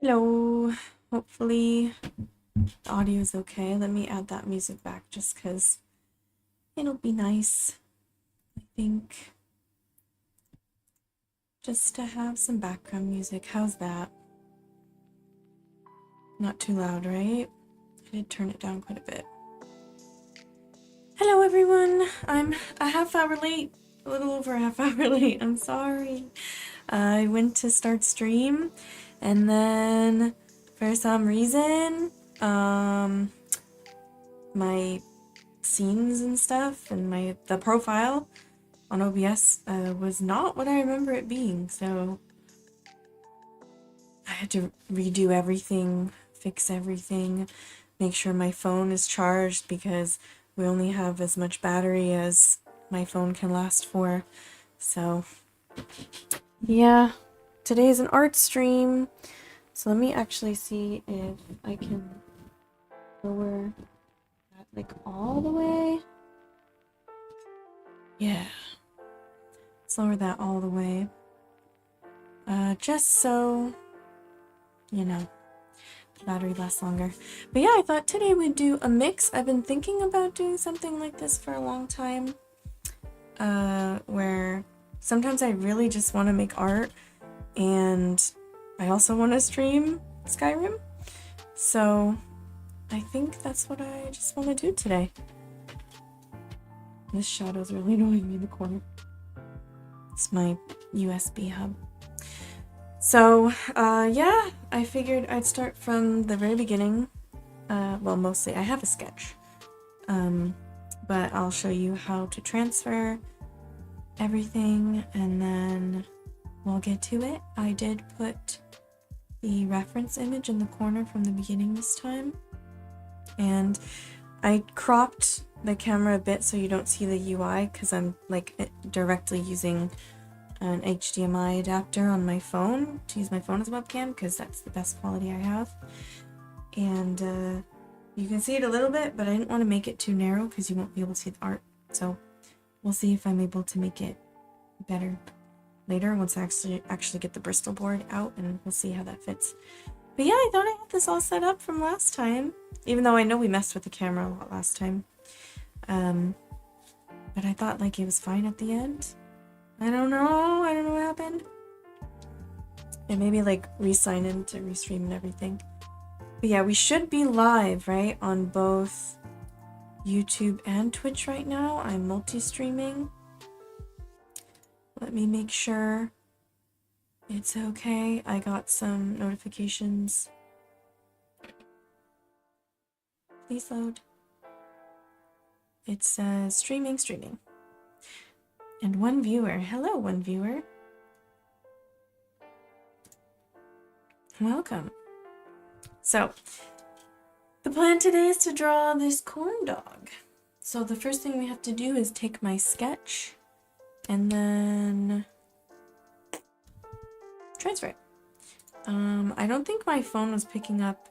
Hello. Hopefully the audio is okay. Let me add that music back just because it'll be nice, I think, just to have some background music. How's that? Not too loud, right? I did turn it down quite a bit. Hello, everyone. I'm a half hour late. A little over a half hour late. I'm sorry. I went to start stream and then for some reason, my scenes and stuff and the profile on OBS was not what I remember it being, so I had to redo everything, fix everything, make sure my phone is charged because we only have as much battery as my phone can last for. So yeah, today's an art stream, so let me actually see if I can lower that like all the way. Yeah, let's lower that all the way. Just so, you know, the battery lasts longer. But yeah, I thought today we'd do a mix. I've been thinking about doing something like this for a long time, where sometimes I really just want to make art, and I also want to stream Skyrim. So I think that's what I just want to do today. This shadow's really annoying me in the corner. It's my USB hub. So, yeah, I figured I'd start from the very beginning. Well, mostly I have a sketch. But I'll show you how to transfer everything and then we'll get to it. I did put the reference image in the corner from the beginning this time. And I cropped the camera a bit so you don't see the UI because I'm like directly using an HDMI adapter on my phone to use my phone as a webcam because that's the best quality I have. And you can see it a little bit, but I didn't want to make it too narrow because you won't be able to see the art. So we'll see if I'm able to make it better later once I actually get the Bristol board out, and we'll see how that fits. But yeah, I thought I had this all set up from last time, even though I know we messed with the camera a lot last time. But I thought like it was fine at the end. I don't know what happened. And maybe like re-sign in to restream and everything. But yeah, we should be live, right, on both YouTube and Twitch right now. I'm multi-streaming. Let me make sure it's okay. I got some notifications. Please load. It says streaming. And one viewer. Hello, one viewer. Welcome. So, the plan today is to draw this corn dog. So the first thing we have to do is take my sketch and then transfer it. I don't think my phone was picking up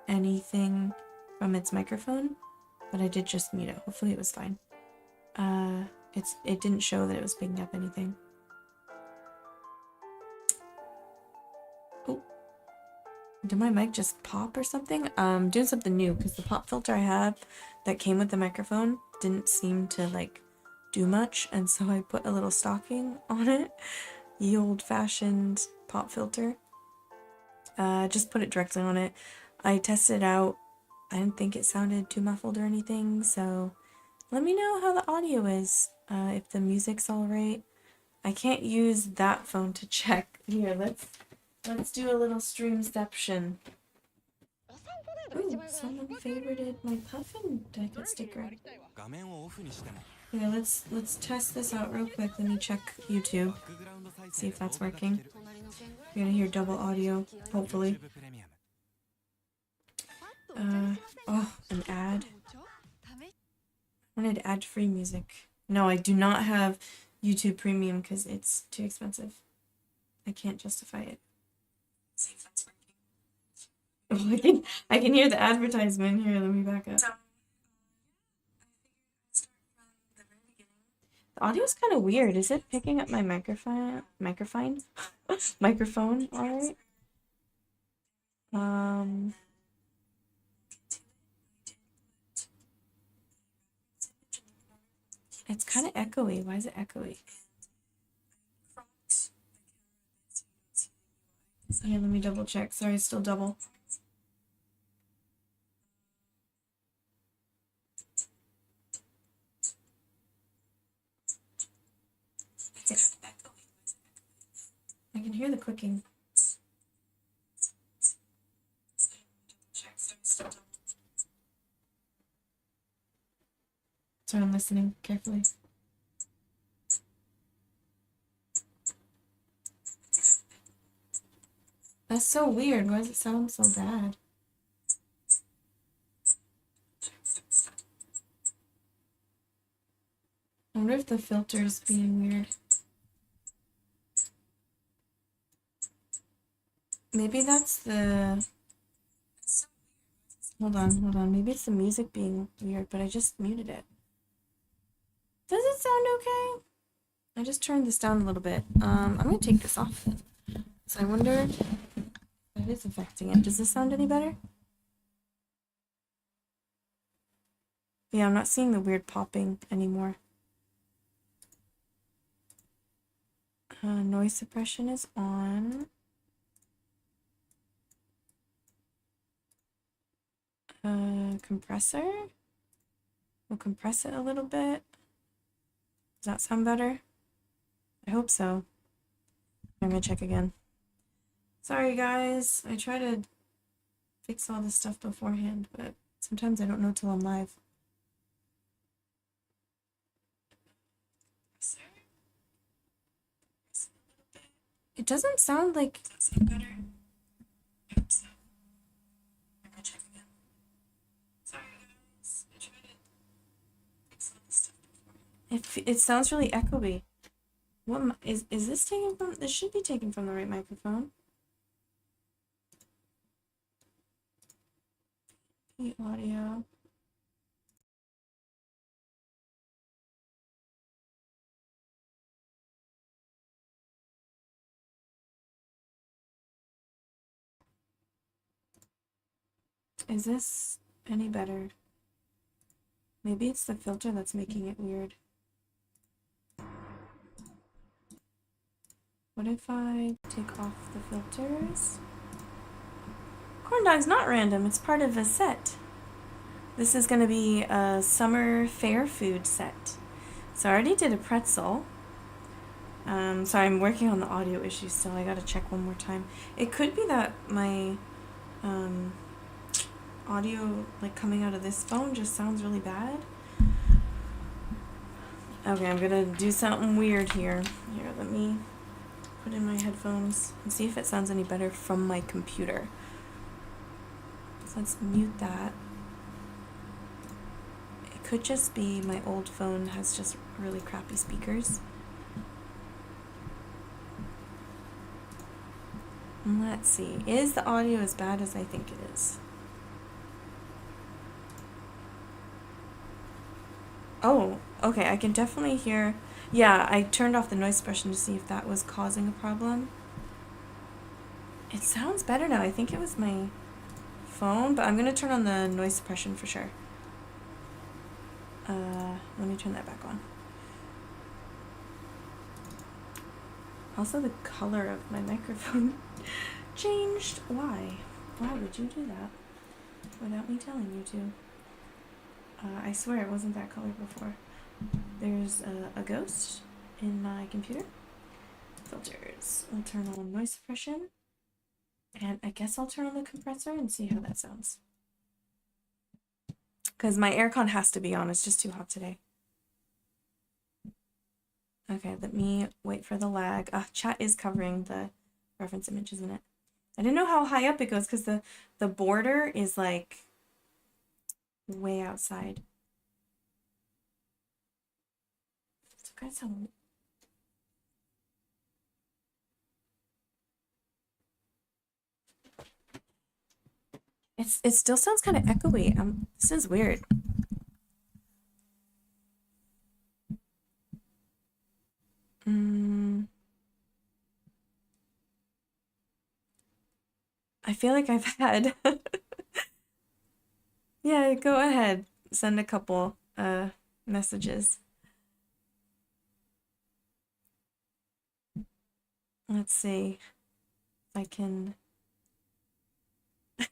anything from its microphone, but I did just mute it. Hopefully it was fine. It didn't show that it was picking up anything. Oh, did my mic just pop or something? Doing something new because the pop filter I have that came with the microphone didn't seem to like do much, and so I put a little stocking on it. The old-fashioned pop filter. Just put it directly on it. I tested it out. I didn't think it sounded too muffled or anything, so let me know how the audio is, if the music's alright. I can't use that phone to check. Here, let's do a little streamception. Ooh, someone favorited my Puffin Deca sticker. Yeah, let's test this out real quick. Let me check YouTube. See if that's working. You're gonna hear double audio, hopefully. Oh, an ad. I wanted ad-free music. No, I do not have YouTube Premium because it's too expensive. I can't justify it. See if that's working. Oh, I can hear the advertisement. Here, let me back up. The audio is kind of weird. Is it picking up my microphone? Microphone? Alright. Um, it's kind of echoey. Why is it echoey? Yeah, let me double check. Sorry, it's still double. I can hear the clicking. Sorry, I'm listening carefully. That's so weird. Why does it sound so bad? I wonder if the filter's being weird. Maybe that's the... Hold on. Maybe it's the music being weird, but I just muted it. Does it sound okay? I just turned this down a little bit. I'm gonna take this off. So I wonder if it is affecting it. Does this sound any better? Yeah, I'm not seeing the weird popping anymore. Noise suppression is on. Compressor. We'll compress it a little bit. Does that sound better? I hope so. I'm gonna check again. Sorry guys, I try to fix all this stuff beforehand, but sometimes I don't know till I'm live. It doesn't sound like... Does that sound better? I hope so. I'm gonna check again. Sorry guys, I try to fix all this stuff beforehand. It sounds really echoey. What is this taken from? This should be taken from the right microphone. The audio. Is this any better? Maybe it's the filter that's making it weird. What if I take off the filters? Corndog's not random, it's part of a set. This is going to be a summer fair food set. So I already did a pretzel. Sorry, I'm working on the audio issue still. I gotta check one more time. It could be that my audio, like coming out of this phone, just sounds really bad. Okay, I'm gonna do something weird here. Here, let me put in my headphones and see if it sounds any better from my computer. So let's mute that. It could just be my old phone has just really crappy speakers. Let's see. Is the audio as bad as I think it is? Oh, okay. I can definitely hear. Yeah, I turned off the noise suppression to see if that was causing a problem. It sounds better now. I think it was my phone, but I'm going to turn on the noise suppression for sure. Let me turn that back on. Also, the color of my microphone changed. Why? Why would you do that without me telling you to? I swear it wasn't that color before. There's a ghost in my computer. Filters. I'll turn on noise suppression. And I guess I'll turn on the compressor and see how that sounds. Because my aircon has to be on. It's just too hot today. Okay, let me wait for the lag. Chat is covering the reference image, isn't it? I didn't know how high up it goes because the border is like way outside. So guys, sound... It still sounds kind of echoey. This is weird. I feel like I've had. Yeah, go ahead. Send a couple messages. Let's see if I can.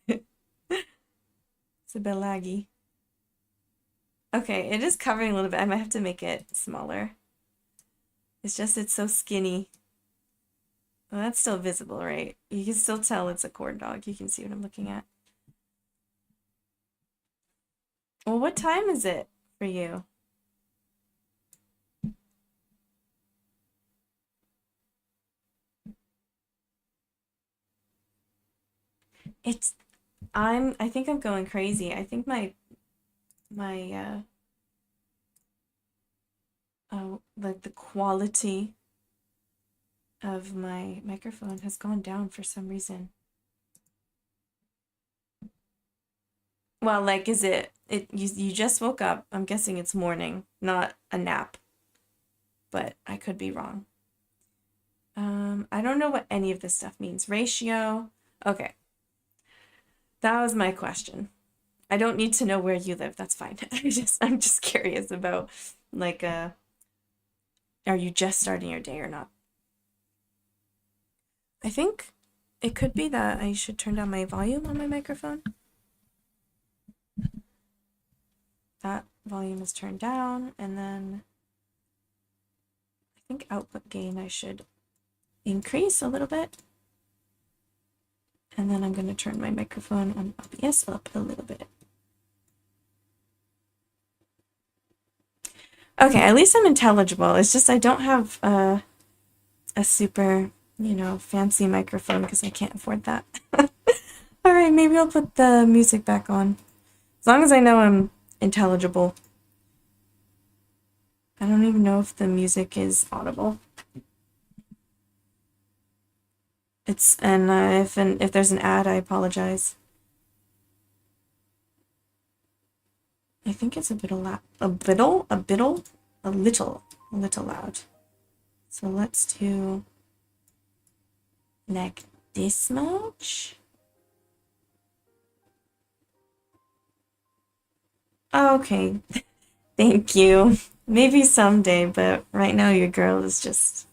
It's a bit laggy. Okay, it is covering a little bit. I might have to make it smaller. It's just it's so skinny. Well, that's still visible, right? You can still tell it's a corn dog. You can see what I'm looking at. Well, what time is it for you? It's I think I'm going crazy. I think my like the quality of my microphone has gone down for some reason. Well, like is you just woke up. I'm guessing it's morning, not a nap. But I could be wrong. I don't know what any of this stuff means. Ratio. Okay. That was my question. I don't need to know where you live. That's fine. I'm just curious about like are you just starting your day or not? I think it could be that I should turn down my volume on my microphone. That volume is turned down, and then I think output gain I should increase a little bit. And then I'm going to turn my microphone on OBS up a little bit. Okay, at least I'm intelligible. It's just I don't have a super, fancy microphone because I can't afford that. All right, maybe I'll put the music back on. As long as I know I'm intelligible. I don't even know if the music is audible. And if there's an ad, I apologize. I think it's a little loud. So let's do like this much. Okay, thank you. Maybe someday, but right now your girl is just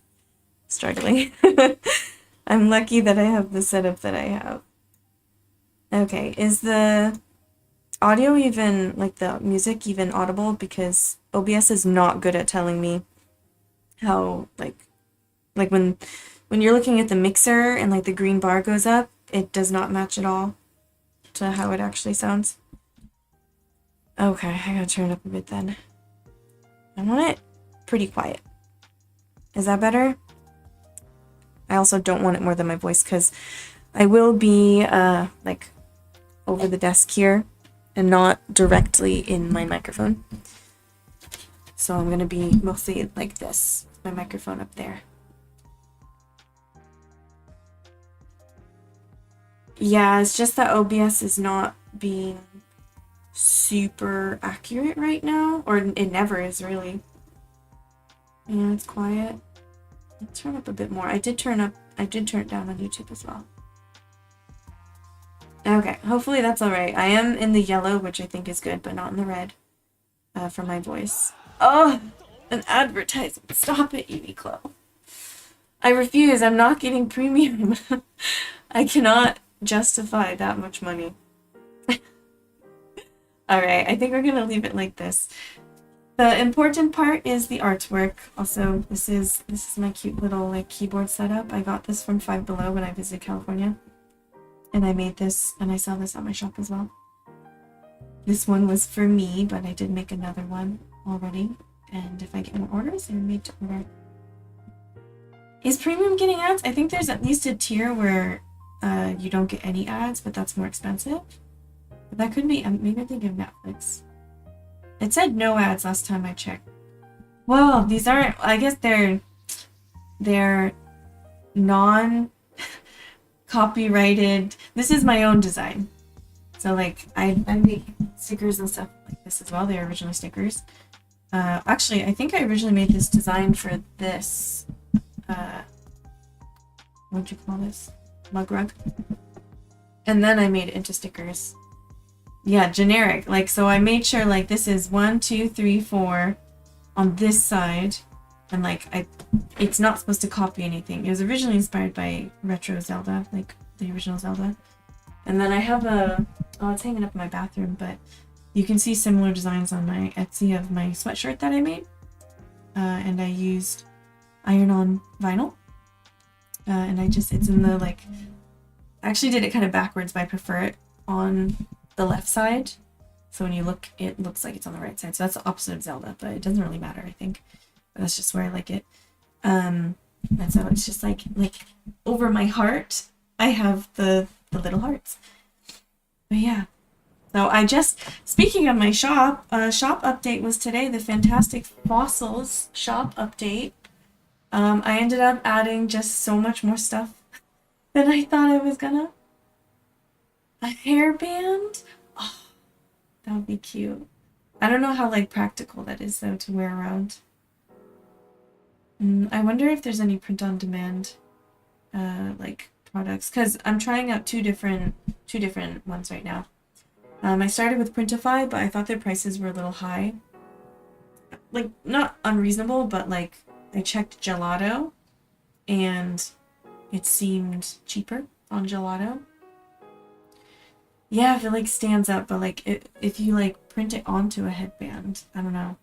struggling. I'm lucky that I have the setup that I have. Okay, is the audio even, like the music even audible? Because OBS is not good at telling me how, like when you're looking at the mixer and like the green bar goes up, it does not match at all to how it actually sounds. Okay, I gotta turn it up a bit then. I want it pretty quiet. Is that better? I also don't want it more than my voice because I will be like over the desk here and not directly in my microphone. So I'm gonna be mostly like this, my microphone up there. Yeah, it's just that OBS is not being super accurate right now, or it never is really. Yeah, it's quiet. Let's turn up a bit more. I did turn it down on YouTube as well. Okay, hopefully that's alright. I am in the yellow, which I think is good, but not in the red for my voice. Oh, an advertisement. Stop it, Uniqlo. I refuse. I'm not getting premium. I cannot justify that much money. Alright, I think we're gonna leave it like this. The important part is the artwork. Also, this is my cute little like keyboard setup. I got this from Five Below when I visited California. And I made this, and I sell this at my shop as well. This one was for me, but I did make another one already. And if I get more orders, they're made to order. Is premium getting ads? I think there's at least a tier where you don't get any ads, but that's more expensive. But that could be, maybe I'm thinking of Netflix. It said no ads last time I checked. Well, these aren't, I guess they're non-copyrighted. This is my own design. So like, I make stickers and stuff like this as well. They're originally stickers. Actually, I think I originally made this design for this, what'd you call this? Mug rug. And then I made it into stickers. Yeah, generic. Like, so I made sure, like, this is 1, 2, 3, 4 on this side. And, like, it's not supposed to copy anything. It was originally inspired by retro Zelda, like the original Zelda. And then I have it's hanging up in my bathroom, but you can see similar designs on my Etsy of my sweatshirt that I made. And I used iron-on vinyl. And it's in the, like, I actually did it kind of backwards, but I prefer it on the left side. So when you look, it looks like it's on the right side. So that's the opposite of Zelda, but it doesn't really matter, I think. But that's just where I like it. And so it's just like over my heart, I have the little hearts. But yeah. So speaking of my shop, shop update was today, the Fantastic Fossils shop update. I ended up adding just so much more stuff than I thought I was gonna. A hairband? Oh, that would be cute. I don't know how, like, practical that is, though, to wear around. I wonder if there's any print-on-demand, like, products. Because I'm trying out two different ones right now. I started with Printify, but I thought their prices were a little high. Like, not unreasonable, but, like, I checked Gelato, and it seemed cheaper on Gelato. Yeah, if it, like, stands up, but, like, if you, like, print it onto a headband, I don't know.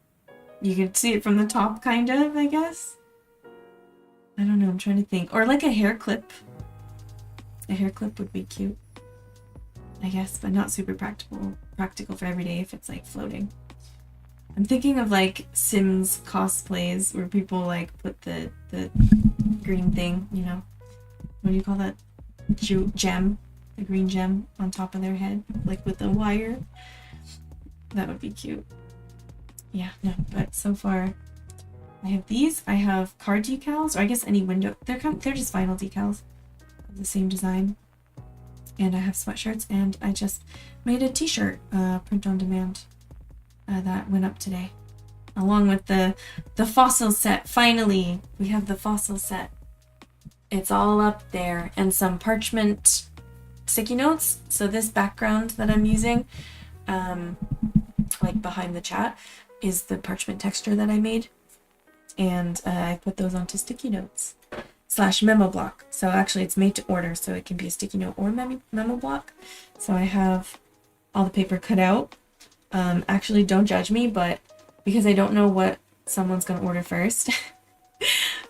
You can see it from the top, kind of, I guess. I don't know, I'm trying to think. Or, like, a hair clip. A hair clip would be cute, I guess, but not super practical for every day if it's, like, floating. I'm thinking of, like, Sims cosplays where people, like, put the green thing, you know? What do you call that? Gem. The green gem on top of their head, like with a wire. That would be cute. Yeah, no, but so far I have these. I have car decals, or I guess any window. They're just vinyl decals of the same design. And I have sweatshirts, and I just made a t-shirt, print on demand, that went up today. Along with the fossil set. Finally, we have the fossil set. It's all up there, and some parchment sticky notes. So this background that I'm using, like behind the chat, is the parchment texture that I made, and I put those onto sticky notes / memo block. So actually it's made to order, so it can be a sticky note or memo block. So I have all the paper cut out. Actually, don't judge me, but because I don't know what someone's gonna order first,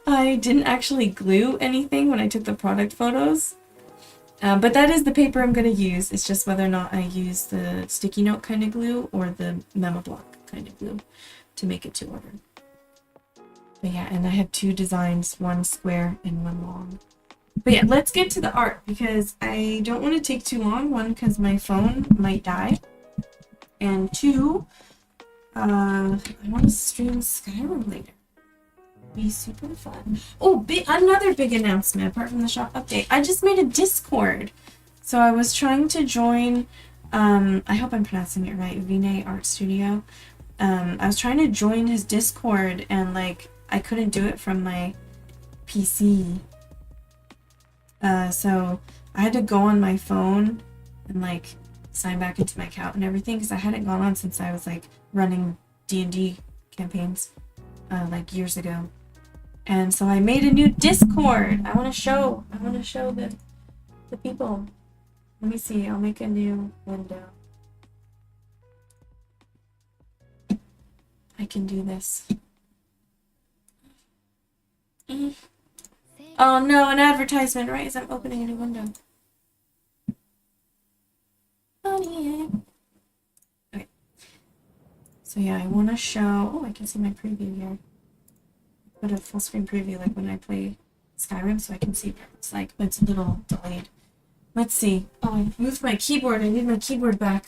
I didn't actually glue anything when I took the product photos. But that is the paper I'm going to use. It's just whether or not I use the sticky note kind of glue or the memo block kind of glue to make it to order. But yeah, and I have two designs, one square and one long. But yeah, let's get to the art because I don't want to take too long. One, because my phone might die. And two, I want to stream Skyrim later. Be super fun. Oh, another big announcement apart from the shop update. I just made a Discord. So I was trying to join, I hope I'm pronouncing it right, Vinay Art Studio. I was trying to join his Discord and, like, I couldn't do it from my PC. So I had to go on my phone and, like, sign back into my account and everything because I hadn't gone on since I was, like, running D&D campaigns, like, years ago. And so I made a new Discord. I want to show the people. Let me see. I'll make a new window. I can do this. Oh no, an advertisement, right? As I'm opening a new window. Oh yeah. Okay. So yeah, I want to show. Oh, I can see my preview here. Put a full screen preview like when I play Skyrim so I can see what it's like, but it's a little delayed. Let's see. Oh, I moved my keyboard. I need my keyboard back.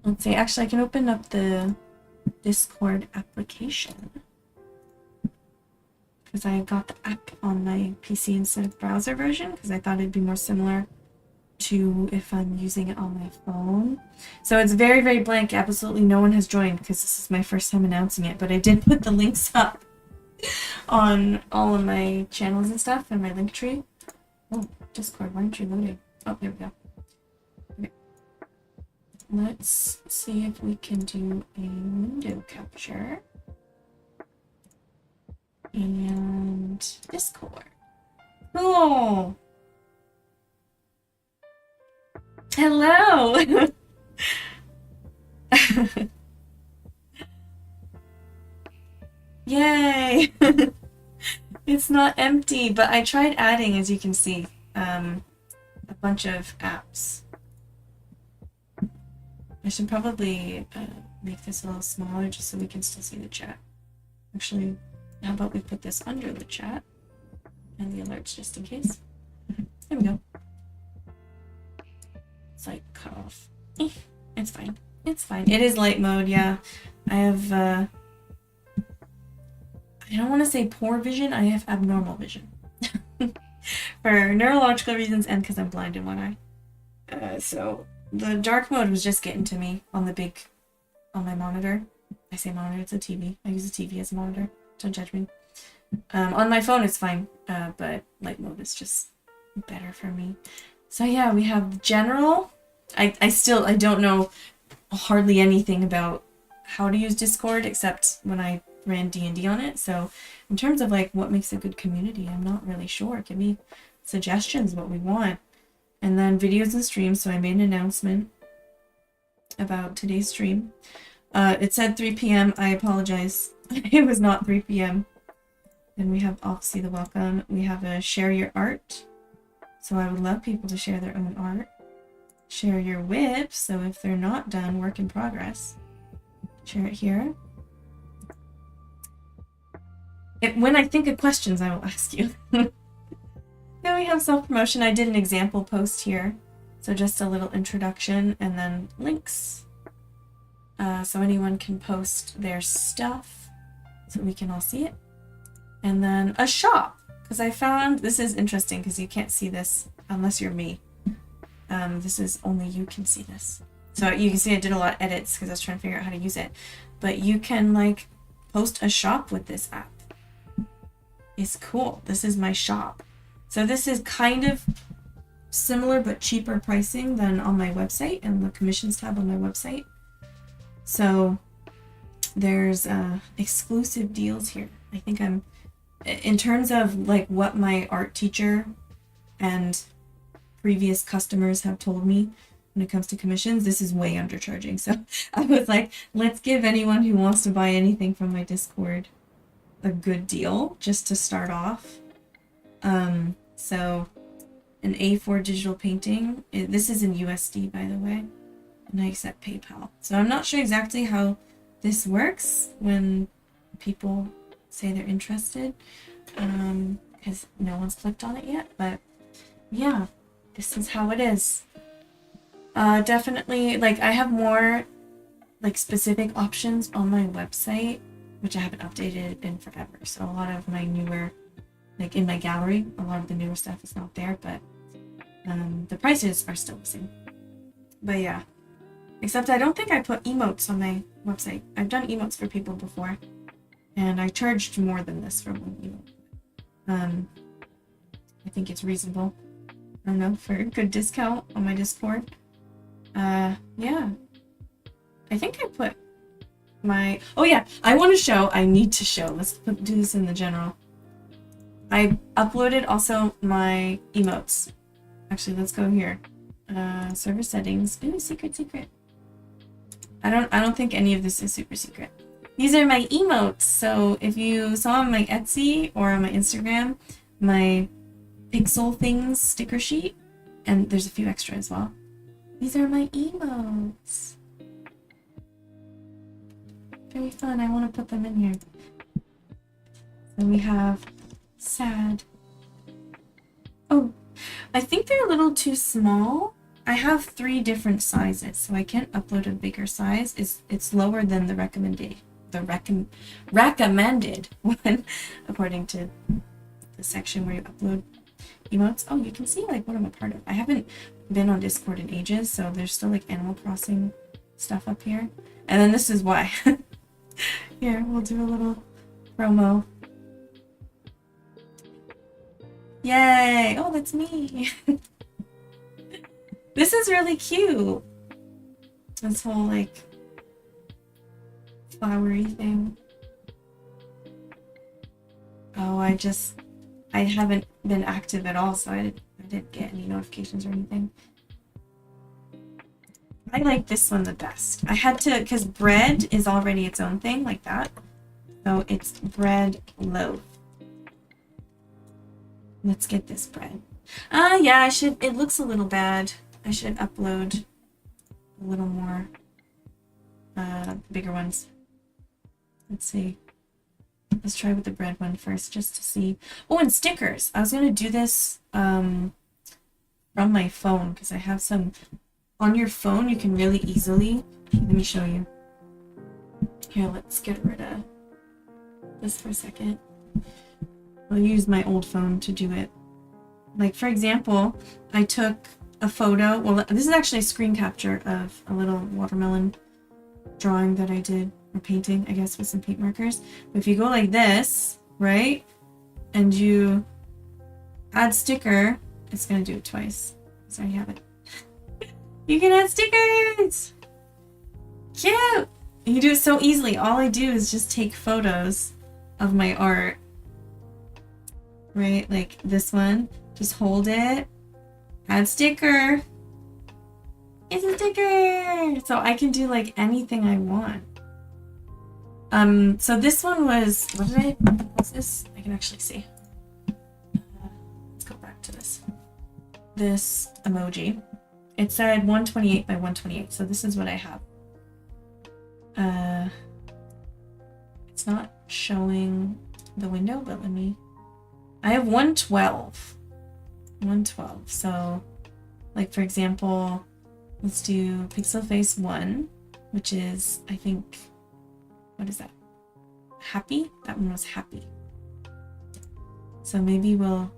Let's see. Actually, I can open up the Discord application because I got the app on my PC instead of browser version because I thought it'd be more similar to if I'm using it on my phone. So it's very, very blank. Absolutely no one has joined because this is my first time announcing it, but I did put the links up on all of my channels and stuff and my link tree. Oh, Discord, why aren't you loading? Oh, there we go. Okay. Let's see if we can do a window capture. And Discord. Oh! Hello! Yay! It's not empty, but I tried adding, as you can see, a bunch of apps. I should probably make this a little smaller just so we can still see the chat. Actually, how about we put this under the chat and the alerts just in case. There we go. It's like cut off. It's fine. It's fine. It is light mode, yeah. I have, I don't want to say poor vision, I have abnormal vision. For neurological reasons and because I'm blind in one eye. So the dark mode was just getting to me on my monitor. I say monitor, it's a TV. I use a TV as a monitor. Don't judge me. On my phone it's fine, but light mode is just better for me. So yeah, we have general. I don't know hardly anything about how to use Discord except when I ran D&D on it. So in terms of like what makes a good community, I'm not really sure. Give me suggestions what we want. And then videos and streams. So I made an announcement about today's stream. It said 3 p.m. I apologize. It was not 3 p.m. And we have Oxy the welcome. We have a share your art. So I would love people to share their own art. Share your whips. So if they're not done, work in progress. Share it here. When I think of questions, I will ask you. Then we have self-promotion. I did an example post here. So just a little introduction and then links. So anyone can post their stuff so we can all see it. And then a shop. Because I found, this is interesting because you can't see this unless you're me. This is only you can see this. So you can see I did a lot of edits because I was trying to figure out how to use it. But you can like post a shop with this app. It's cool. This is my shop. So this is kind of similar but cheaper pricing than on my website and the commissions tab on my website. So there's exclusive deals here. I think I'm, in terms of like what my art teacher and previous customers have told me when it comes to commissions, this is way undercharging. So I was like, let's give anyone who wants to buy anything from my Discord a good deal just to start off. So an A4 digital painting, this is in USD by the way, and I accept PayPal. So I'm not sure exactly how this works when people say they're interested, because no one's clicked on it yet, but yeah, this is how it is. Definitely, like I have more like specific options on my website, which I haven't updated in forever. So a lot of my newer, like in my gallery, a lot of the newer stuff is not there, but the prices are still the same. But yeah, except I don't think I put emotes on my website. I've done emotes for people before, and I charged more than this for one emote. I think it's reasonable. I don't know, for a good discount on my Discord. Yeah. I think I put my... Oh yeah, I want to show, I need to show. Let's do this in the general. I uploaded also my emotes. Actually, let's go here. Server settings. Ooh, secret. I don't think any of this is super secret. These are my emotes. So if you saw on my Etsy or on my Instagram, my pixel things sticker sheet, and there's a few extra as well. These are my emotes. Very fun. I want to put them in here. So we have sad. Oh, I think they're a little too small. I have 3 different sizes, so I can't upload a bigger size. It's lower than the recommended one, according to the section where you upload emotes. Oh, you can see like what I'm a part of. I haven't been on Discord in ages, so there's still like Animal Crossing stuff up here. And then this is why. Here, we'll do a little promo. Yay! Oh, that's me. This is really cute. This whole like flowery thing. Oh, I haven't been active at all, so I didn't get any notifications or anything. I like this one the best. I had to, because bread is already its own thing like that. So it's bread loaf. Let's get this bread. Yeah, I should, it looks a little bad. I should upload a little more, bigger ones. Let's see. Let's try with the bread one first, just to see. Oh, and stickers. I was gonna do this, from my phone, because I have some, on your phone, you can really easily, let me show you. Here, let's get rid of this for a second. I'll use my old phone to do it. Like, for example, I took a photo. Well, this is actually a screen capture of a little watermelon drawing that I did, or painting, I guess, with some paint markers. But if you go like this, right, and you add sticker, it's gonna do it twice. So I have it. You can add stickers! Cute! You can do it so easily. All I do is just take photos of my art. Right, like this one. Just hold it. Add sticker. It's a sticker! So I can do like anything I want. So this one was, what's this? I can actually see. Let's go back to this. This emoji. It said 128 by 128, so this is what I have. It's not showing the window, but let me... I have 112. 112, so, like, for example, let's do Pixel Face 1, which is, I think, what is that? Happy? That one was happy. So maybe we'll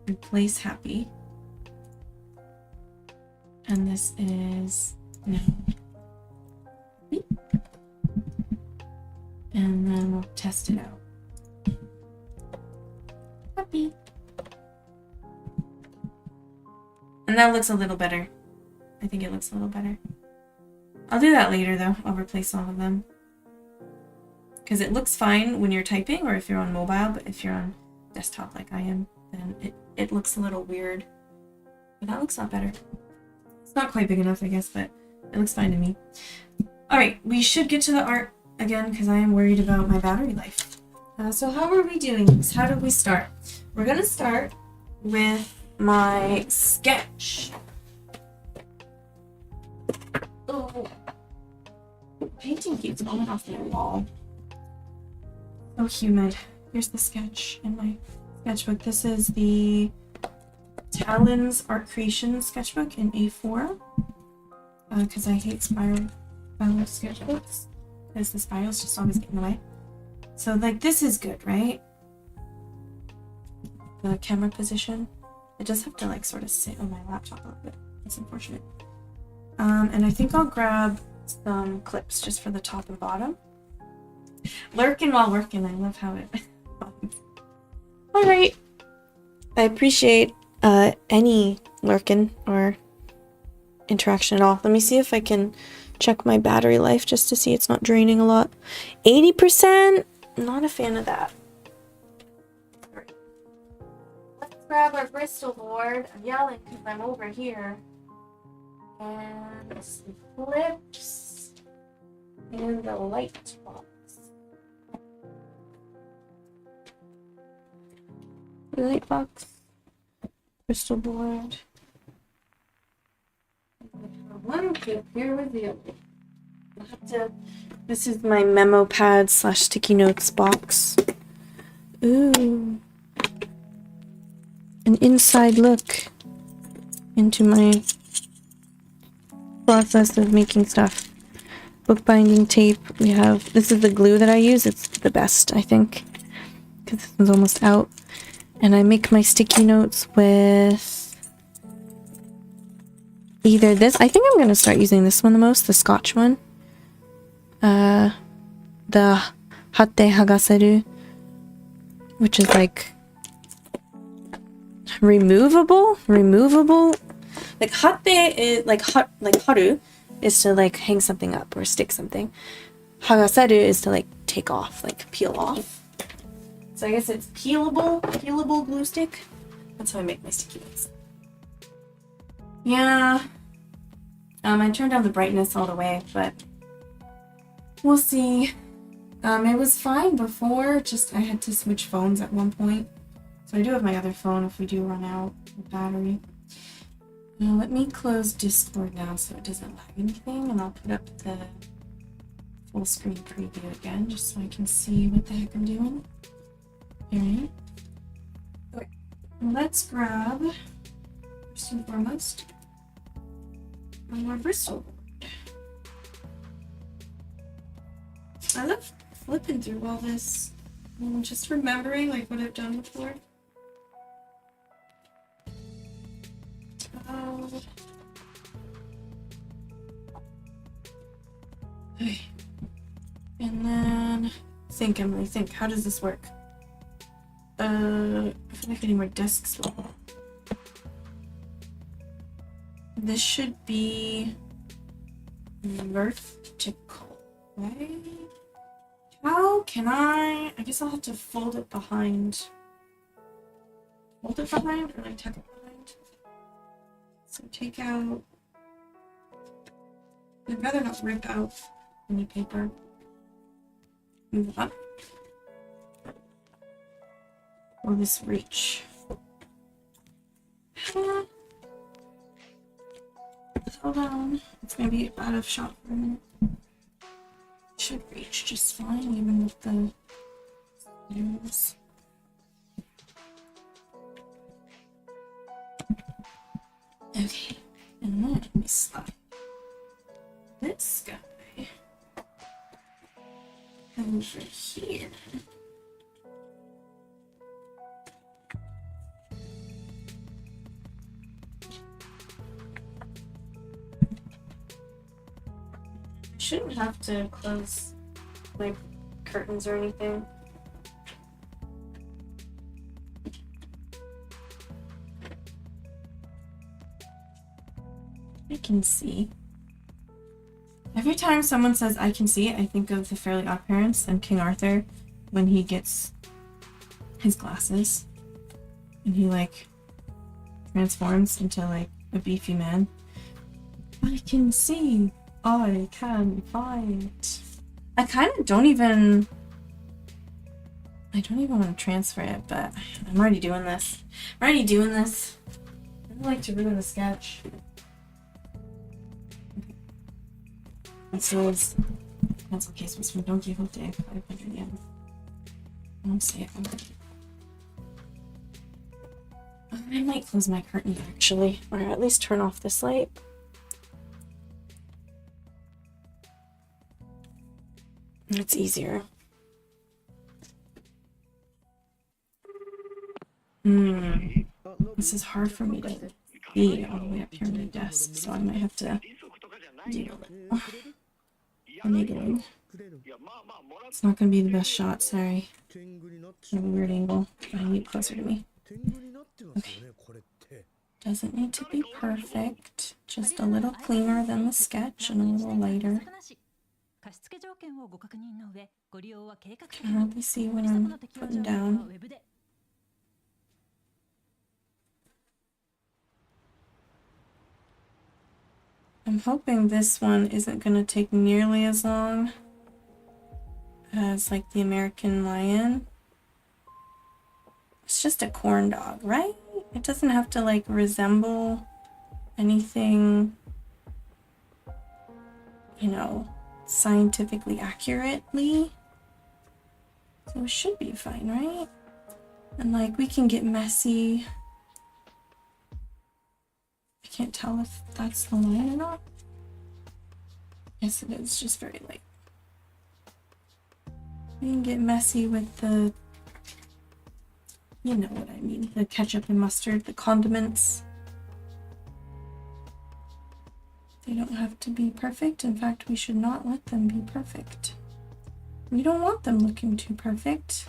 replace happy. And this is no. And then we'll test it out. Happy. And that looks a little better. I think it looks a little better. I'll do that later though. I'll replace all of them. Because it looks fine when you're typing or if you're on mobile, but if you're on desktop like I am, then it looks a little weird. But that looks a lot better. It's not quite big enough, I guess, but it looks fine to me. Alright, we should get to the art again because I am worried about my battery life. So how are we doing this? How did we start? We're going to start with my sketch. Oh, painting keeps falling off the wall. So humid. Here's the sketch in my sketchbook. This is the Talon's Art Creation sketchbook in A4 because I hate spiral sketchbooks because the spirals just always get in the way. So like this is good, right? The camera position. It does have to like sort of sit on my laptop a little bit. It's unfortunate. And I think I'll grab some clips just for the top and bottom. Lurking while working. I love how it. All right. I appreciate any lurking or interaction at all. Let me see if I can check my battery life just to see it's not draining a lot. 80%? Not a fan of that. All right. Let's grab our Bristol board. I'm yelling because I'm over here. And some clips. And the light box. The light box. Crystal board. One clip here with the other. I'll have to. This is my memo pad / sticky notes box. Ooh. An inside look into my process of making stuff. Bookbinding tape. We have. This is the glue that I use. It's the best, I think, because this one's almost out. And I make my sticky notes with either this. I think I'm going to start using this one the most, the Scotch one. The Hatte Hagaseru, which is like, removable. Like hatte is like haru is to like hang something up or stick something. Hagaseru is to like take off, like peel off. So I guess it's peelable glue stick. That's how I make my sticky notes. Yeah. I turned down the brightness all the way, but we'll see. It was fine before, just I had to switch phones at one point. So I do have my other phone if we do run out of battery. Now let me close Discord now so it doesn't lag anything, and I'll put up the full screen preview again just so I can see what the heck I'm doing. Alright. Okay. Let's grab, first and foremost, my Bristol board. I love flipping through all this and just remembering like what I've done before. Okay. And then Emily, think. How does this work? I feel like I need more desks. This should be vertical, right? How can I guess I'll have to fold it behind. Fold it behind or like tuck it behind? So take out. I'd rather not rip out any paper. Move it up. Will this reach? Hold on. It's gonna be out of shot for a minute. Should reach just fine, even with the stairs. Okay, and then we slide this guy over here. Shouldn't have to close my curtains or anything. I can see. Every time someone says I can see, I think of the Fairly Odd Parents and King Arthur when he gets his glasses and he like transforms into like a beefy man. I can see. I can fight. I kind of don't even want to transfer it, but I'm already doing this. I don't like to ruin the sketch. This is pencil case was from Don Quixote, 500 yen. I won't say it. I might close my curtain actually, or at least turn off this light. It's easier. This is hard for me to be all the way up here on my desk, so I might have to do a little finagling. It's not going to be the best shot, sorry. I have a weird angle. I need it closer to me. Okay. Doesn't need to be perfect. Just a little cleaner than the sketch and a little lighter. Can hardly see what I'm putting down. I'm hoping this one isn't going to take nearly as long as like the American lion. It's just a corn dog, right? It doesn't have to like resemble anything, you know, scientifically accurately. So it should be fine, right? And like we can get messy. I can't tell if that's the line or not. Yes, it is, just very light. We can get messy with the, you know what I mean, the ketchup and mustard, the condiments. They don't have to be perfect. In fact, we should not let them be perfect. We don't want them looking too perfect.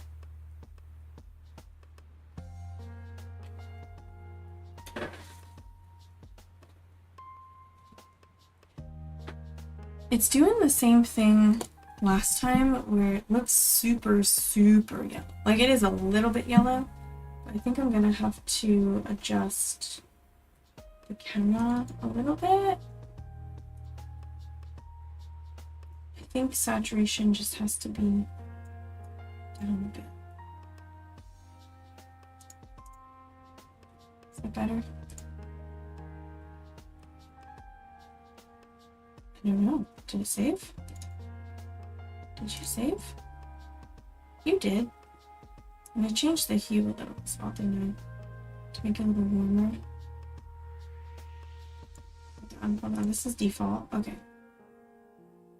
It's doing the same thing last time where it looks super, super yellow. Like it is a little bit yellow, but I think I'm gonna have to adjust the camera a little bit. I think saturation just has to be down a bit. Is that better? I don't know. Did it save? Did you save? You did. And I changed the hue a little as well, didn't I? To make it a little warmer. Hold on. This is default. Okay.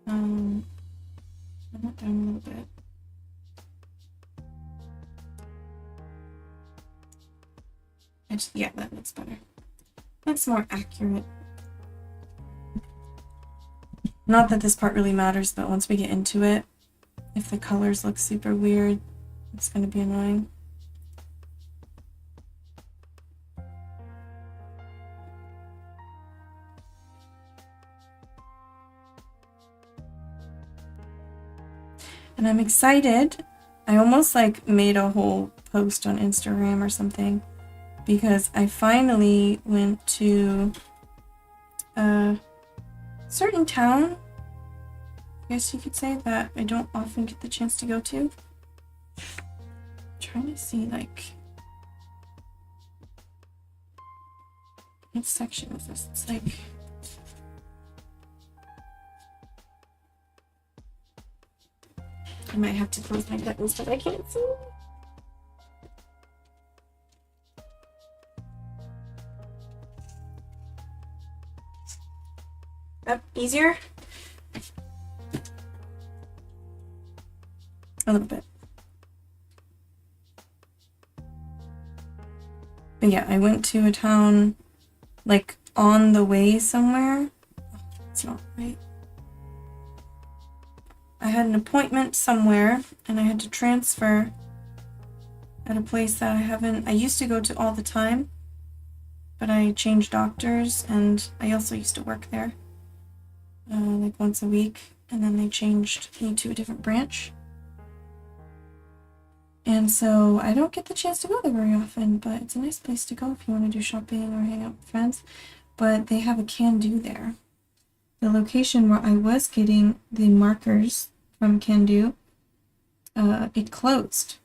Bring it down a little bit. Yeah, that looks better. Looks more accurate. Not that this part really matters, but once we get into it, if the colors look super weird, it's going to be annoying. And I'm excited. I almost like made a whole post on Instagram or something because I finally went to a certain town, I guess you could say, that I don't often get the chance to go to. I'm trying to see, like, what section is this? It's like, I might have to close my curtains but I can't see. Up easier? A little bit. But yeah, I went to a town like on the way somewhere. Oh, it's not right. I had an appointment somewhere and I had to transfer at a place that I used to go to all the time, but I changed doctors and I also used to work there. Like once a week, and then they changed me to a different branch. And so I don't get the chance to go there very often, but it's a nice place to go if you want to do shopping or hang out with friends. But they have a can-do there. The location where I was getting the markers from can-do, it closed.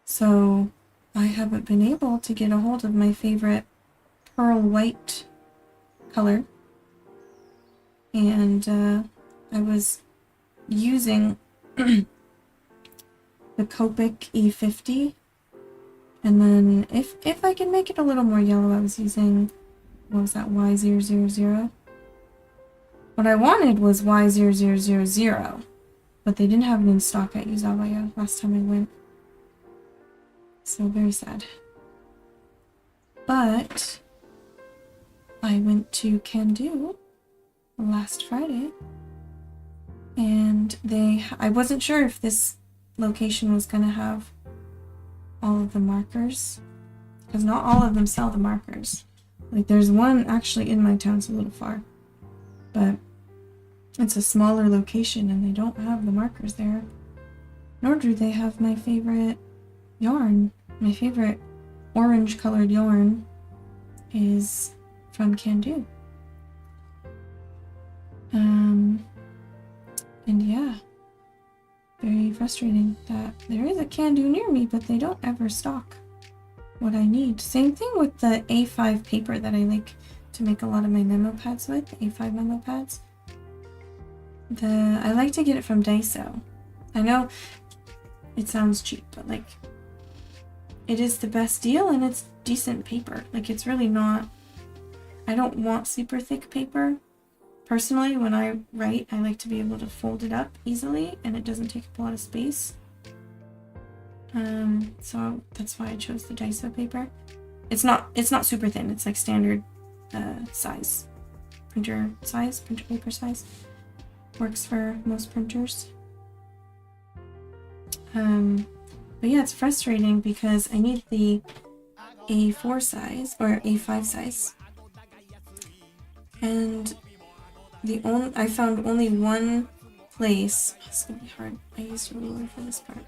So I haven't been able to get a hold of my favorite pearl white color. And I was using the Copic E50, and then if I can make it a little more yellow, I was using, what was that, Y000. What I wanted was Y0000, but they didn't have it in stock at Yuzawa last time I went. So very sad. But I went to can-do last Friday, and I wasn't sure if this location was gonna have all of the markers, because not all of them sell the markers. Like there's one actually in my town, it's a little far, but it's a smaller location and they don't have the markers there, nor do they have my favorite yarn. My favorite orange colored yarn is from can-do. And yeah, very frustrating that there is a can-do near me, but they don't ever stock what I need. Same thing with the A5 paper that I like to make a lot of my memo pads with, the A5 memo pads. I like to get it from Daiso. I know it sounds cheap, but like, it is the best deal and it's decent paper. Like, it's really not, I don't want super thick paper. Personally, when I write, I like to be able to fold it up easily and it doesn't take up a lot of space. So that's why I chose the Daiso paper. It's not super thin. It's like standard size, printer paper size. Works for most printers. But yeah, it's frustrating because I need the A4 size or A5 size. And I found only one place. Oh, it's gonna be hard. I used a ruler for this part.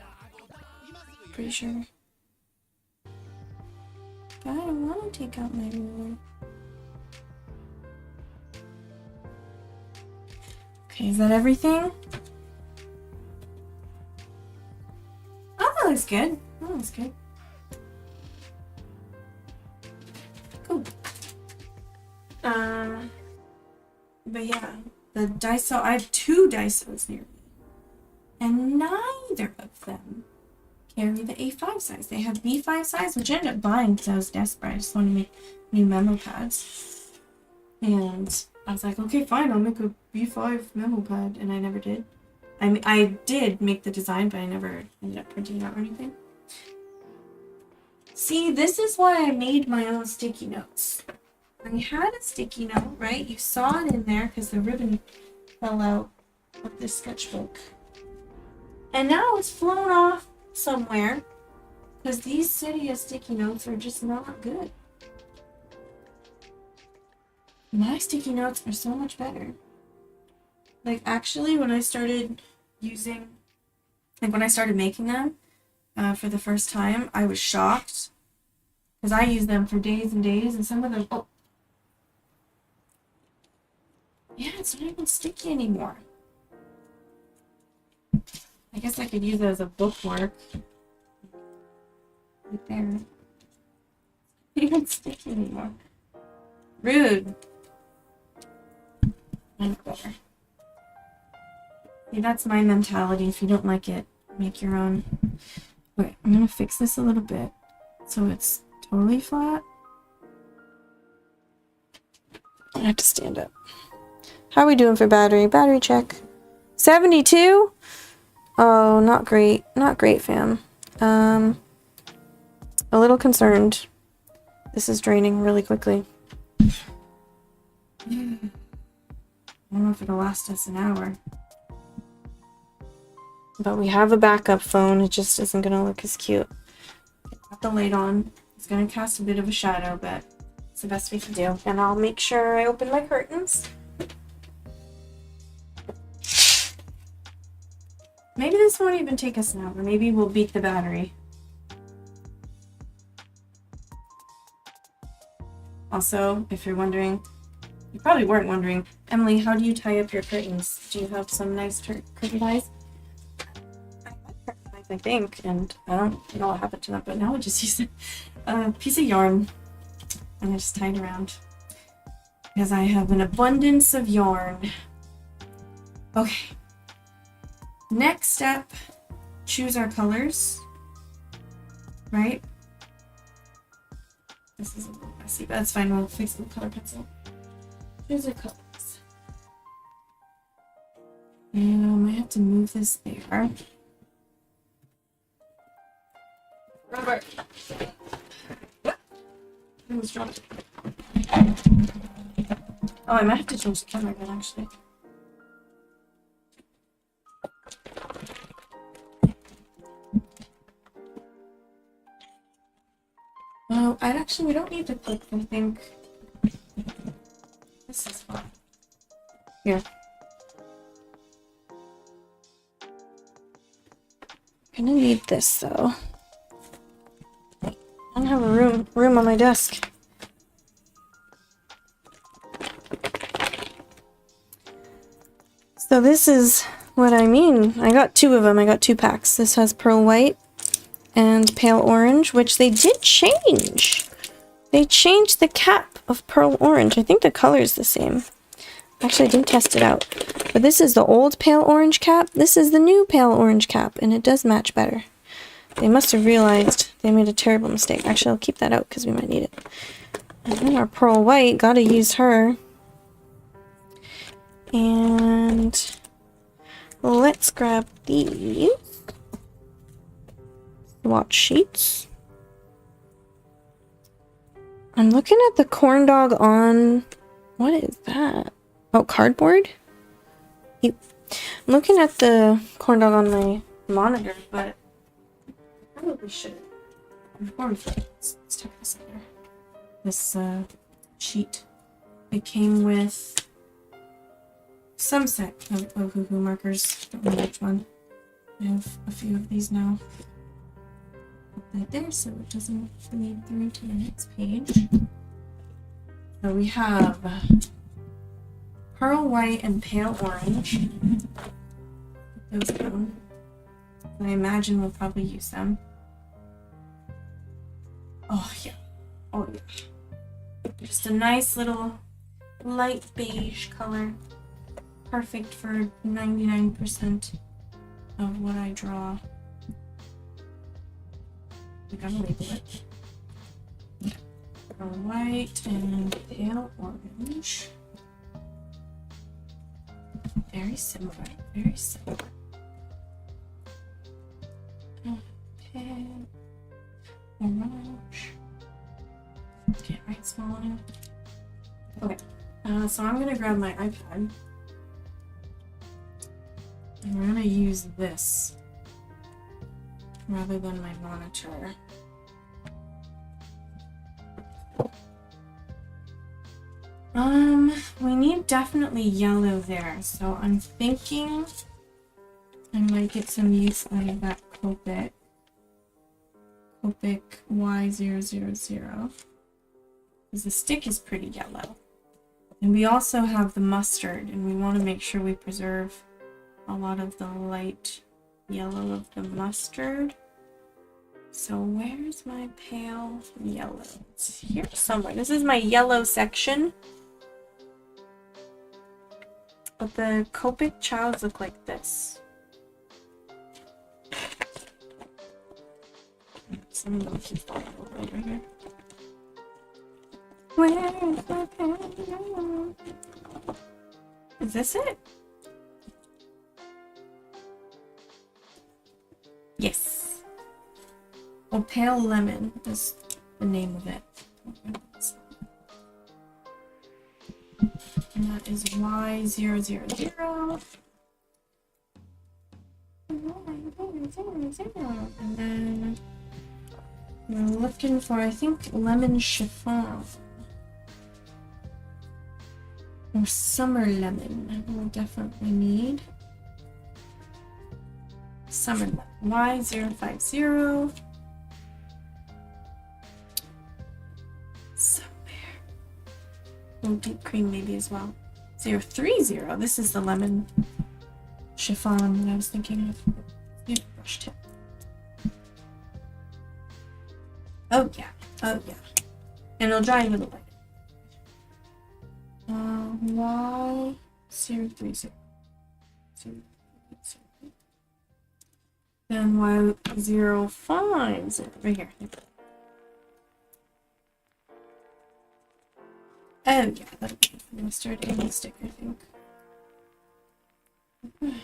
Pretty sure. But I don't want to take out my ruler. Okay, is that everything? Oh, that looks good. That looks good. Cool. But yeah, the Daiso, I have 2 Daisos near me. And neither of them carry the A5 size. They have B5 size, which I ended up buying because I was desperate. I just wanted to make new memo pads. And I was like, okay, fine, I'll make a B5 memo pad. And I never did. I mean, I did make the design, but I never ended up printing it out or anything. See, this is why I made my own sticky notes. I had a sticky note, right? You saw it in there because the ribbon fell out of this sketchbook. And now it's flown off somewhere because these Cydia sticky notes are just not good. My sticky notes are so much better. Like, actually, when I started using, like, when I started making them for the first time, I was shocked because I used them for days and days, and some of them, oh, yeah, it's not even sticky anymore. I guess I could use it as a bookmark. Right there. It's not even sticky anymore. Rude. Mine's better. See, that's my mentality. If you don't like it, make your own. Okay, I'm gonna fix this a little bit so it's totally flat. I have to stand up. How are we doing for battery? Battery check. 72? Oh, not great. Not great, fam. A little concerned. This is draining really quickly. I don't know if it'll last us an hour. But we have a backup phone. It just isn't going to look as cute. Got the light on. It's going to cast a bit of a shadow, but it's the best we can do. And I'll make sure I open my curtains. Maybe this won't even take us an hour. Maybe we'll beat the battery. Also, if you're wondering, you probably weren't wondering, Emily, how do you tie up your curtains? Do you have some nice curtain ties? I have curtain ties, I think, and I don't know what happened to them, but now I just use a piece of yarn and I just tie it around because I have an abundance of yarn. Okay. Next step, choose our colors, right? This is a little messy, but that's fine. We'll fix it with color pencil. Choose our colors. And I might have to move this there. Robert! Yep. It was dropped. Oh, I might have to change the camera again, actually. Oh, we don't need to click, I think. This is fine. Here. I'm gonna need this, though. I don't have a room on my desk. So this is what I mean. I got 2 of them. I got 2 packs. This has pearl white and pale orange, which they did change. They changed the cap of pearl orange. I think the color is the same. Actually, I didn't test it out. But this is the old pale orange cap. This is the new pale orange cap, and it does match better. They must have realized they made a terrible mistake. Actually, I'll keep that out because we might need it. And then our pearl white, gotta use her. And let's grab these swatch sheets. I'm looking at the Corndog on, what is that? Oh, cardboard? I'm looking at the Corndog on my monitor, but I probably should. Let's tuck this in here. This sheet. It came with some set of hoo markers. Don't know which one. I have a few of these now. Put that there so it doesn't bleed through to the next page. So we have pearl white and pale orange. Put those down. I imagine we'll probably use them. Oh yeah. Oh yeah. Just a nice little light beige color. Perfect for 99% of what I draw. We gotta label it. Pearl white and pale orange. Very similar. Very similar. Pale orange. Okay, right, small enough. Okay, so I'm gonna grab my iPad. And we're gonna use this rather than my monitor. We need definitely yellow there, so I'm thinking I might get some use out of that Copic Y000. Because the stick is pretty yellow. And we also have the mustard, and we want to make sure we preserve a lot of the light yellow of the mustard. So where's my pale yellow? It's here somewhere. This is my yellow section. But the Copic childs look like this. Some of them keep falling over here. Where's my pale yellow? Is this it? Yes. Oh, pale lemon is the name of it. And that is Y000. And then we're looking for, I think, lemon chiffon. Or summer lemon. We'll definitely need summer lemon. Y050. Deep cream maybe as well. 030. This is the lemon chiffon that I was thinking of. Need a brush tip. Oh yeah. Oh yeah. And it'll dry a little later. Y030. Then Y050. Right here. Oh yeah, that'll be mustard and the stick, I think.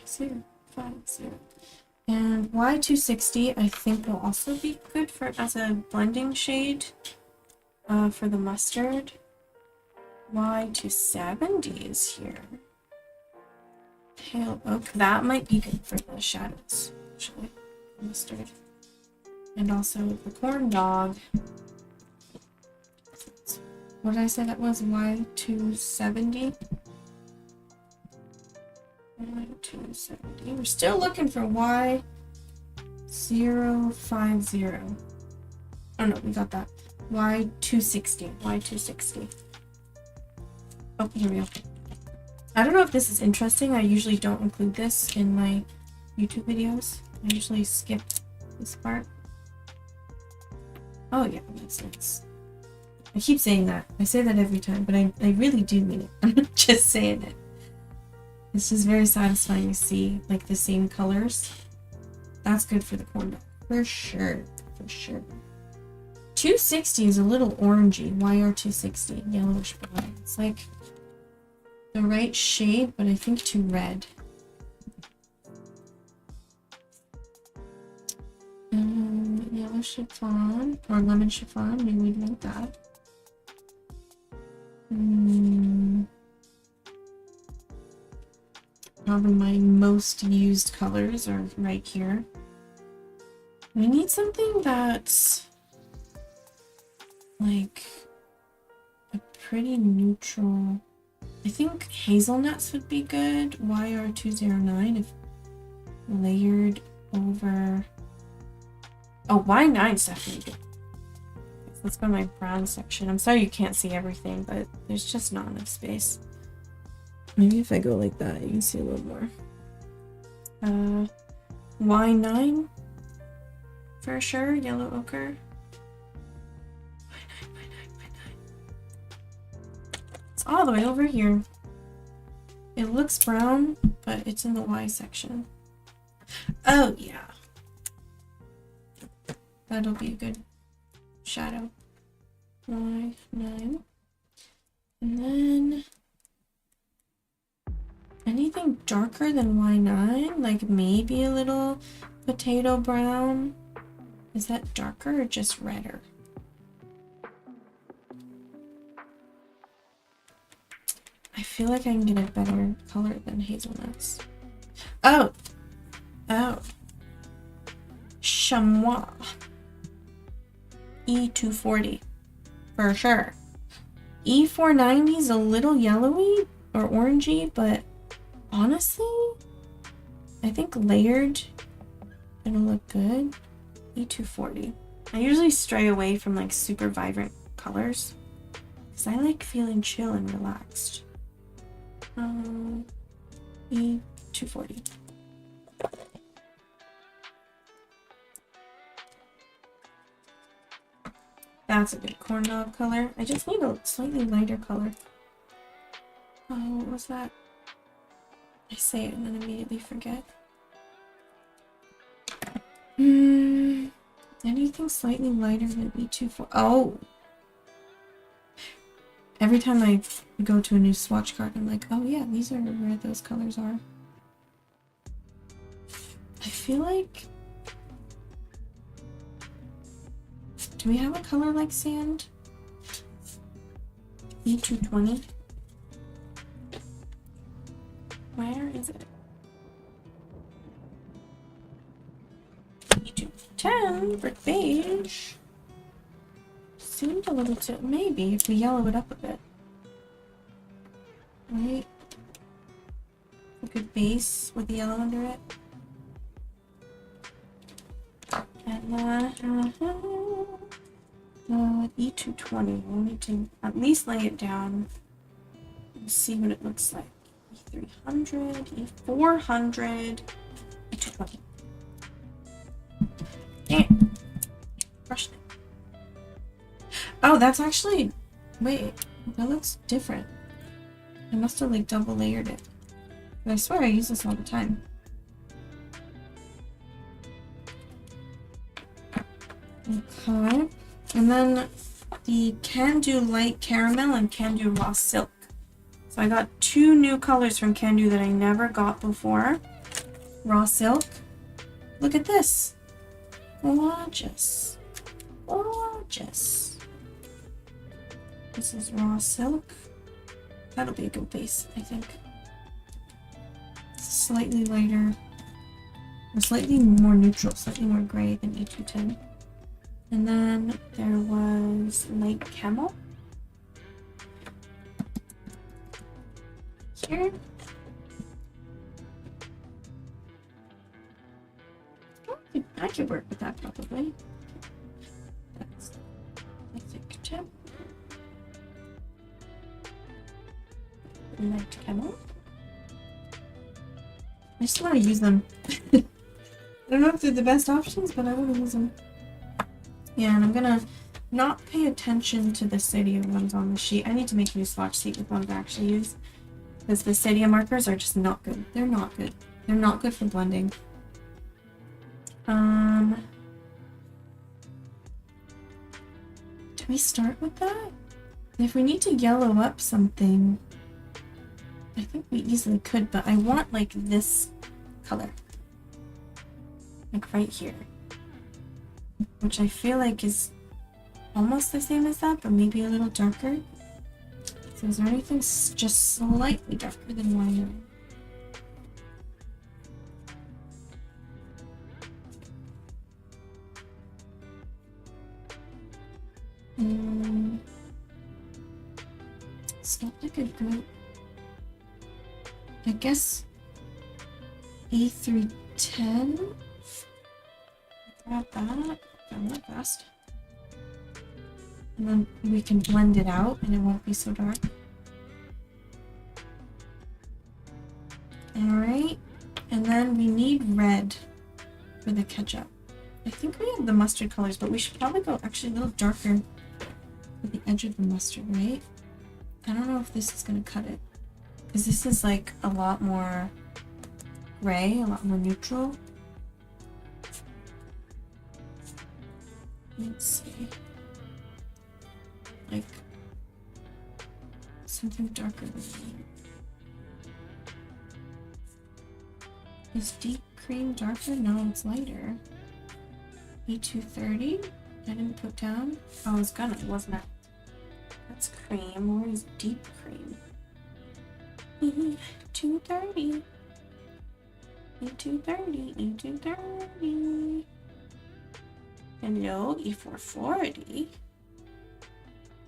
050. And Y260 I think will also be good for as a blending shade for the mustard. Y270 is here. Pale oak, that might be good for the shadows, actually. Mustard. And also the corn dog. What did I say that was? Y270? Y270. We're still looking for Y050. Oh no, we got that. Y260. Y260. Oh, here we go. I don't know if this is interesting. I usually don't include this in my YouTube videos. I usually skip this part. Oh yeah, that's nice. I keep saying that. I say that every time, but I really do mean it. I'm not just saying it. It's just very satisfying to see like the same colors. That's good for the corn dog. For sure. For sure. 260 is a little orangey. YR260. Yellowish brown. It's like the right shade, but I think too red. Yellow chiffon or lemon chiffon. Maybe we'd like that. Probably my most used colors are right here. We need something that's like a pretty neutral I think hazelnuts would be good. YR209 if layered over. Oh, Y9 is definitely good. Let's go to my brown section. I'm sorry you can't see everything, but there's just not enough space. Maybe if I go like that, you can see a little more. Y9 for sure. Yellow ochre. It's all the way over here. It looks brown, but it's in the Y section. Oh yeah, that'll be a good shadow. Y9. And then anything darker than Y9, like maybe a little potato brown. Is that darker or just redder? I feel like I can get a better color than hazelnuts. Oh! Oh. Chamois. E240. For sure. E490 is a little yellowy or orangey, but honestly, I think layered, it'll look good. E240. I usually stray away from like super vibrant colors because I like feeling chill and relaxed. E240. That's a good corndog color. I just need a slightly lighter color. Oh, what was that? I say it and then immediately forget. Anything slightly lighter than E24. Oh! Every time I go to a new swatch card, I'm like, oh yeah, these are where those colors are. I feel like... Do we have a color like sand? E220? Where is it? E210, brick beige. Seemed a little too, maybe if we yellow it up a bit. Right? A good base with the yellow under it. And E220. We'll need to at least lay it down and see what it looks like. E300, E400, E220. Damn. Brushed it. Oh, that's actually... Wait, that looks different. I must have like double layered it. But I swear I use this all the time. Okay. And then the Can Do Light Caramel and Can Do Raw Silk. So I got two new colors from Can Do that I never got before. Raw Silk. Look at this. Gorgeous. Gorgeous. This is Raw Silk. That'll be a good base, I think. Slightly lighter. Or slightly more neutral, slightly more gray than E210. And then there was Light Camel. Here. I could work with that probably. That's a thick tip. Light Camel. I just want to use them. I don't know if they're the best options, but I want to use them. Yeah, and I'm gonna not pay attention to the Cydia ones on the sheet. I need to make a new swatch sheet with ones I actually use. Because the Cydia markers are just not good. They're not good. They're not good for blending. Do we start with that? If we need to yellow up something, I think we easily could, but I want like this color. Like right here. Which I feel like is almost the same as that, but maybe a little darker. So is there anything just slightly darker than Y9? It's not like a good I guess E310. Grab that. Grab that fast. And then we can blend it out and it won't be so dark. Alright. And then we need red for the ketchup. I think we have the mustard colors, but we should probably go actually a little darker with the edge of the mustard, right? I don't know if this is going to cut it. Because this is like a lot more gray, a lot more neutral. Let's see. Like something darker than that. Is deep cream darker? No, it's lighter. E230? I didn't put down. Oh, I was gonna, wasn't it? That's cream. Where is deep cream? E230. E230. E230. Hello, E440.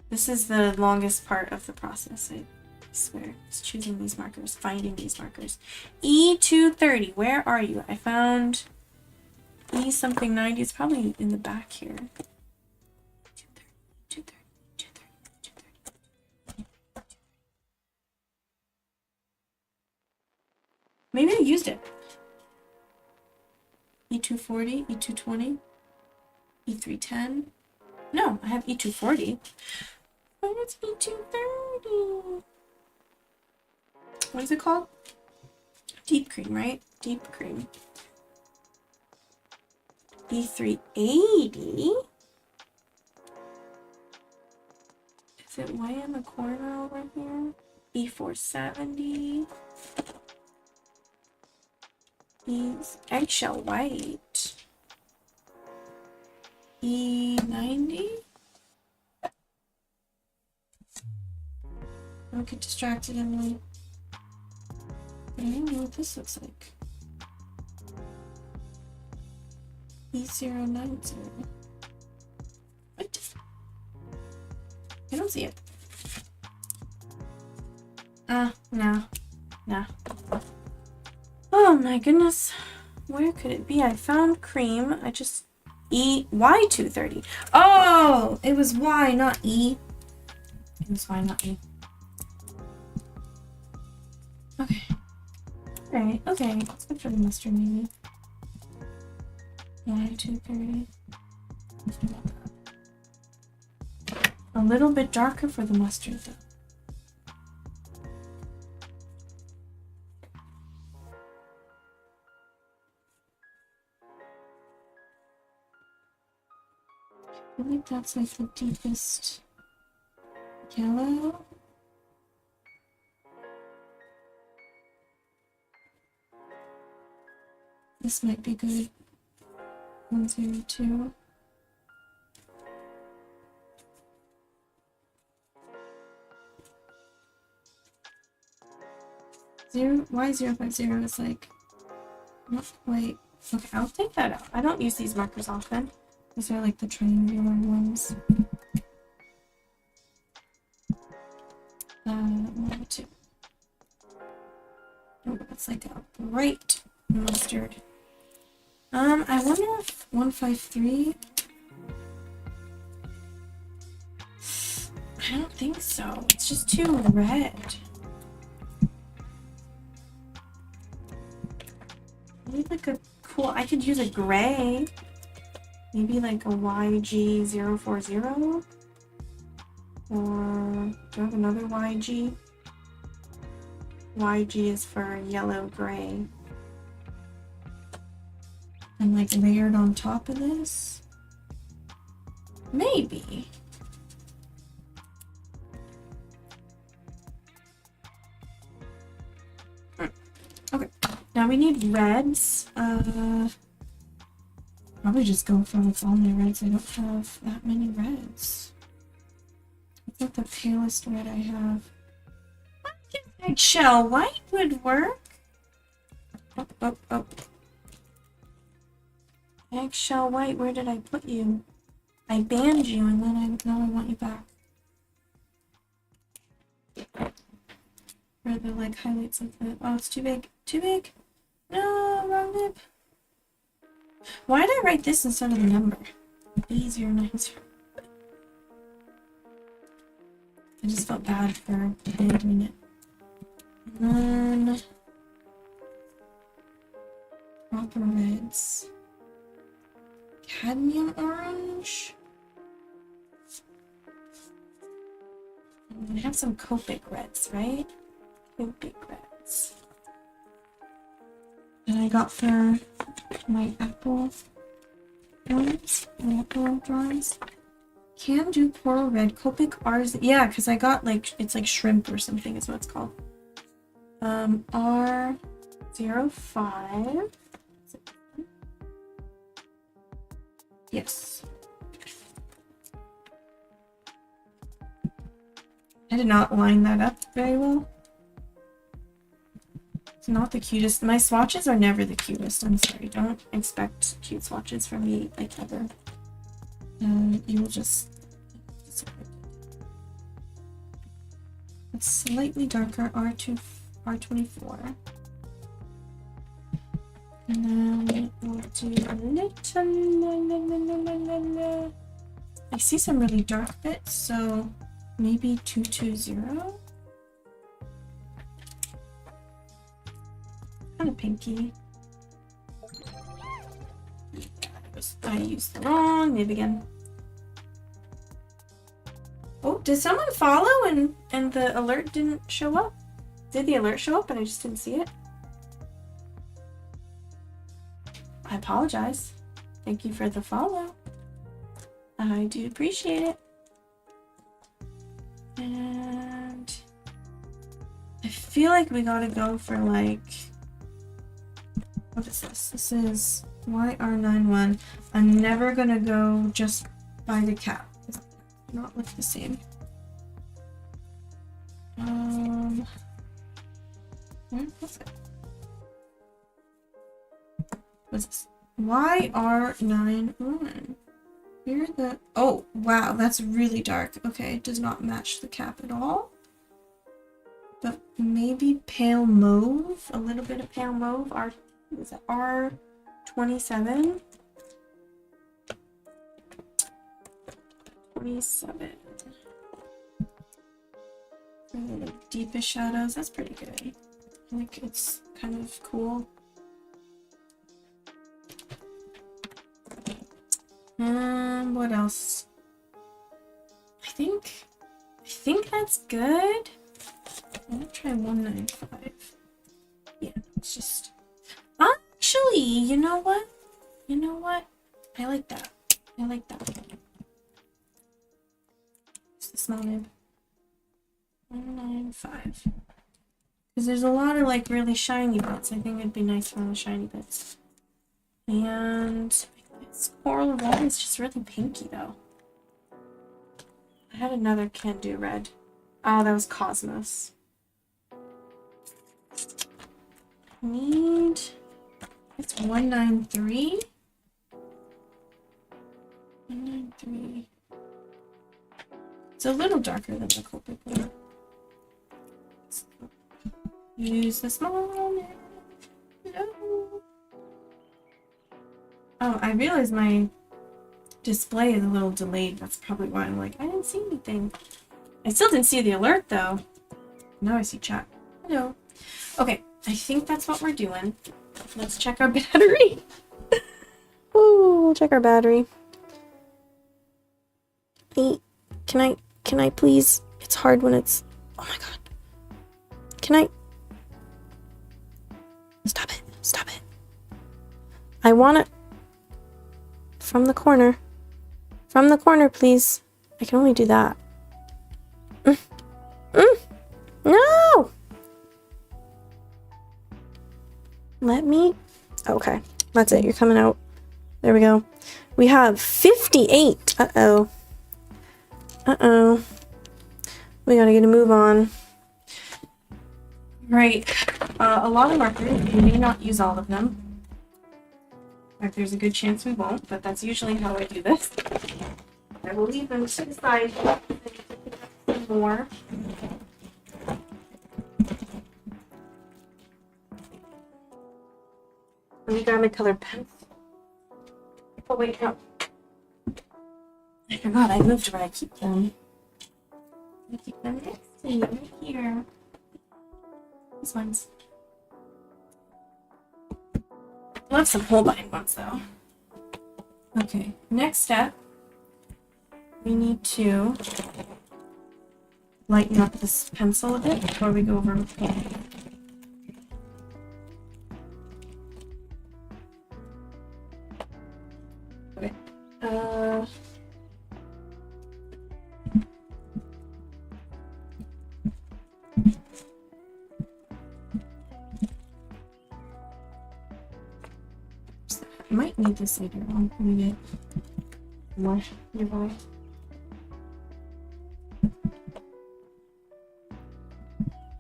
This is the longest part of the process, I swear. It's choosing these markers, finding these markers. E230, where are you? I found E something 90. It's probably in the back here. 230, 230, 230, 230. Maybe I used it. E240, E220, E310. No, I have E240. Oh, it's E230. What is it called? Deep cream, right? Deep cream. E380. Is it way in the corner over here? E470. E's eggshell white. E90. Don't get distracted, Emily. But I don't know what this looks like. E090. What? I don't see it. No. No. Oh my goodness. Where could it be? I found cream. I just... Y230. Oh! It was Y, not E. It was Y, not E. Okay. Alright, okay. Let's go for the mustard maybe. Y230. A little bit darker for the mustard though. I feel like that's like the deepest yellow. This might be good. 102. Y050 is like not quite. Okay, I'll take that out. I don't use these markers often. These are like the triangular ones. 102. Oh, that's like a bright mustard. I wonder if 153. I don't think so. It's just too red. I need like a cool. I could use a gray. Maybe like a YG040. Or do I have another YG? YG is for yellow gray. And like layered on top of this? Maybe. Okay. Now we need reds. Probably just go for what's all my reds. I don't have that many reds. I think the palest red I have. Eggshell white would work. Oh. Eggshell white, where did I put you? I banned you and then now I want you back. For the like highlights of the. Oh, it's too big. Too big. No, wrong nib. Why did I write this instead of the number? 8090. I just felt bad for abandoning it. And then proper reds. Cadmium orange. We have some Copic reds, right? Copic reds. That I got for my apple ones. My apple drawings. Can do coral red. Copic R's. Yeah, because I got like, it's like shrimp or something is what it's called. R05. Yes. I did not line that up very well. It's not the cutest. My swatches are never the cutest. I'm sorry. Don't expect cute swatches from me, like, ever. You will just... It's slightly darker, R24. And then we'll do a little... I see some really dark bits, so maybe 220? Kind of pinky. I used the wrong nib again. Oh, did someone follow and the alert didn't show up? Did the alert show up and I just didn't see it? I apologize. Thank you for the follow. I do appreciate it. And I feel like we gotta go for like, what is this? This is YR91. I'm never gonna go just by the cap. It's not look the same. What's it? What's this? YR91. Here the, oh wow, that's really dark. Okay, it does not match the cap at all. But maybe pale mauve, a little bit of pale mauve. Is it R27? 27. The deepest shadows, that's pretty good. I think it's kind of cool. What else? I think that's good. I'm gonna try 195. Yeah, it's just... Actually, you know what? You know what? I like that. I like that. It's the small nib. 195. Because there's a lot of like really shiny bits. I think it'd be nice for the shiny bits. And it's coral red. It's just really pinky though. I had another can do red. Oh, that was Cosmos. Need... It's 193. 193. It's a little darker than the Copic one. Use the small nib. No. Oh, I realized my display is a little delayed. That's probably why I'm like, I didn't see anything. I still didn't see the alert though. Now I see chat. Hello. Okay, I think that's what we're doing. Let's check our battery. Ooh, we'll check our battery. Hey, can I please? It's hard when it's... Oh my god. Can I... Stop it. Stop it. I want it... From the corner. From the corner, please. I can only do that. No! Let me... Okay. That's it. You're coming out. There we go. We have 58. Uh-oh. Uh-oh. We gotta get a move on. Right. A lot of markers. We may not use all of them. In fact, there's a good chance we won't, but that's usually how I do this. I will leave them to the side. Some more. me grab my colored pencil. Oh wait, no. I forgot I moved where I keep them. I keep them next to me, right here. These ones. I love some Holbein ones though. Okay, next step. We need to lighten up this pencil a bit before we go over with paint. Okay. I might need this later on. Let me get more nearby.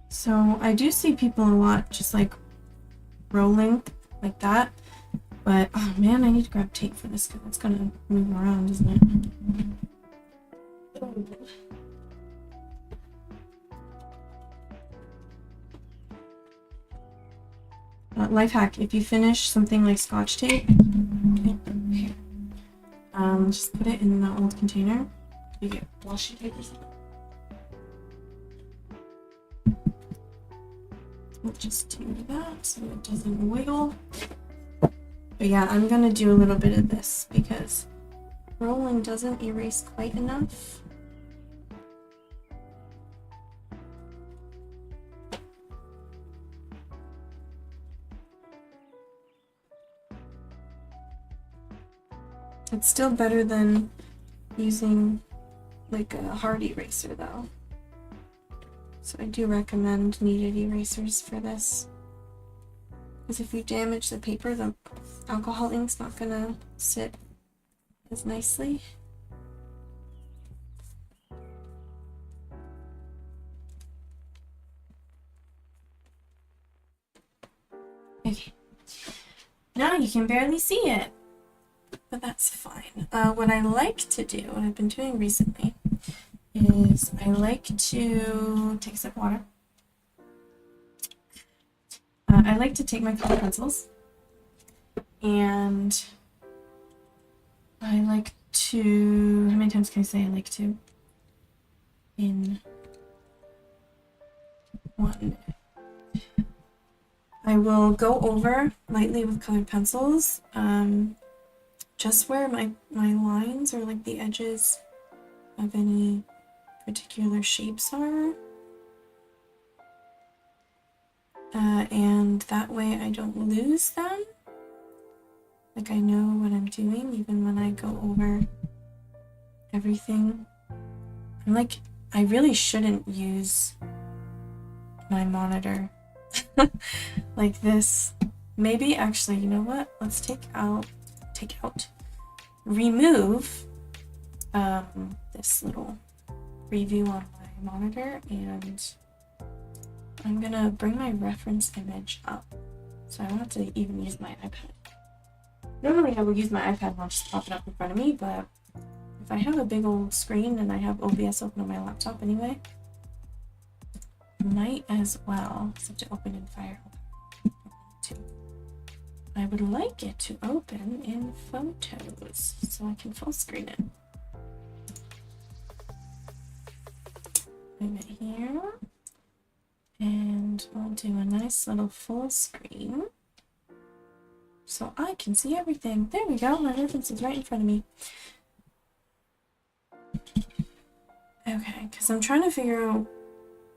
So I do see people a lot just like rolling like that, but oh man, I need to grab tape for this because it's gonna move around, isn't it? Life hack: if you finish something like Scotch tape, here, just put it in the old container. You get washi tape or something. We'll just do that so it doesn't wiggle. But yeah, I'm gonna do a little bit of this because rolling doesn't erase quite enough. It's still better than using like a hard eraser though. So I do recommend kneaded erasers for this. Because if you damage the paper, the alcohol ink's not gonna sit as nicely. Okay. Now you can barely see it. But that's fine. What I like to do, what I've been doing recently, is I like to take a sip of water. I like to take my colored pencils and I like to, how many times can I say I like to? In one. I will go over lightly with colored pencils, just where my lines or like the edges of any particular shapes are. And that way I don't lose them. Like I know what I'm doing even when I go over everything. I'm like, I really shouldn't use my monitor like this. Maybe actually, you know what? Let's remove this little preview on my monitor, and I'm gonna bring my reference image up. So I don't have to even use my iPad. Normally I would use my iPad and I'll just pop it up in front of me, but if I have a big old screen and I have OBS open on my laptop anyway, might as well, except to open in Fire. I would like it to open in Photos so I can full screen it. Move it here. And we'll do a nice little full screen so I can see everything. There we go, my reference is right in front of me. Okay, because I'm trying to figure out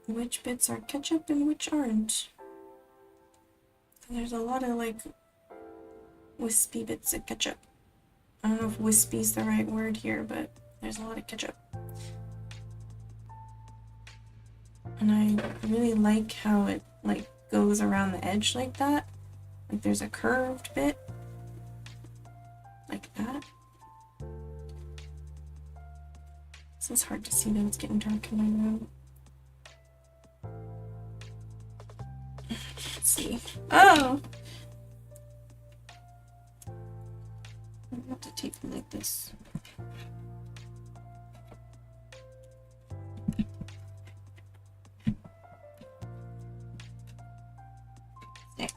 which bits are ketchup and which aren't. There's a lot of like wispy bits of ketchup. I don't know if wispy is the right word here, but there's a lot of ketchup. And I really like how it like goes around the edge like that. Like there's a curved bit like that. This is hard to see though, it's getting dark in my room. Let's see. Oh! I have to tape it like this. There.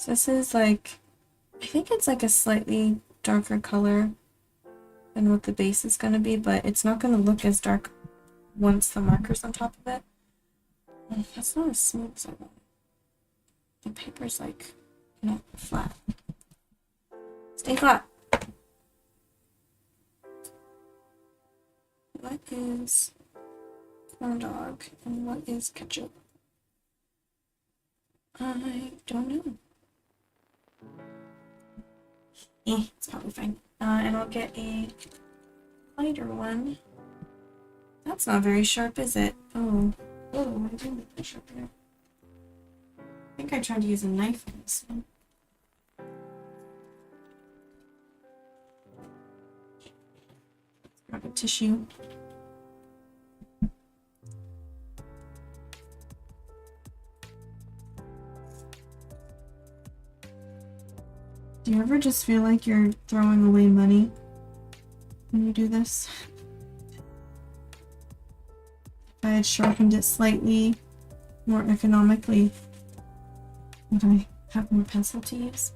So this is like, I think it's like a slightly darker color than what the base is going to be, but it's not going to look as dark once the marker's on top of it. That's not as smooth as I want. The paper's like, not flat. Stay flat. What is Corndog and what is ketchup? I don't know. It's probably fine. And I'll get a lighter one. That's not very sharp, is it? Oh, I didn't make that sharpener. I think I tried to use a knife on this one. Grab a tissue. Do you ever just feel like you're throwing away money when you do this? If I had sharpened it slightly more economically, would I have more pencil to use?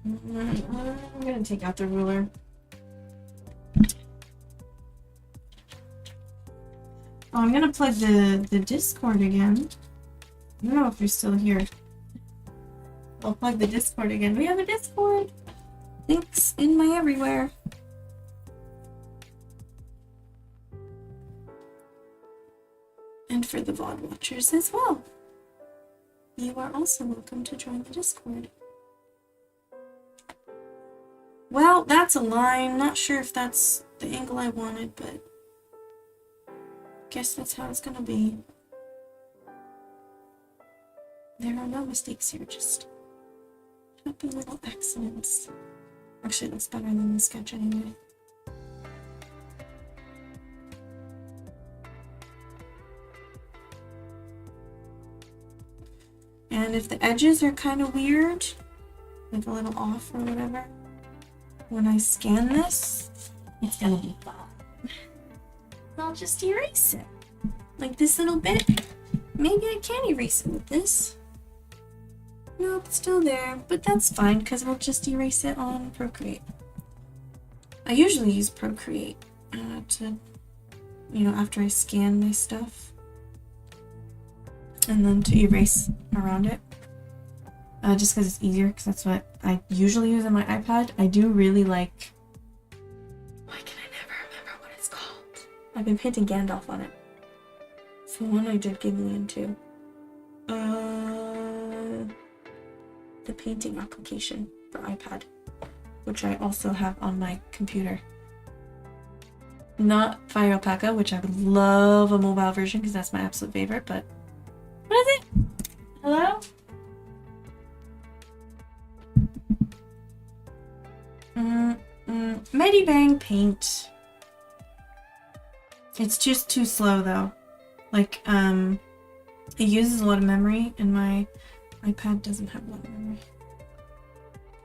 I'm gonna take out the ruler. Oh, I'm gonna plug the Discord again. I don't know if you're still here. I'll plug the Discord again. We have a Discord! Links in my everywhere. And for the VOD watchers as well. You are also welcome to join the Discord. Well, that's a line. Not sure if that's the angle I wanted, but guess that's how it's gonna be. There are no mistakes here, just happy little accidents. Actually, it looks better than the sketch anyway. And if the edges are kind of weird, like a little off or whatever, when I scan this, it's gonna be fine. I'll just erase it. Like this little bit. Maybe I can erase it with this. Nope, it's still there, but that's fine because we'll just erase it on Procreate. I usually use Procreate to, after I scan my stuff, and then to erase around it. Just because it's easier, because that's what I usually use on my iPad. I do really like... Why can I never remember what it's called? I've been painting Gandalf on it. It's the one I did Giggly into. The painting application for iPad, which I also have on my computer. Not Fire Alpaca, which I would love a mobile version because that's my absolute favorite, but... What is it? Hello? Medibang Paint. It's just too slow though. Like, it uses a lot of memory and my iPad doesn't have a lot of memory.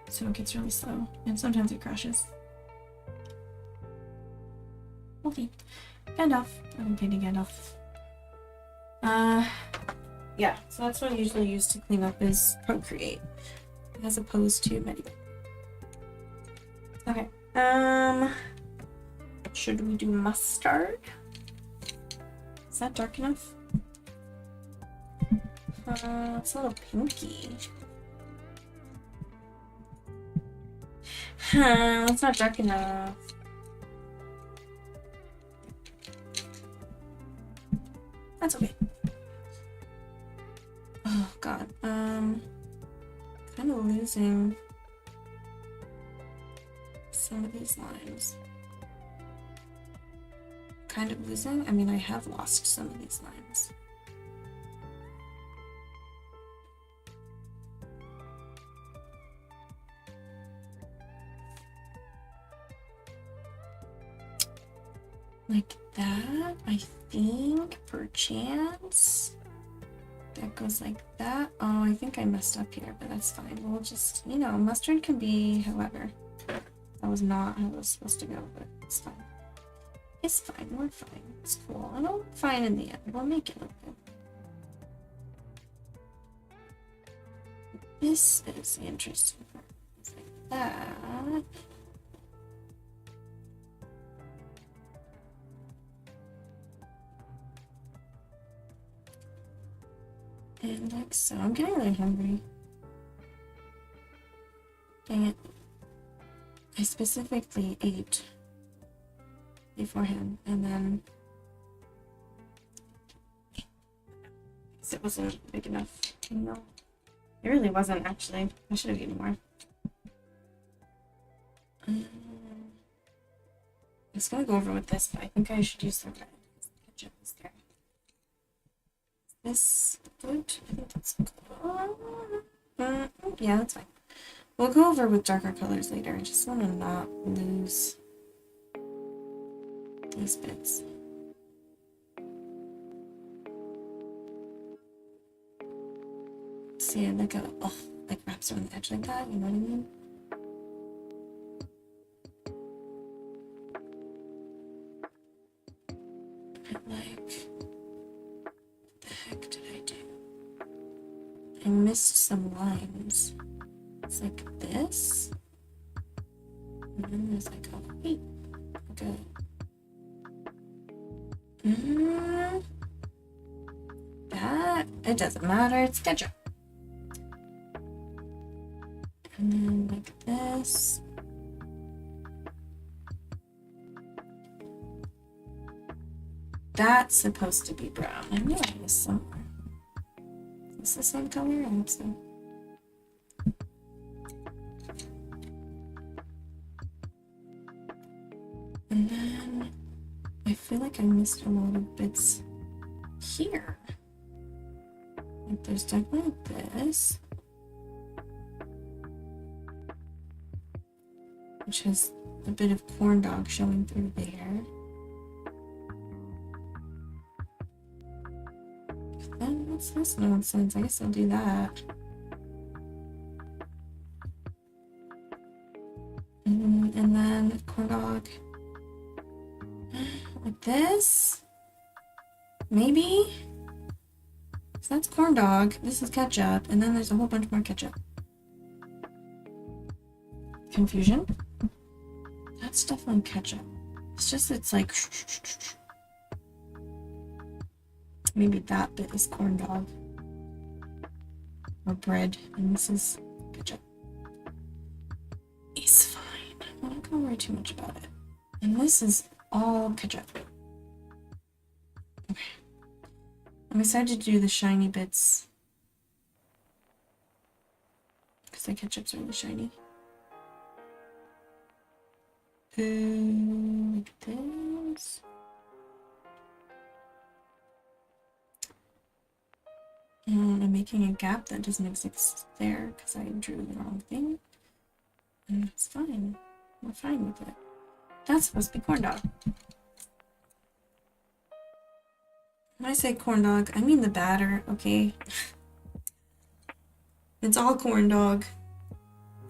So it gets really slow and sometimes it crashes. Okay. Gandalf. I've been painting Gandalf. Yeah, so that's what I usually use to clean up is Procreate as opposed to Medibang. Okay. Should we do mustard? Is that dark enough? It's a little pinky. That's not dark enough. That's okay. Oh god. Kind of losing some of these lines. Kind of losing? I mean, I have lost some of these lines. Like that, I think, perchance. That goes like that. Oh, I think I messed up here, but that's fine. We'll just, mustard can be however. That was not how it was supposed to go, but it's fine. It's fine. We're fine. It's cool. It'll look fine in the end. We'll make it look good. This is the interesting part. It's like that. And like so. I'm getting really hungry. Dang it. I specifically ate beforehand, and then it wasn't big enough, you know. It really wasn't, actually. I should have eaten more. I'm just gonna go over with this, but I think I should use the red because the ketchup is there. Is this good? I think that's good. Yeah, that's fine. We'll go over with darker colors later. I just want to not lose these bits. See, like like wraps around the edge like that, you know what I mean? And like, what the heck did I do? I missed some lines. It's like this, and then there's like, oh wait, okay. That, it doesn't matter, it's ketchup. And then like this. That's supposed to be brown. I knew I missed somewhere. Is this the same color? I hope so. And then I feel like I missed a lot of bits here. Like there's definitely this, which has a bit of corn dog showing through there. Then what's this nonsense? I guess I'll do that. And then corn dog. Like this? Maybe? So that's corn dog. This is ketchup. And then there's a whole bunch more ketchup. Confusion? That's definitely ketchup. It's just, it's like... Maybe that bit is corn dog. Or bread. And this is ketchup. It's fine. I don't go worry too much about it. And this is all ketchup. Okay. I'm excited to do the shiny bits. Because the ketchup's really shiny. Like this. And I'm making a gap that doesn't exist there because I drew the wrong thing. And that's fine. We're fine with it. That's supposed to be corn dog. When I say corn dog, I mean the batter, okay? It's all corn dog.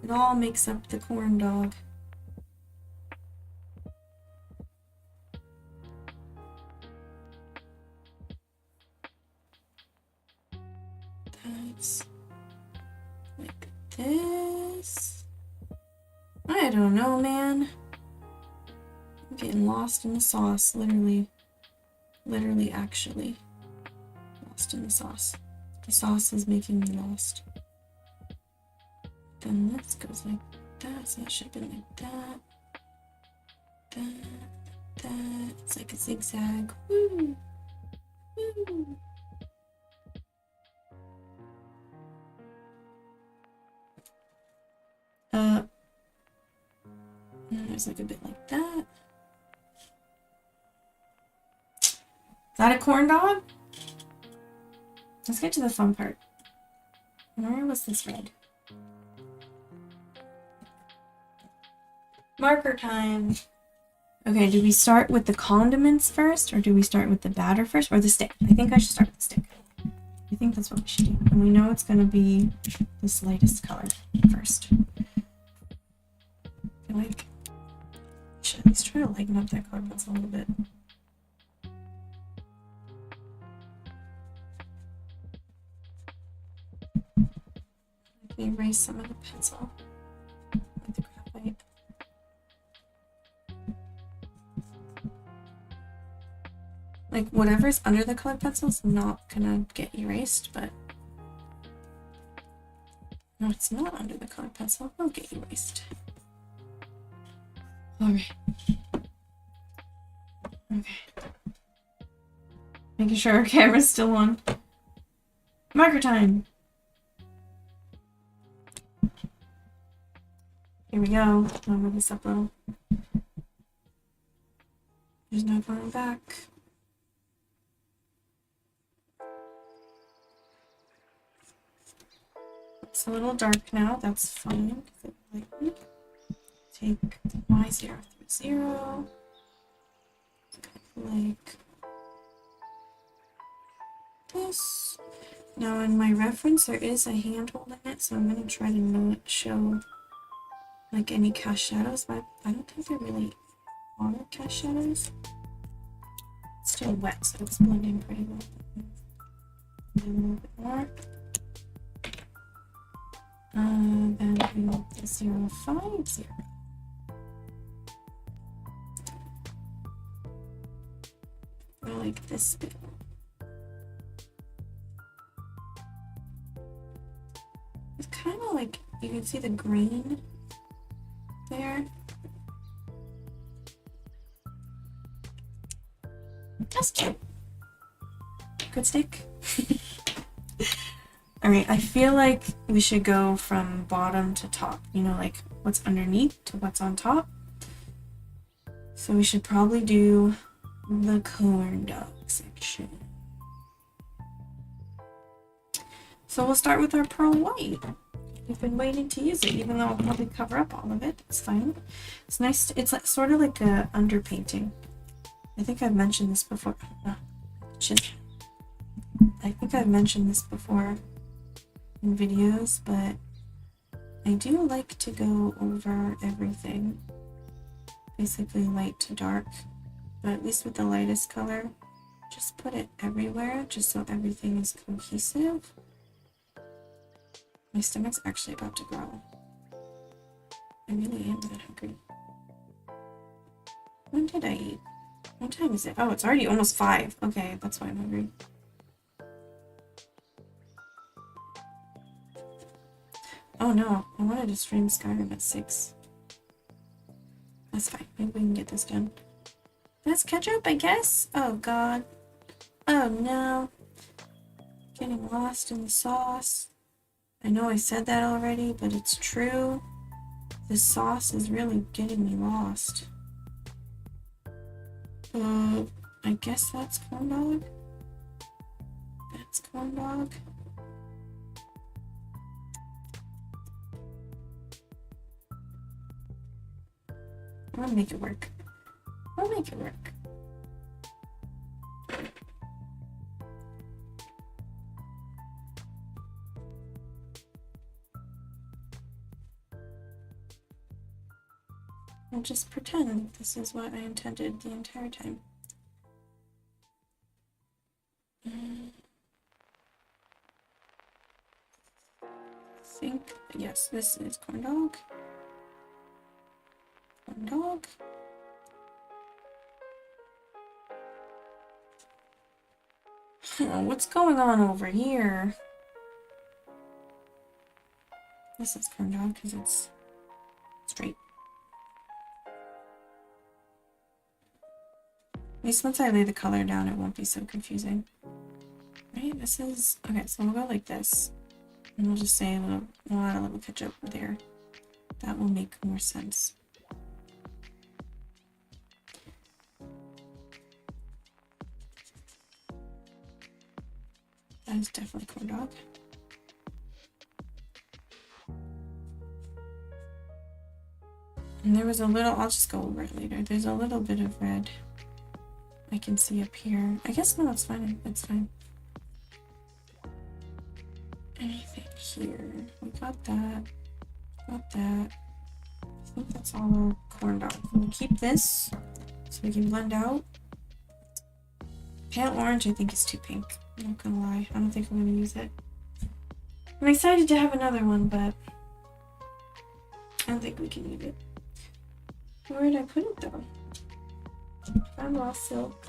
It all makes up the corn dog. That's like this. I don't know, man. I'm getting lost in the sauce, literally. Literally, actually. Lost in the sauce. The sauce is making me lost. Then this goes like that, so that should have been like that. That. It's like a zigzag. Woo! Woo! And there's like a bit like that. Is that a corn dog? Let's get to the fun part. Where was this red? Marker time. Okay, do we start with the condiments first, or do we start with the batter first, or the stick? I think I should start with the stick. I think that's what we should do. And we know it's going to be this lightest color first. I feel like I should should at least try to lighten up that colored pencil a little bit. Let me erase some of the pencil with the graphite. Like, whatever's under the colored pencil is not gonna get erased, but... No, it's not under the colored pencil. It'll get erased. Alright. Okay. Making sure our camera's still on. Marker time! Here we go. I'll move this up a little. There's no going back. It's a little dark now, that's fine. Take Y030. Like this. Now in my reference there is a handhold in it, so I'm going to try to not show like any cast shadows, but I don't think there really are cast shadows. It's still wet, so it's blending pretty well. And a little bit more. Then we want the 050. Or like this bit. It's kind of like, you can see the green there. That's cute. Good stick. Alright, I feel like we should go from bottom to top. You know, like what's underneath to what's on top. So we should probably do the Corndog section. So we'll start with our pearl white. We've been waiting to use it, even though I'll probably cover up all of it. It's fine. It's nice. It's like, sort of like a underpainting. I think I've mentioned this before. I think I've mentioned this before in videos, but I do like to go over everything. Basically light to dark, but at least with the lightest color, just put it everywhere, just so everything is cohesive. My stomach's actually about to growl. I really am that hungry. When did I eat? What time is it? Oh, it's already almost 5. Okay, that's why I'm hungry. Oh no, I wanted to stream Skyrim at 6. That's fine. Maybe we can get this done. That's ketchup, I guess? Oh god. Oh no. Getting lost in the sauce. I know I said that already, but it's true. This sauce is really getting me lost. I guess that's Corndog. That's Corndog. I'm gonna make it work. I'll make it work. And just pretend this is what I intended the entire time. I think, yes, this is Corndog. Corndog. Oh, what's going on over here? This is Corndog because it's straight. At least once I lay the color down, it won't be so confusing. Right, this is... Okay, so we'll go like this. And we'll just say we'll add a little ketchup there. That will make more sense. That is definitely Corndog. And there was a little... I'll just go over it later. There's a little bit of red I can see up here. I guess no, it's fine. It's fine. Anything here? We got that. Got that. I think that's all our Corndog. We'll keep this so we can blend out. Pale orange I think is too pink. I'm not gonna lie. I don't think I'm gonna use it. I'm excited to have another one, but I don't think we can use it. Where did I put it though? Found raw silk.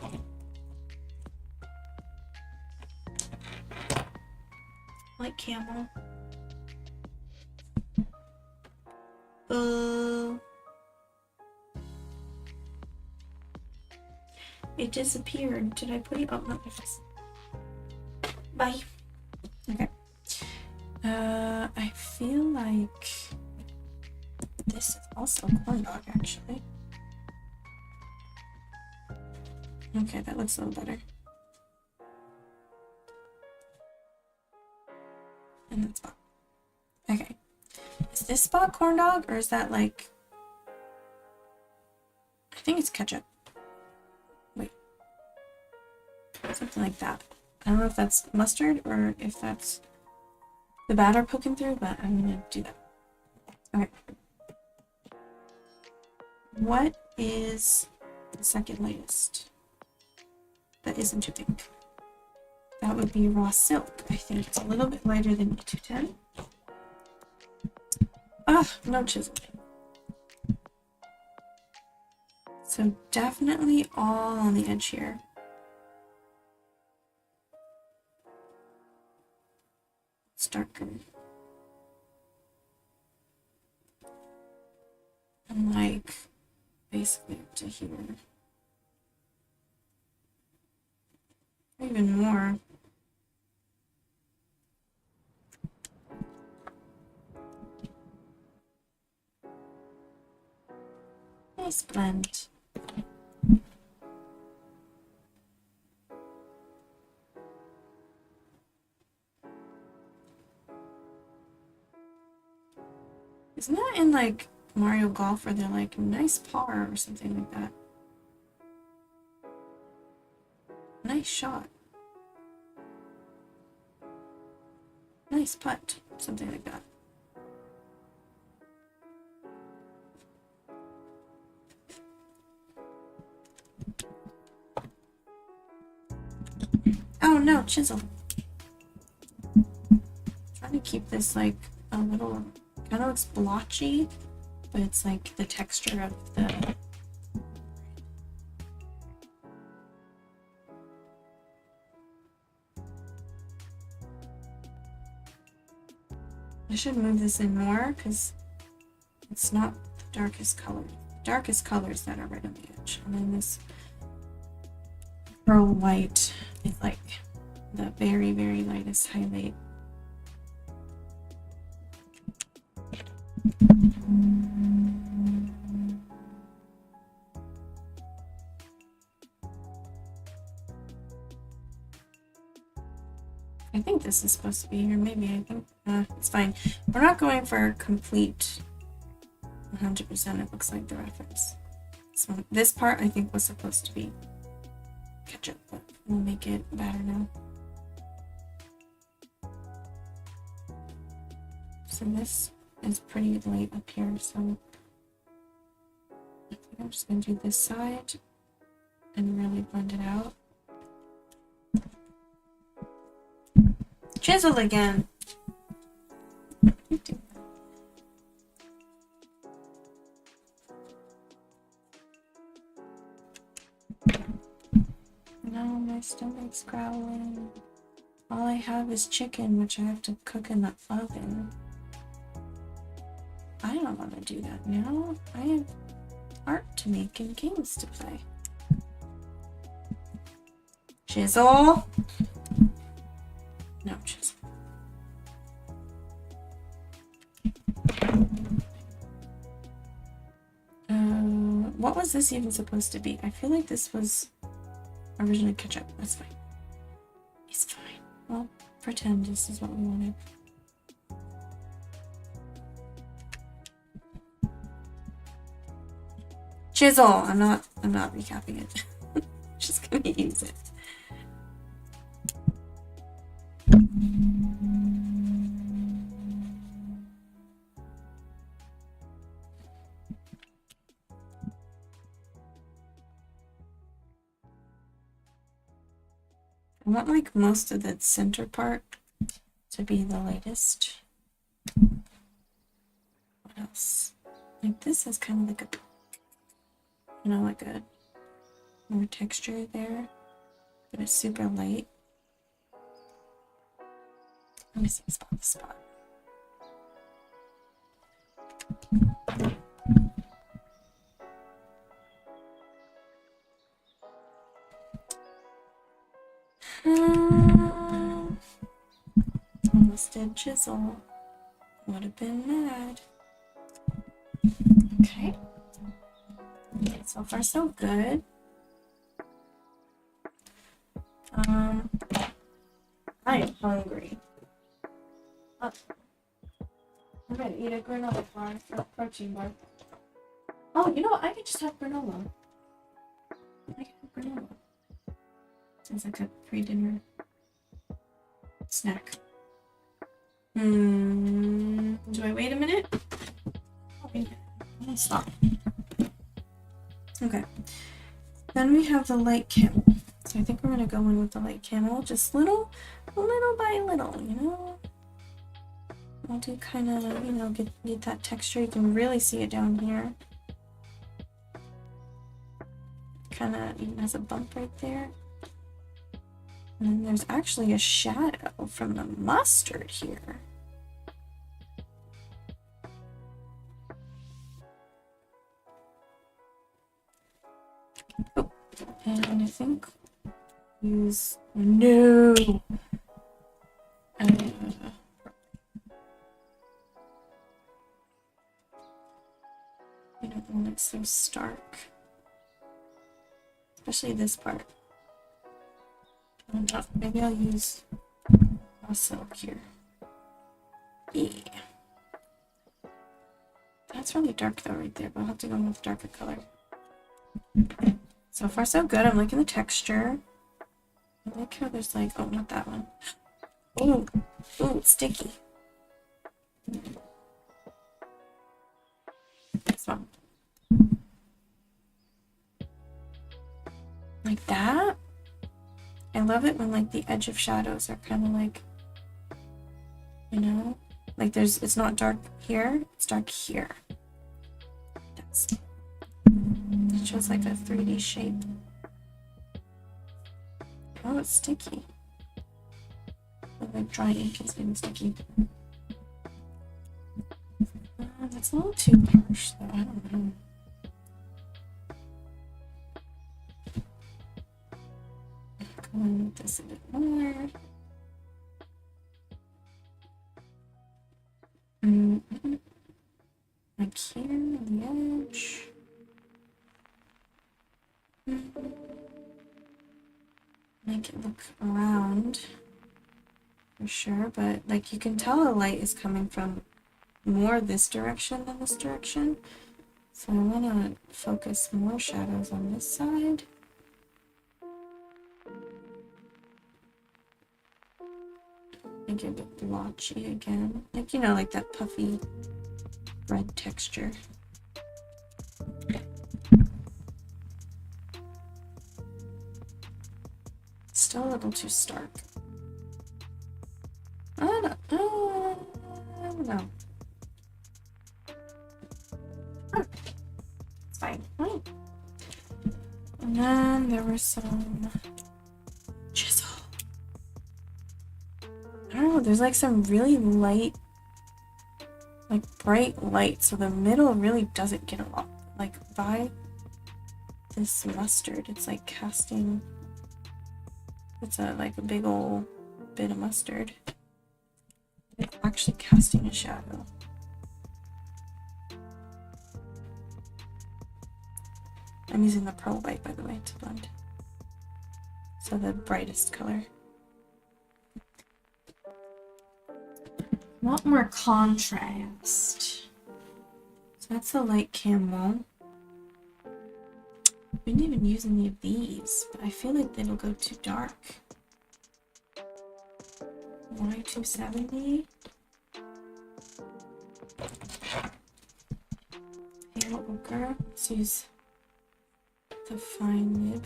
Like camel. It disappeared. Did I put it? Oh, no, it is. Bye. Okay. I feel like this is also Corndog, actually. Okay, that looks a little better. And that spot. Okay. Is this spot Corndog, or is that like... I think it's ketchup. Wait. Something like that. I don't know if that's mustard or if that's the batter poking through, but I'm gonna do that. Okay. What is the second lightest that isn't too pink? That would be raw silk. I think it's a little bit lighter than E210. Ah, no chisel. So definitely all on the edge here. It's darker. And like basically up to here. Even more. Nice blend. Isn't that in like Mario Golf where they're like nice par or something like that? Nice shot. Nice putt. Something like that. Oh no, chisel. Trying to keep this like a little, kind of looks blotchy, but it's like the texture of the... I should move this in more because it's not the darkest color. The darkest colors that are right on the edge. And then this pearl white is like the very, very lightest highlight. I think this is supposed to be here. Maybe I think it's fine. We're not going for complete 100%. It looks like the reference. So this part I think was supposed to be ketchup, but we'll make it better now. So this is pretty light up here, so I think I'm just gonna do this side and really blend it out. Chisel again. No, my stomach's growling. All I have is chicken, which I have to cook in the oven. I don't want to do that now. I have art to make and games to play. Chisel. No chisel. What was this even supposed to be? I feel like this was originally ketchup. That's fine. It's fine. Well, pretend this is what we wanted. Chisel. I'm not recapping it. Just gonna use it. I want like most of the center part to be the lightest. What else? Like this is kind of like a, you know, like a more texture there, but it's super light. Let me see spot the spot. Almost did chisel. Would have been mad. Okay. So far so good. I am hungry. Oh. I'm gonna eat a granola bar for a protein bar. Oh, you know what? I could just have granola. I can have granola. Sounds like a pre-dinner snack. Do I wait a minute? I'm gonna stop. Okay. Then we have the light camel. So I think we're gonna go in with the light camel, just little by little, you know? I'll do kind of, you know, get that texture. You can really see it down here. Kind of even has a bump right there. And then there's actually a shadow from the mustard here. Oh, and I think no. I don't want it so stark, especially this part. Maybe I'll use raw silk here. Yeah. That's really dark though right there, but I'll have to go with darker color. So far so good. I'm liking the texture. I like how there's like, oh, not that one. Oh, it's sticky. This one. Like that. I love it when like the edge of shadows are kind of like, you know, like it's not dark here, it's dark here. It shows like a 3D shape. Oh, it's sticky. Like dry ink is getting sticky. That's a little too harsh though, I don't know. Go in with this a bit more. Like here on the edge. Make it look around for sure, but like you can tell the light is coming from more this direction than this direction. So I want to focus more shadows on this side. Make it a bit blotchy again. Like, you know, like that puffy bread texture. Still a little too stark. I don't know. It's fine. And then there were some chisel. I don't know, there's like some really light, like bright light, so the middle really doesn't get a lot. Like by this mustard, it's like casting, it's like a big old bit of mustard. It's actually casting a shadow. I'm using the pearl white, by the way, to blend. So the brightest color. Want more contrast. So that's the light camel. We didn't even use any of these, but I feel like it'll go too dark. Y270. Pale ochre. Let's use the fine nib.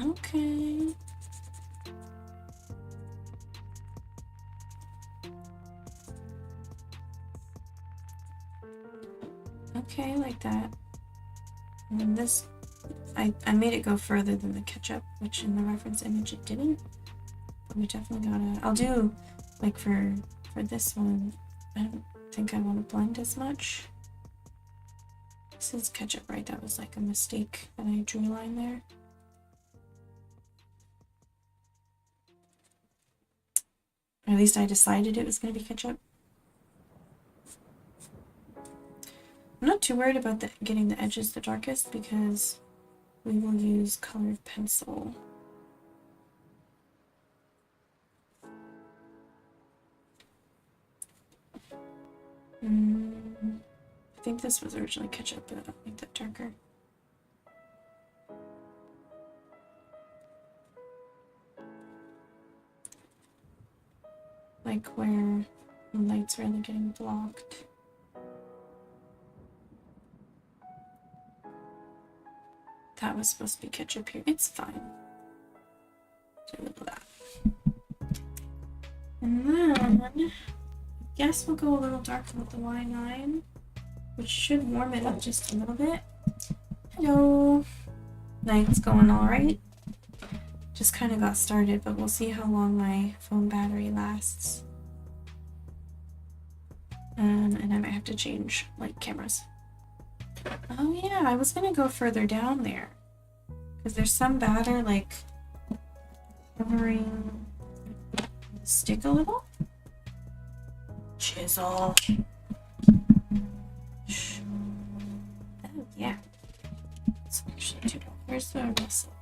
Okay. Okay, like that. And then this, I made it go further than the ketchup, which in the reference image it didn't. But we definitely gotta, I'll do, like for this one, I don't think I want to blend as much. This is ketchup, right? That was like a mistake that I drew a line there. Or at least I decided it was going to be ketchup. I'm not too worried about getting the edges the darkest because we will use colored pencil. I think this was originally ketchup, but I'll make that darker. Like where the light's really getting blocked. That was supposed to be ketchup here. It's fine. Do a little of that. And then, I guess we'll go a little darker with the Y9, which should warm it up just a little bit. Hello. Night's going alright. Just kind of got started, but we'll see how long my phone battery lasts. And I might have to change, like, cameras. Oh yeah, I was gonna go further down there. Because there's some batter, like, covering the stick a little. Chisel. Oh yeah. Let's actually do that. Where's the rustle?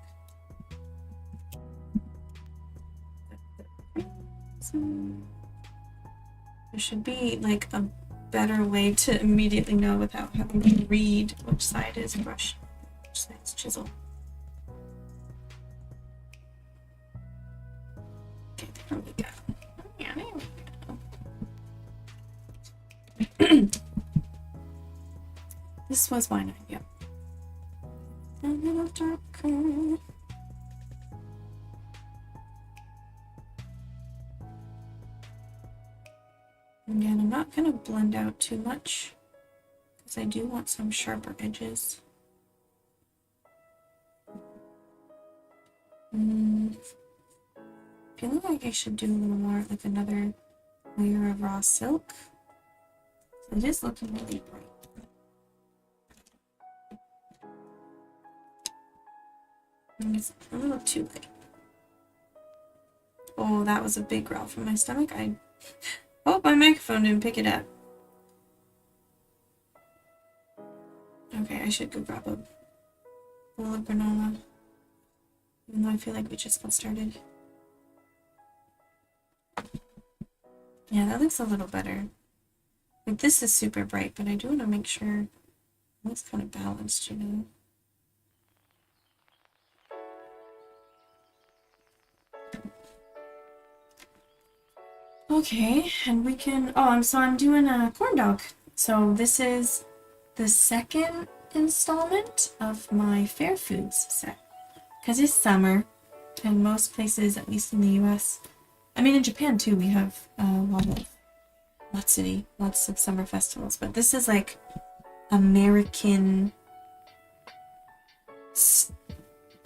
There should be like a better way to immediately know without having to read which side is brush, which side is chisel. Okay, there we go. Yeah, there we go. This was Y9, yep. A little darker. Again, I'm not going to blend out too much because I do want some sharper edges. Feeling like I should do a little more, like another layer of raw silk. So it is looking really bright. And it's a little too light. Oh, that was a big growl from my stomach. Oh, my microphone didn't pick it up. Okay, I should go grab a bowl of granola. Even though I feel like we just got started. Yeah, that looks a little better. Like, this is super bright, but I do want to make sure it looks kind of balanced, you know? Okay, and we can, so I'm doing a corn dog. So this is the second installment of my fair foods set. Because it's summer, and most places, at least in the US, I mean in Japan too, we have lots of summer festivals. But this is like American,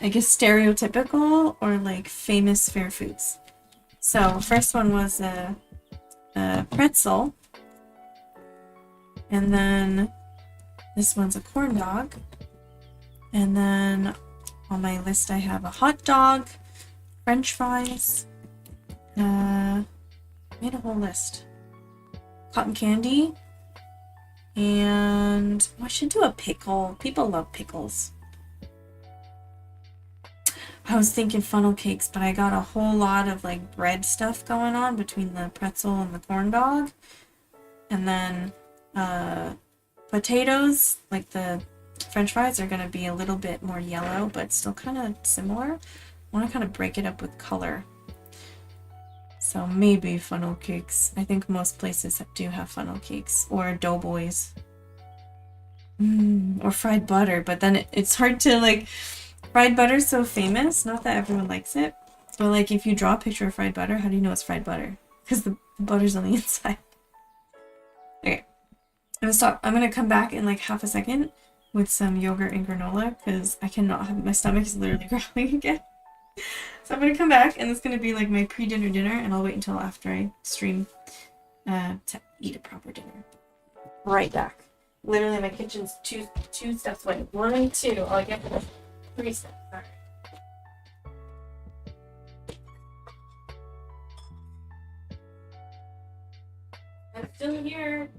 I guess stereotypical or like famous fair foods. So first one was a pretzel, and then this one's a corn dog, and then on my list I have a hot dog, French fries, made a whole list, cotton candy, and I should do a pickle. People love pickles. I was thinking funnel cakes, but I got a whole lot of like bread stuff going on between the pretzel and the corn dog. And then potatoes, like the French fries, are going to be a little bit more yellow, but still kind of similar. I want to kind of break it up with color. So maybe funnel cakes. I think most places do have funnel cakes, or doughboys. Or fried butter, but then it's hard to like Fried butter's so famous. Not that everyone likes it, but like if you draw a picture of fried butter, how do you know it's fried butter? Because the butter's on the inside. Okay, I'm gonna stop. I'm gonna come back in like half a second with some yogurt and granola because I cannot have my stomach is literally growling again. So I'm gonna come back and it's gonna be like my pre-dinner dinner, and I'll wait until after I stream to eat a proper dinner. Right back. Literally, my kitchen's two steps away. 1 and 2. I'll get 3 steps. All right. I'm still here.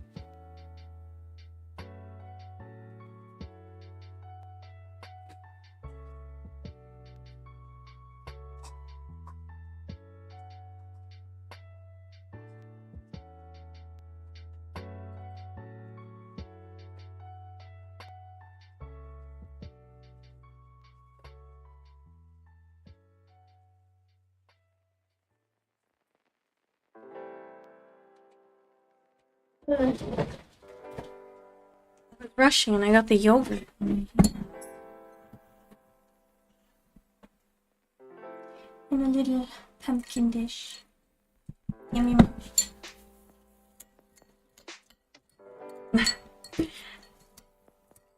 I was rushing and I got the yogurt. In a little pumpkin dish. Yummy.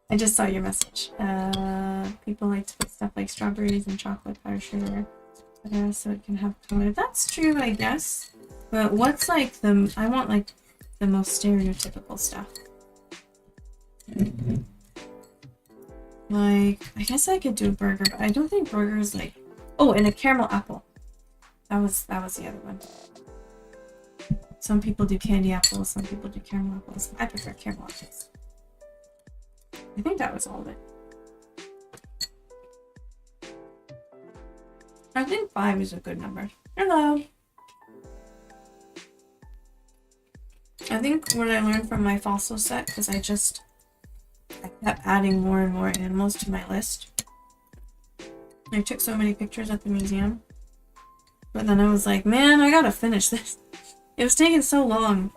I just saw your message. People like to put stuff like strawberries and chocolate powder sugar, so it can have color. That's true, I guess. But what's like I want like the most stereotypical stuff. Like, I guess I could do a burger, but I don't think burger is like. Oh, and a caramel apple. That was the other one. Some people do candy apples, some people do caramel apples. I prefer caramel apples. I think that was all of it. I think 5 is a good number. Hello! I think what I learned from my fossil set, because I kept adding more and more animals to my list. I took so many pictures at the museum. But then I was like, man, I gotta finish this. It was taking so long.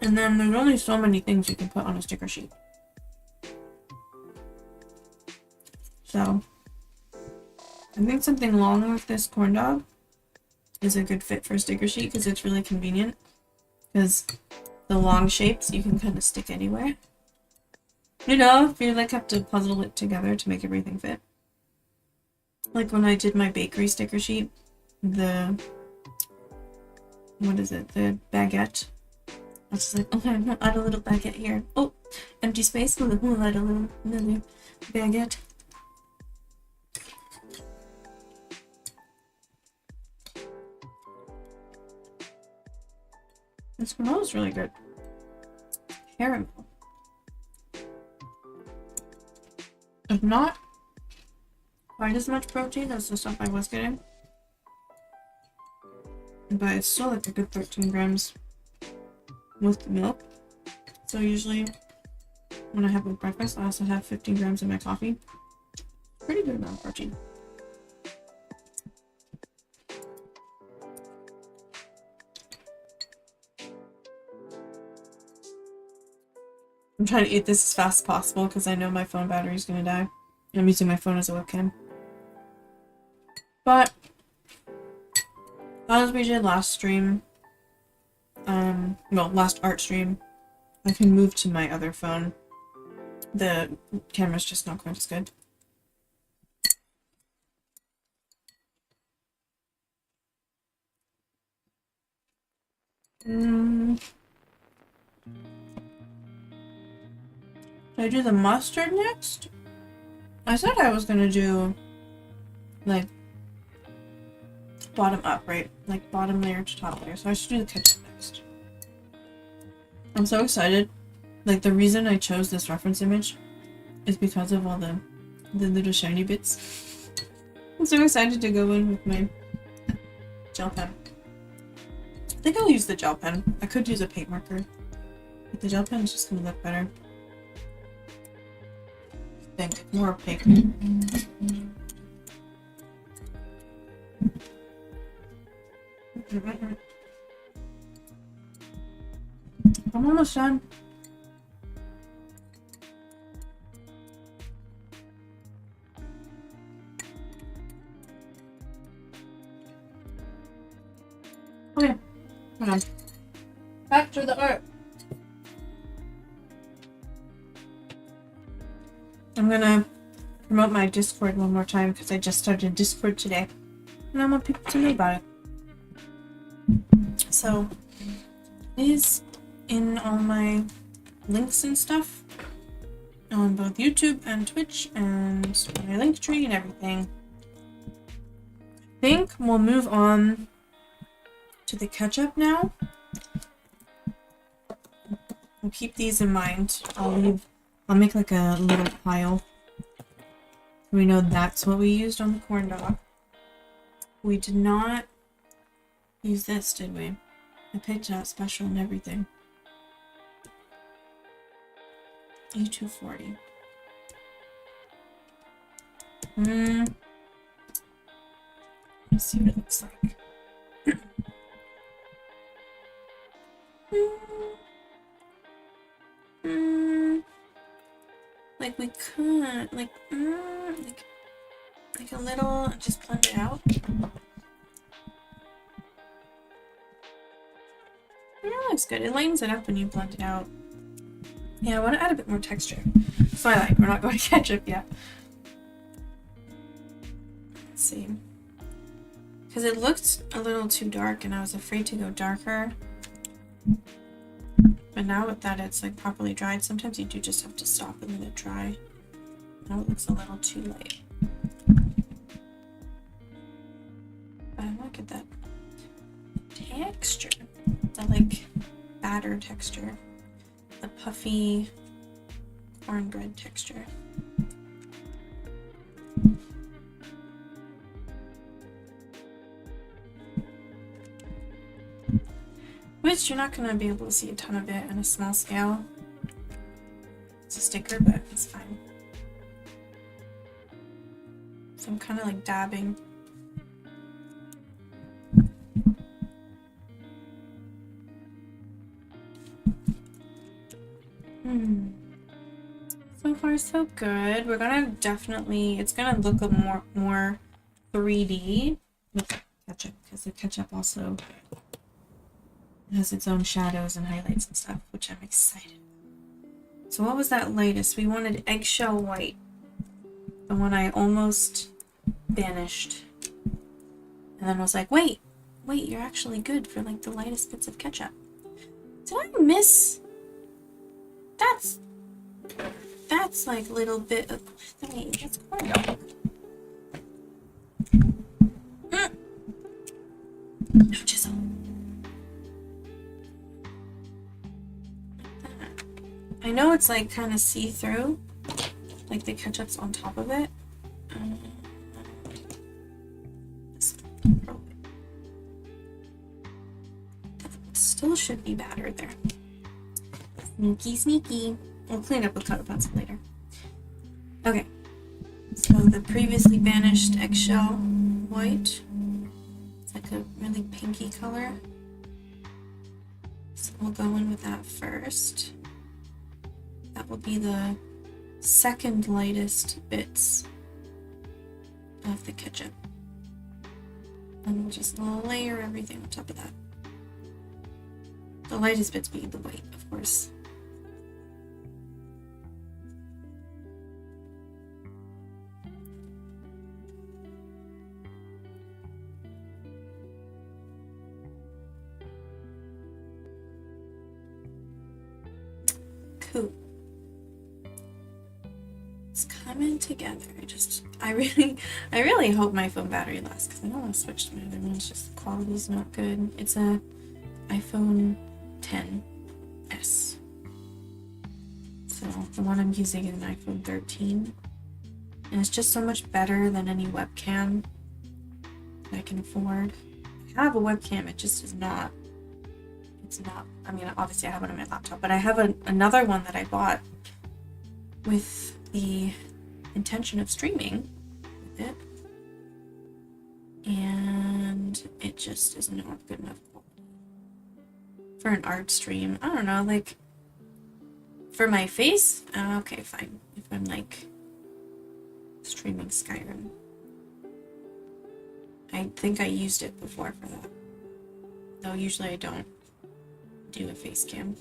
And then there's only so many things you can put on a sticker sheet. So, I think something long with this corn dog is a good fit for a sticker sheet because it's really convenient. Because the long shapes you can kind of stick anywhere. You know, if you like have to puzzle it together to make everything fit. Like when I did my bakery sticker sheet, the baguette. I was just like, okay, I'm gonna add a little baguette here. Oh, empty space. We'll add a little another baguette. This granola is really good. Caramel. If not quite as much protein as the stuff I was getting, but it's still like a good 13 grams with the milk. So usually when I have with breakfast, I also have 15 grams in my coffee. Pretty good amount of protein. I'm trying to eat this as fast as possible because I know my phone battery is going to die. I'm using my phone as a webcam. But as we did last stream, last art stream, I can move to my other phone. The camera's just not quite as good. Should I do the mustard next? I said I was gonna do like bottom up, right? Like bottom layer to top layer. So I should do the ketchup next. I'm so excited. Like the reason I chose this reference image is because of all the little shiny bits. I'm so excited to go in with my gel pen. I think I'll use the gel pen. I could use a paint marker, but the gel pen is just gonna look better. I think more opaque. I'm almost done. Come on. Back to the art. I'm gonna promote my Discord one more time because I just started Discord today. And I want people to know about it. So, it is in all my links and stuff on both YouTube and Twitch and my Linktree and everything. I think we'll move on to the ketchup now. We'll keep these in mind. I'll make like a little pile. We know that's what we used on the corn dog. We did not use this, did we? I picked it out special and everything. E240. Let's see what it looks like. Like we could, like a little, just blend it out. Yeah, it looks good. It lightens it up when you blend it out. Yeah, I want to add a bit more texture. Twilight, we're not going to ketchup yet. Let's see. Because it looked a little too dark and I was afraid to go darker. But now that it's like properly dried, sometimes you do just have to stop and let it dry. Now it looks a little too light. But I want to get that texture. The like batter texture. The puffy cornbread texture. Which you're not going to be able to see a ton of it on a small scale. It's a sticker, but it's fine. So I'm kind of like dabbing. So far so good. We're gonna definitely, it's gonna look a more 3D with ketchup, because the ketchup also has its own shadows and highlights and stuff, which I'm excited. So what was that latest? We wanted eggshell white. The one I almost banished. And then I was like, wait, you're actually good for like the lightest bits of ketchup. Did I miss? That's like a little bit of, wait, that's Corndog. No chisel. I know it's like kind of see-through, like the ketchup's on top of it. Still should be battered there. Sneaky, sneaky. We'll clean up with color pencil later. Okay. So the previously banished eggshell white. It's like a really pinky color. So we'll go in with that first. That will be the second lightest bits of the ketchup. And we'll just layer everything on top of that. The lightest bits being the white, of course. Cool. It's coming together. I really hope my phone battery lasts, because I don't want to switch to my other one. It's just the quality's not good. It's a iPhone XS. So the one I'm using is an iPhone 13. And it's just so much better than any webcam that I can afford. I have a webcam, it just is not. It's not. I mean, obviously I have it on my laptop, but I have another one that I bought with the intention of streaming with it. And it just is not good enough quality. For an art stream, I don't know, like, for my face, okay, fine. If I'm, like, streaming Skyrim. I think I used it before for that. Though usually I don't do a face cam.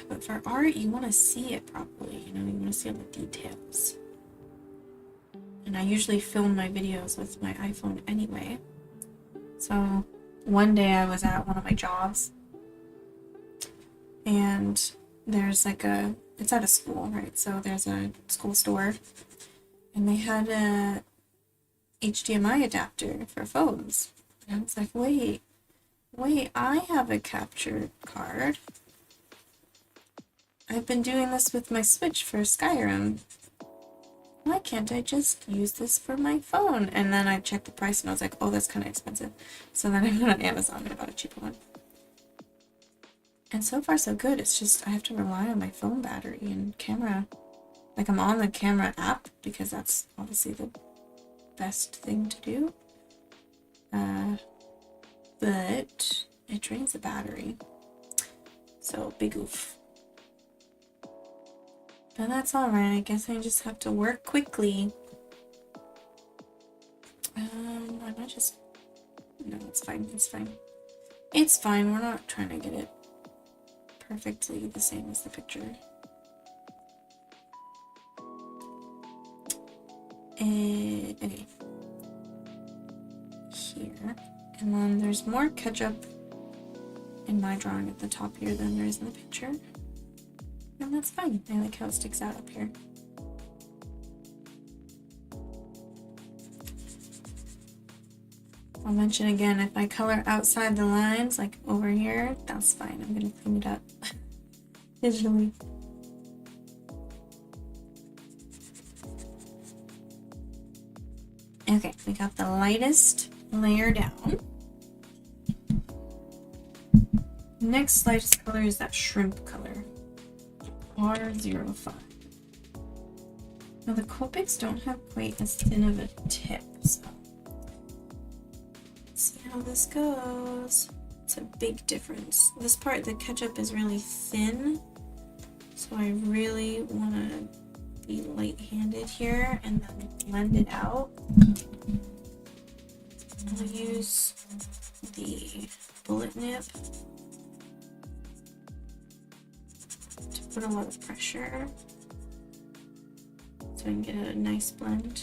But for art, you want to see it properly, you know, you want to see all the details. And I usually film my videos with my iPhone anyway. So one day I was at one of my jobs, and there's like it's at a school, right? So there's a school store, and they had a HDMI adapter for phones. And I was like, wait, I have a capture card. I've been doing this with my Switch for Skyrim. Why can't I just use this for my phone? And then I checked the price and I was like, oh, that's kind of expensive. So then I went on Amazon and bought a cheaper one. And so far so good. It's just I have to rely on my phone battery and camera. Like I'm on the camera app because that's obviously the best thing to do. But it drains the battery. So big oof. But that's alright, I guess I just have to work quickly. I might just... No, it's fine, it's fine. It's fine, we're not trying to get it perfectly the same as the picture. Okay. Here. And then there's more ketchup in my drawing at the top here than there is in the picture. And that's fine. I like how it sticks out up here. I'll mention again, if I color outside the lines, like over here, that's fine. I'm gonna clean it up digitally. Okay, we got the lightest layer down. Next lightest color is that shrimp color. R05. Now the Copics don't have quite as thin of a tip, so let's see how this goes. It's a big difference. This part, the ketchup is really thin, so I really want to be light-handed here and then blend it out. I'll use the bullet nib to put a lot of pressure so I can get a nice blend.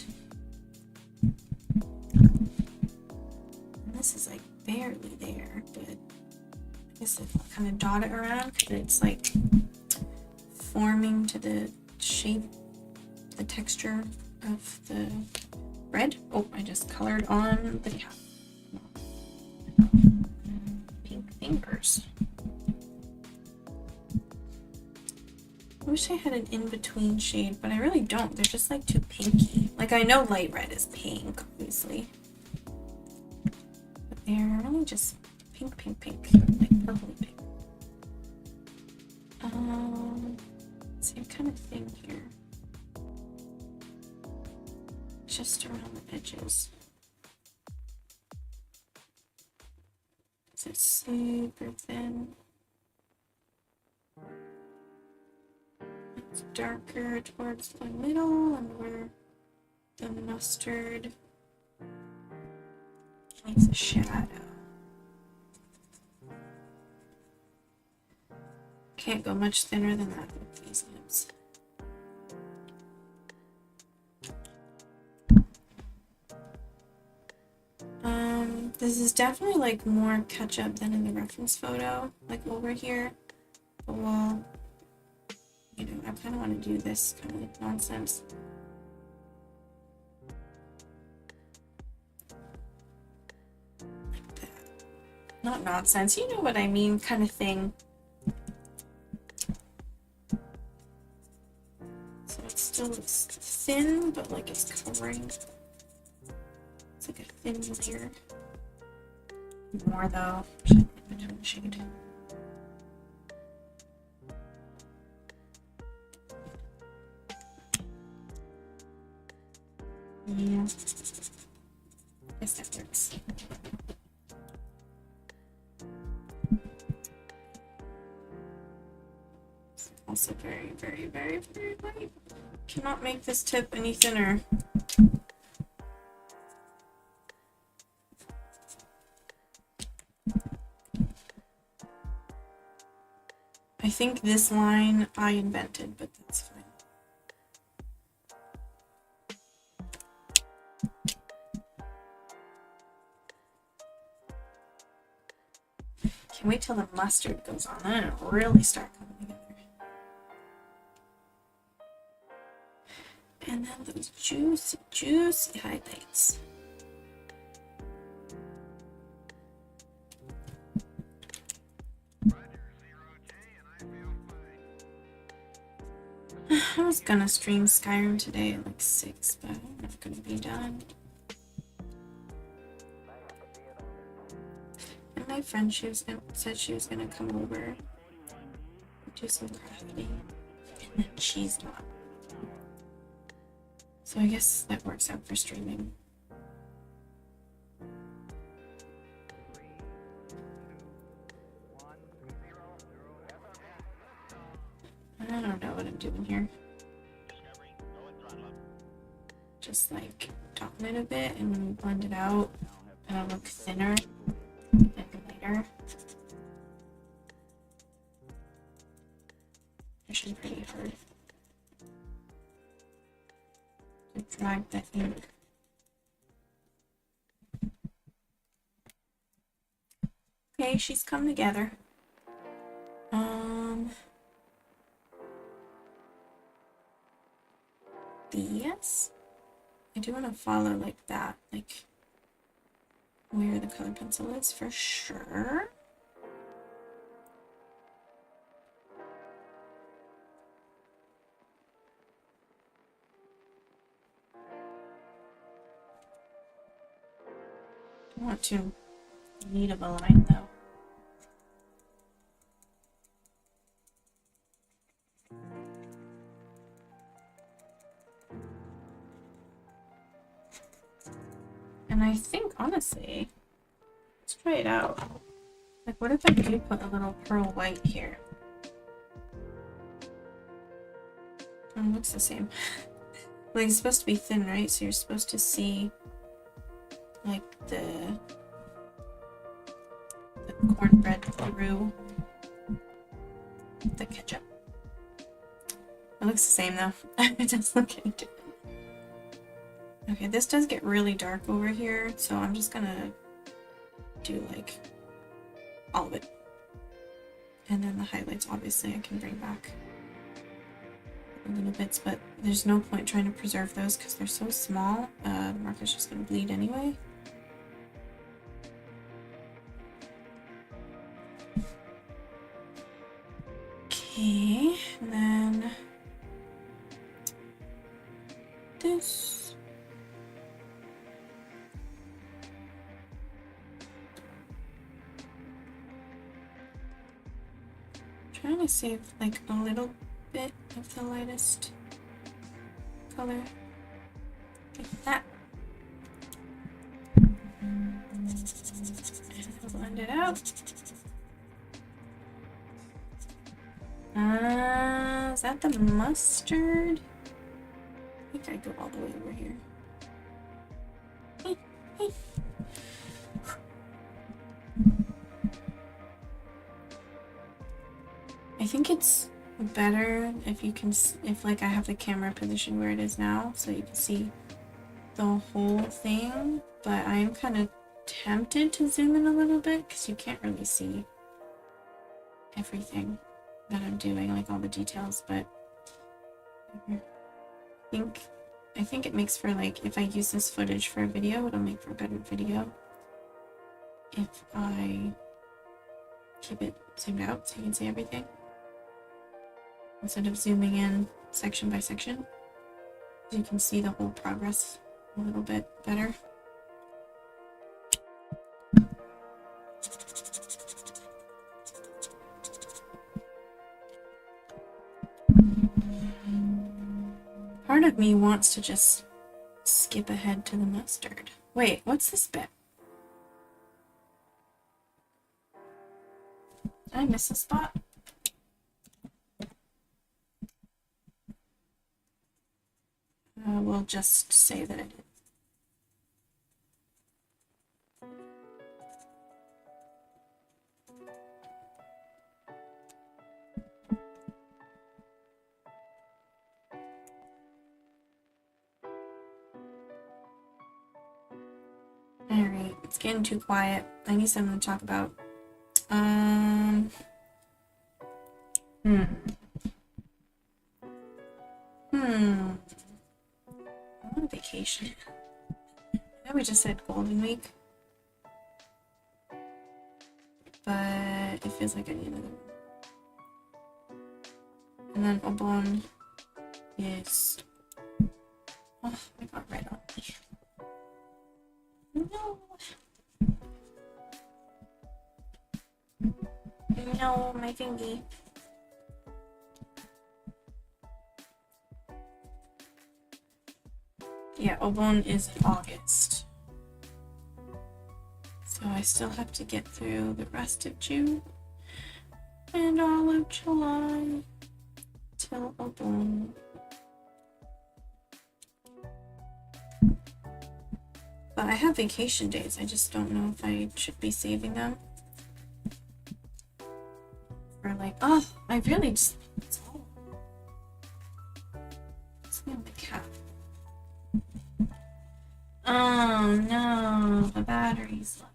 And this is like barely there, but I guess I'll kind of dot it around because it's like forming to the shape, the texture of the red. Oh, I just colored on the cap. Pink fingers. I wish I had an in-between shade, but I really don't. They're just like too pinky. Like I know light red is pink, obviously. But they're really just pink, like purple pink. Same kind of thing here. Just around the edges. It's super thin. It's darker towards the middle and where the mustard makes a shadow. Can't go much thinner than that with these nibs. This is definitely like more ketchup than in the reference photo, like over here. But well, you know, I kind of want to do this kind of nonsense. Like that. Not nonsense, you know what I mean, kind of thing. So it still looks thin, but like it's covering. It's like a thin layer. More though, in between shade. Yeah, guess that works. It's also very light. Cannot make this tip any thinner. I think this line I invented, but that's fine. Can't wait till the mustard goes on, then it'll really start coming together. And then those juicy, juicy highlights. I was gonna stream Skyrim today at like 6, but I'm not gonna be done. And my friend, said she was gonna come over and do some crafting, and then she's not. So I guess that works out for streaming. I don't know what I'm doing here. Just like darken it a bit and blend it out. It'll look thinner and lighter. Actually pretty hard to drag that ink. Okay, she's come together. Yes. I do want to follow like that, like where the colored pencil is for sure. Don't want too neat of a line though. And I think, honestly, let's try it out. Like, what if I do put a little pearl white here? Oh, it looks the same. Like, it's supposed to be thin, right? So you're supposed to see, like, the cornbread through the ketchup. It looks the same, though. It does look any different. Okay, this does get really dark over here, so I'm just gonna do like all of it. And then the highlights, obviously, I can bring back a little bits, but there's no point trying to preserve those because they're so small. The marker's just gonna bleed anyway. Okay, and then this. Trying to save like a little bit of the lightest color, like that. And blend it out. Is that the mustard? I think I go all the way over here. I think it's better if you can, if like I have the camera positioned where it is now, so you can see the whole thing, but I am kind of tempted to zoom in a little bit because you can't really see everything that I'm doing, like all the details, but I think it makes for, like, if I use this footage for a video, it'll make for a better video if I keep it zoomed out so you can see everything instead of zooming in section by section. You can see the whole progress a little bit better. Part of me wants to just skip ahead to the mustard. Wait, what's this bit? Did I miss a spot? We'll just say that I did. Alright, it's getting too quiet. I need something to talk about. I'm on vacation. I know we just said Golden Week. But it feels like I need another one. And then Obon is... Oh, I got red on me. No! No, my thingy. Yeah, Obon is in August. So I still have to get through the rest of June and all of July till Obon. But I have vacation days, I just don't know if I should be saving them. Or like, oh, I really just... It's all... It's not the cat. Oh no, the battery's low.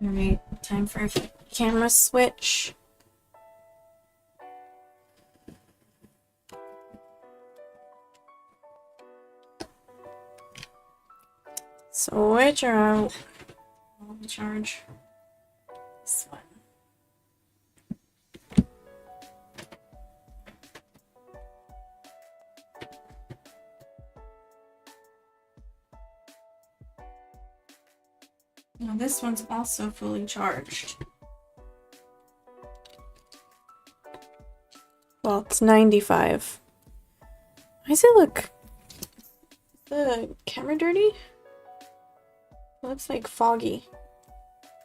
Alright, time for a camera switch. Switch out. I'll charge this one. Now this one's also fully charged. Well, it's 95. Why does it look... Is the camera dirty? It looks like foggy.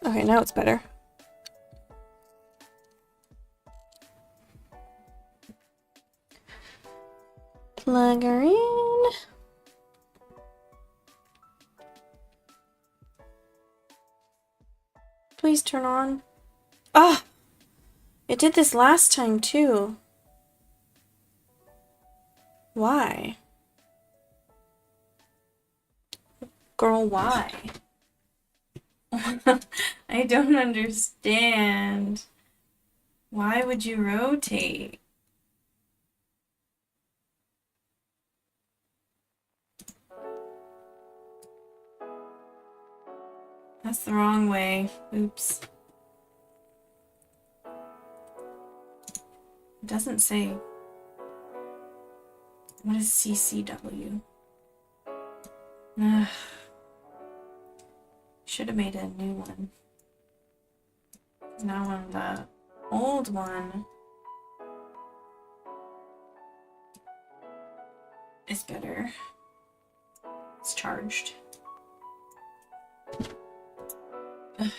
Okay, now it's better. Plug her in. Please turn on. Ah! It did this last time too. Why? Girl, why? I don't understand. Why would you rotate? That's the wrong way. Oops. It doesn't say. What is CCW? Ugh. Should have made a new one. Now on the old one is better. It's charged. Ugh, God,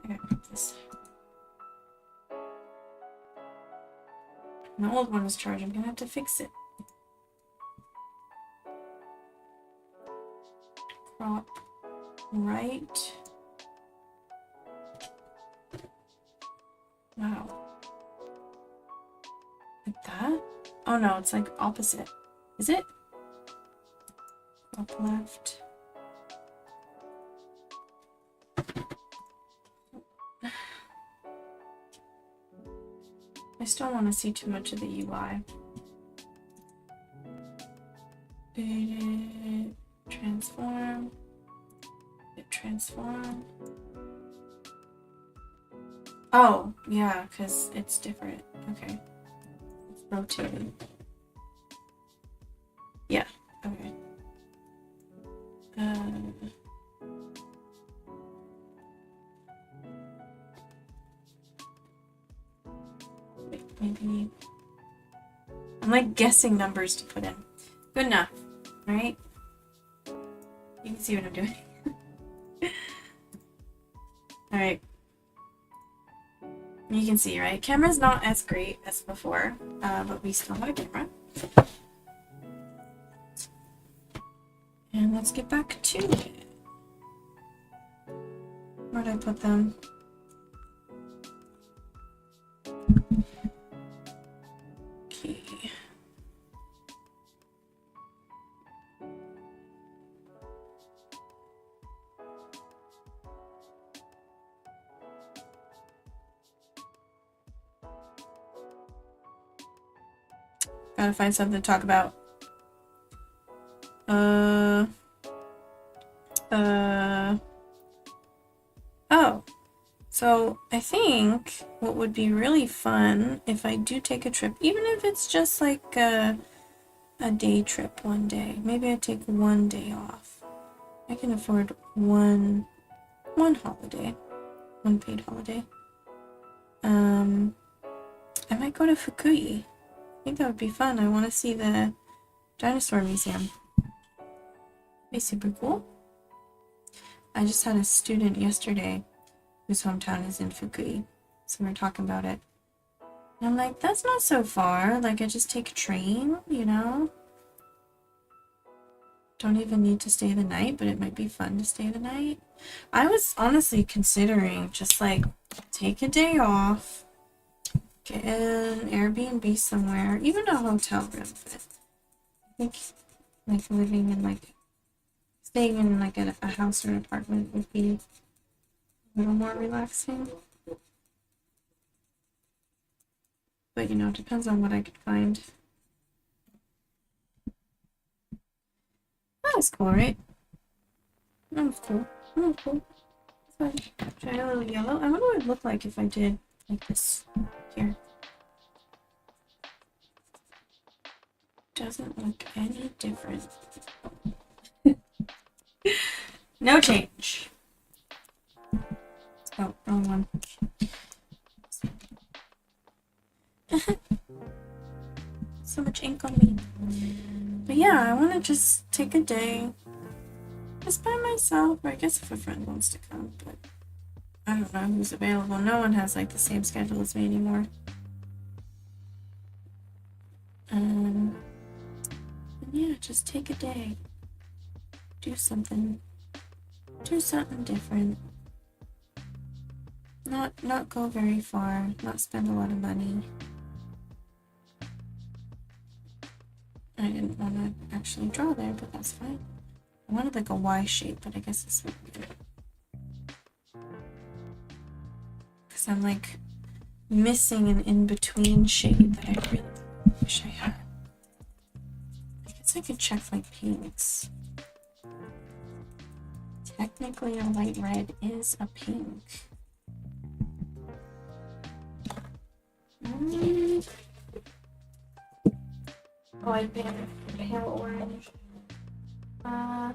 I gotta grab this. The old one is charged. I'm gonna have to fix it. Crop right. Wow. Like that? Oh no, it's like opposite. Is it? Crop left. I still want to see too much of the UI. Transform. Transform. Oh, yeah, because it's different. Okay. It's rotating. Yeah, okay. Wait, maybe... I'm like guessing numbers to put in. Good enough, right? You can see what I'm doing. Alright. You can see, right? Camera's not as great as before, but we still have a camera. And let's get back to it. Where'd I put them? Okay. Gotta find something to talk about. Oh. So I think what would be really fun if I do take a trip, even if it's just like a day trip one day. Maybe I take one day off. I can afford one holiday, one paid holiday. I might go to Fukui. I think that would be fun. I want to see the dinosaur museum. It'd be super cool. I just had a student yesterday whose hometown is in Fukui, so we were talking about it. And I'm like, that's not so far. Like, I just take a train, you know? Don't even need to stay the night, but it might be fun to stay the night. I was honestly considering just like take a day off, get an Airbnb somewhere, even a hotel room. But I think like living in like staying in like a house or an apartment would be a little more relaxing. But you know, it depends on what I could find. That was cool, right? That was cool. That was cool. So, try a little yellow. I wonder what it would look like if I did like this here. Doesn't look any different. No change. Oh, wrong one. So much ink on me. But yeah, I want to just take a day just by myself, or I guess if a friend wants to come, but I don't know who's available. No one has like the same schedule as me anymore. And yeah, just take a day. Do something different. Not go very far, not spend a lot of money. I didn't want to actually draw there, but that's fine. I wanted like a Y shape, but I guess this would be good. Because I'm like missing an in-between shade that I really wish I had. I guess I could check my pinks. Technically a light red is a pink. Oh, I banned pale orange. I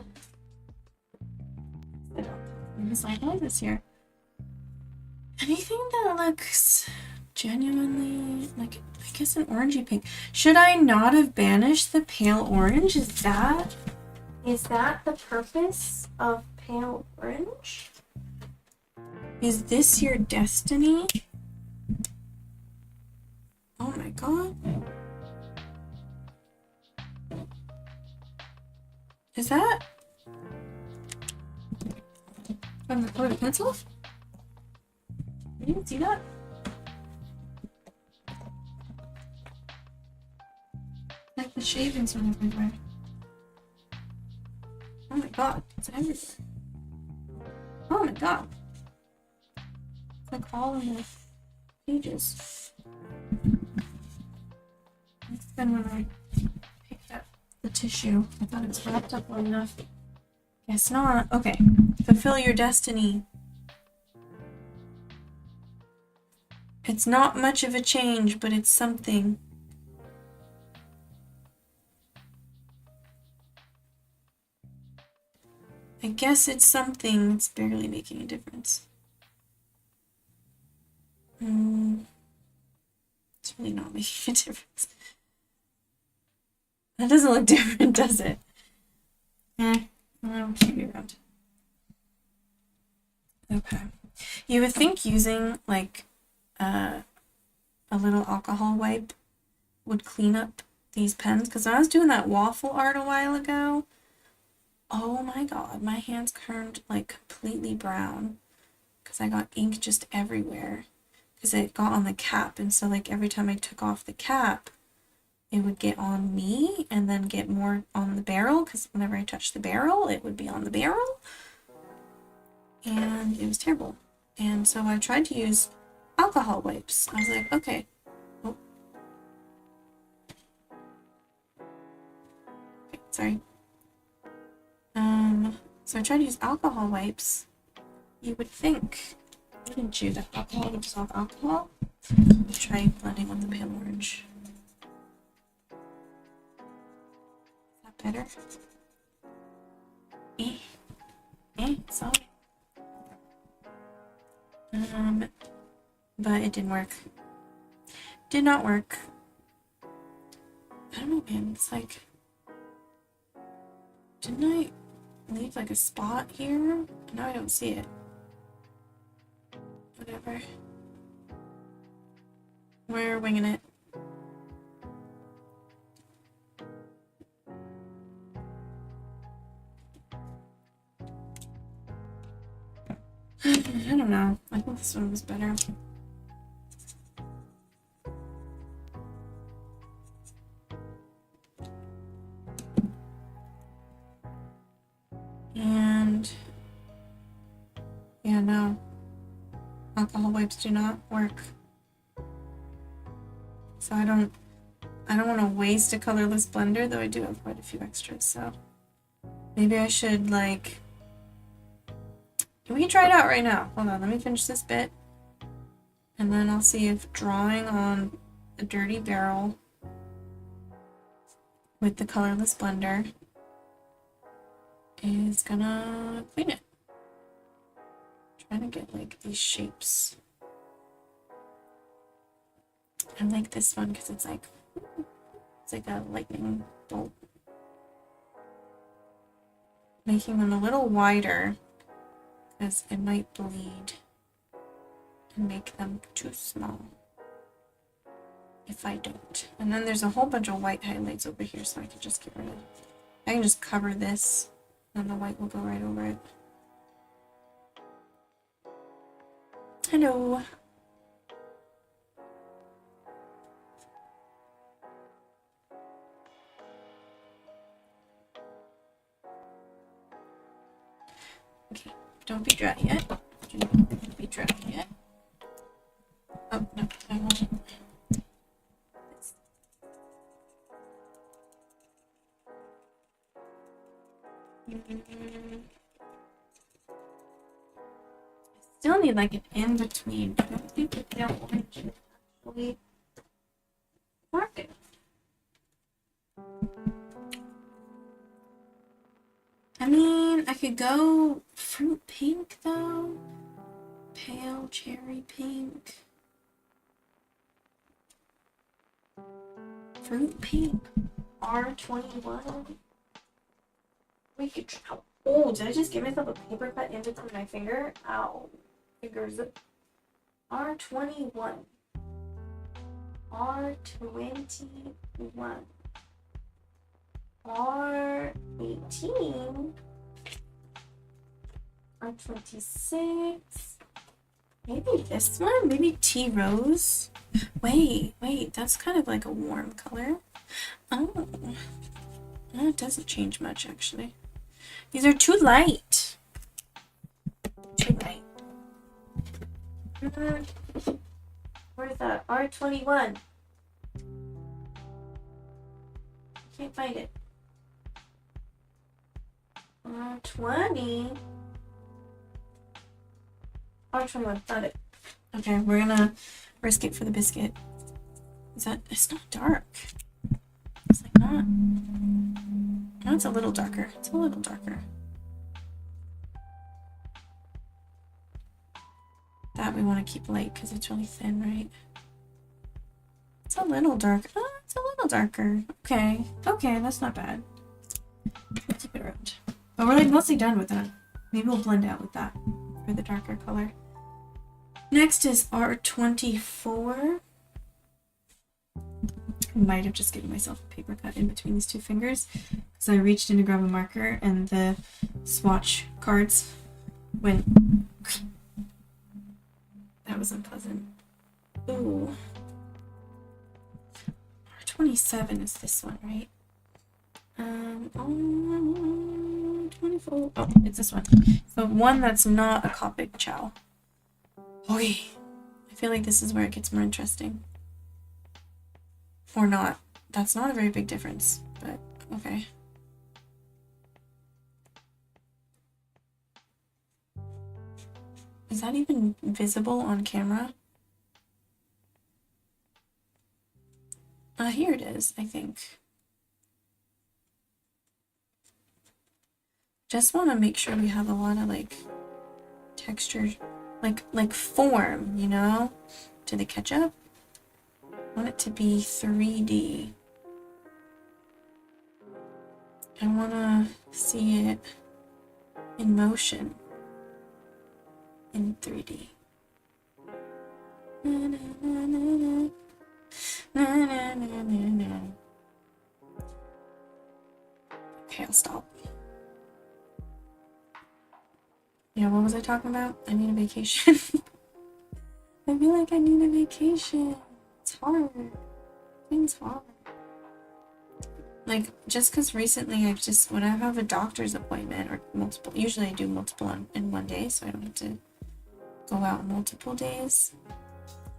don't know. I know this here. Anything that looks genuinely like, I guess, an orangey pink. Should I not have banished the pale orange? Is that the purpose of pale orange? Is this your destiny? Oh my god. Is that from the colored pencil? You didn't see that? Like the shavings are everywhere. Oh my god, it's everywhere. Oh my god. It's like all in the pages. It's been when I picked up the tissue. I thought it was wrapped up well enough. Guess not. Okay. Fulfill your destiny. It's not much of a change, but it's something. I guess it's something. It's barely making a difference. It's really not making a difference. That doesn't look different, does it? I'll keep you around. Okay. You would think using like a little alcohol wipe would clean up these pens, because I was doing that waffle art a while ago. Oh my god, my hands turned like completely brown because I got ink just everywhere because it got on the cap, and so like every time I took off the cap it would get on me and then get more on the barrel, because whenever I touched the barrel it would be on the barrel, and it was terrible. And so I tried to use alcohol wipes. I was like, okay. Oh. Sorry. So I tried to use alcohol wipes. You would think, wouldn't you, that alcohol would dissolve alcohol? Try blending with the pale orange. Is that better? Sorry. But it didn't work. Did not work. I don't know, man. It's like, didn't I leave like a spot here? Now I don't see it. Whatever. We're winging it. I don't know. I think this one was better. And yeah, no. Alcohol wipes do not work. So I don't want to waste a colorless blender, though I do have quite a few extras, so maybe I should like, we can try it out right now. Hold on, let me finish this bit. And then I'll see if drawing on a dirty barrel with the colorless blender is gonna clean it. I'm trying to get like these shapes. I like this one because it's like a lightning bolt. Making them a little wider because it might bleed and make them too small if I don't. And then there's a whole bunch of white highlights over here, so I can just get rid of it. I can just cover this and the white will go right over it. Hello. Okay, don't be dry yet. Don't be dry yet. Oh, no, I won't. I still need like an in-between. I don't think the pale orange is actually dark enough. I mean, I could go fruit pink though. Pale cherry pink. Fruit pink. R21. We could try. Oh, did I just give myself a paper cut in between my finger? Ow. Fingers. R21. R21. R18. R26. Maybe this one? Maybe tea rose? Wait, that's kind of like a warm color. Oh. No, it doesn't change much actually. These are too light. Too light. Where's that? R21. Can't find it. R20. R21. Found it. Okay, we're gonna risk it for the biscuit. It's not dark. It's like not. No, it's a little darker. It's a little darker. That we want to keep light because it's really thin, right? It's a little dark. Oh, it's a little darker. Okay, that's not bad. We'll keep it around. But we're like mostly done with that. Maybe we'll blend out with that for the darker color. Next is R24. I might have just given myself a paper cut in between these two fingers because I reached in to grab a marker and the swatch cards went. That was unpleasant. Ooh. R27 is this one, right? 24. Oh, it's this one. So one that's not a Copic Chow. Okay. I feel like this is where it gets more interesting. Or not. That's not a very big difference, but okay. Is that even visible on camera? Here it is, I think. Just want to make sure we have a lot of like texture, like form, you know, to the ketchup. I want it to be 3D. I want to see it in motion in 3D. Na, na, na, na, na. Na, na, na, na, na. Okay, I'll stop. Yeah, what was I talking about? I need a vacation. I feel like I need a vacation. It's hard. Things hard. Like, just because recently when I have a doctor's appointment or multiple, usually I do multiple in one day, so I don't have to go out multiple days.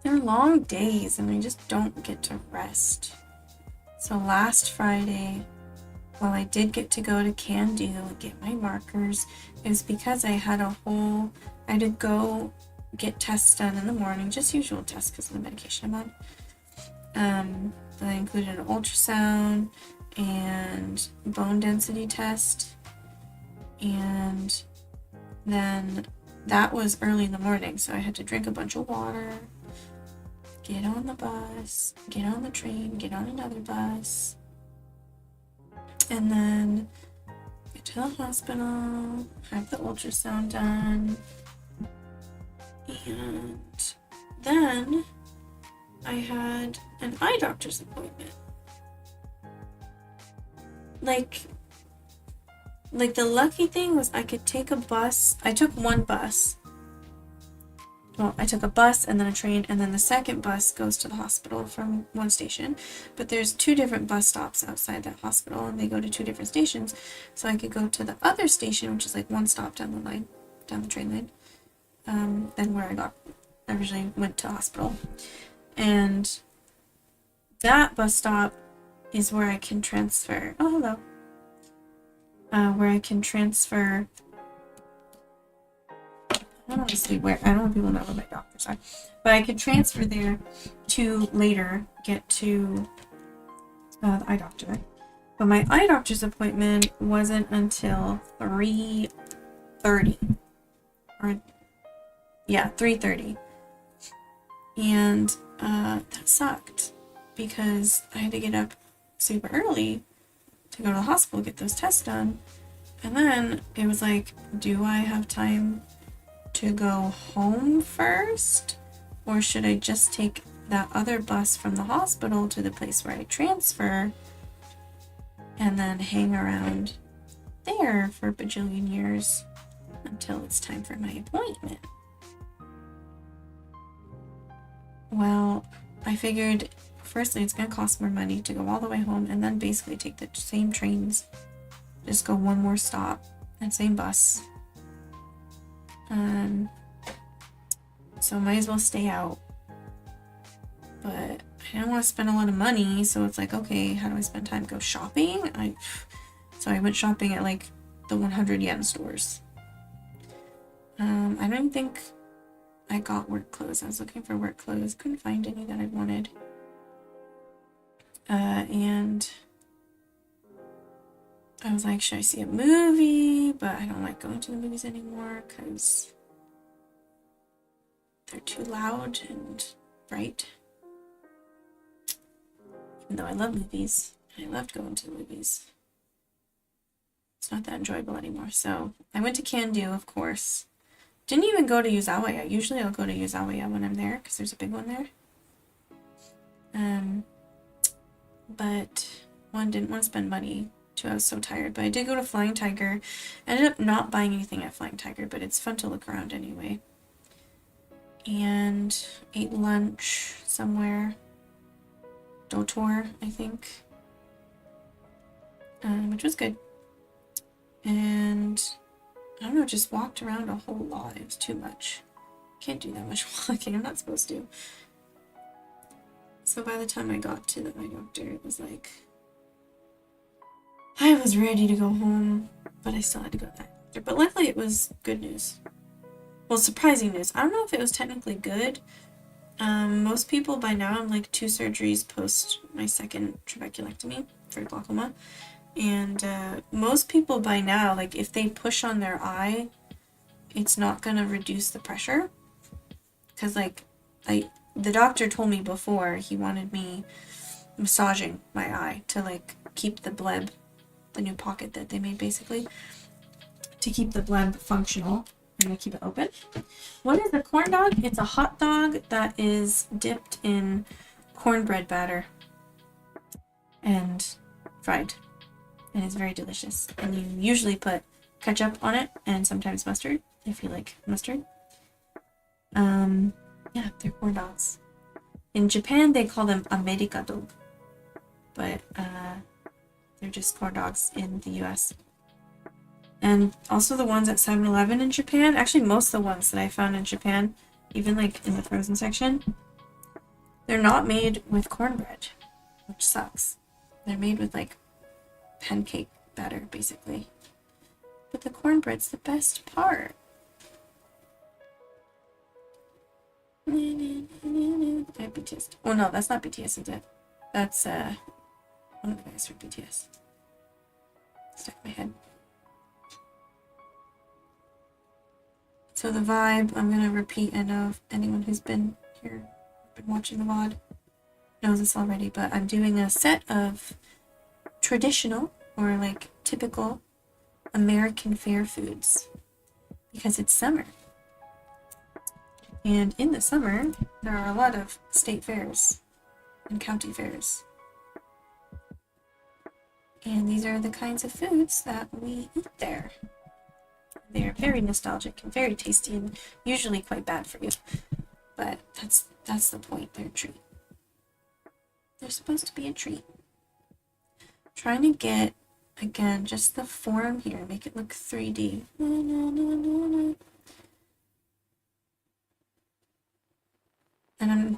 They're long days and I just don't get to rest. So last Friday, while I did get to go to Can Do and get my markers, it was because I had I had to go get tests done in the morning, just usual tests because of the medication I'm on. That included an ultrasound and bone density test, and then that was early in the morning, so I had to drink a bunch of water, get on the bus, get on the train, get on another bus, and then get to the hospital, have the ultrasound done, and then I had an eye doctor's appointment. Like the lucky thing was I could take a bus. I took one bus. Well, I took a bus and then a train, and then the second bus goes to the hospital from one station. But there's 2 different bus stops outside that hospital, and they go to 2 different stations. So I could go to the other station, which is like one stop down the train line, than where I originally went to hospital. And that bus stop is where I can transfer. Oh, hello. Where I can transfer. I don't want to say where. I don't want people to know where my doctors are. But I could transfer there to later get to the eye doctor. But my eye doctor's appointment wasn't until 3:30. Or, yeah, 3:30. And that sucked because I had to get up super early to go to the hospital, get those tests done. And then it was like, do I have time to go home first? Or should I just take that other bus from the hospital to the place where I transfer and then hang around there for a bajillion years until it's time for my appointment? Well, I figured firstly it's going to cost more money to go all the way home and then basically take the same trains, just go one more stop and same bus. So might as well stay out. But I didn't want to spend a lot of money, so it's like, okay, how do I spend time? Go shopping? So I went shopping at like the 100 yen stores. I don't even think I got work clothes. I was looking for work clothes. Couldn't find any that I wanted. And I was like, should I see a movie? But I don't like going to the movies anymore because they're too loud and bright. Even though I love movies. I loved going to the movies. It's not that enjoyable anymore. So I went to Can Do, of course. Didn't even go to Yuzawaya. Usually I'll go to Yuzawaya when I'm there because there's a big one there. But one, didn't want to spend money. 2, I was so tired. But I did go to Flying Tiger. I ended up not buying anything at Flying Tiger, but it's fun to look around anyway. And ate lunch somewhere. Dotor, I think. Which was good. And I don't know, just walked around a whole lot. It was too much. Can't do that much walking. I'm not supposed to. So by the time I got to the eye doctor, it was like I was ready to go home, but I still had to go to the eye doctor. But luckily it was good news. well, surprising news. I don't know if it was technically good. Most people by now, I'm like 2 surgeries post my second trabeculectomy for glaucoma. And most people by now, like if they push on their eye, it's not gonna reduce the pressure. Because like, the doctor told me before he wanted me massaging my eye to like keep the bleb, the new pocket that they made basically, to keep the bleb functional. I'm gonna keep it open. What is a corn dog? It's a hot dog that is dipped in cornbread batter and fried. And it's very delicious. And you usually put ketchup on it and sometimes mustard, if you like mustard. Yeah, they're corn dogs. In Japan, they call them America dog. But they're just corn dogs in the US. And also the ones at 7-Eleven in Japan, actually most of the ones that I found in Japan, even like in the frozen section, they're not made with cornbread, which sucks. They're made with like pancake batter, basically. But the cornbread's the best part. BTS. Oh no, that's not BTS, is it? That's one of the guys from BTS. Stuck in my head. So the vibe, I'm gonna repeat. I know if anyone who's been here, been watching the VOD, knows this already, but I'm doing a set of traditional or like typical American fair foods because it's summer. And in the summer, there are a lot of state fairs and county fairs. And these are the kinds of foods that we eat there. They're very nostalgic and very tasty and usually quite bad for you. But that's the point. They're a treat. They're supposed to be a treat. Trying to get, again, just the form here, make it look 3D. And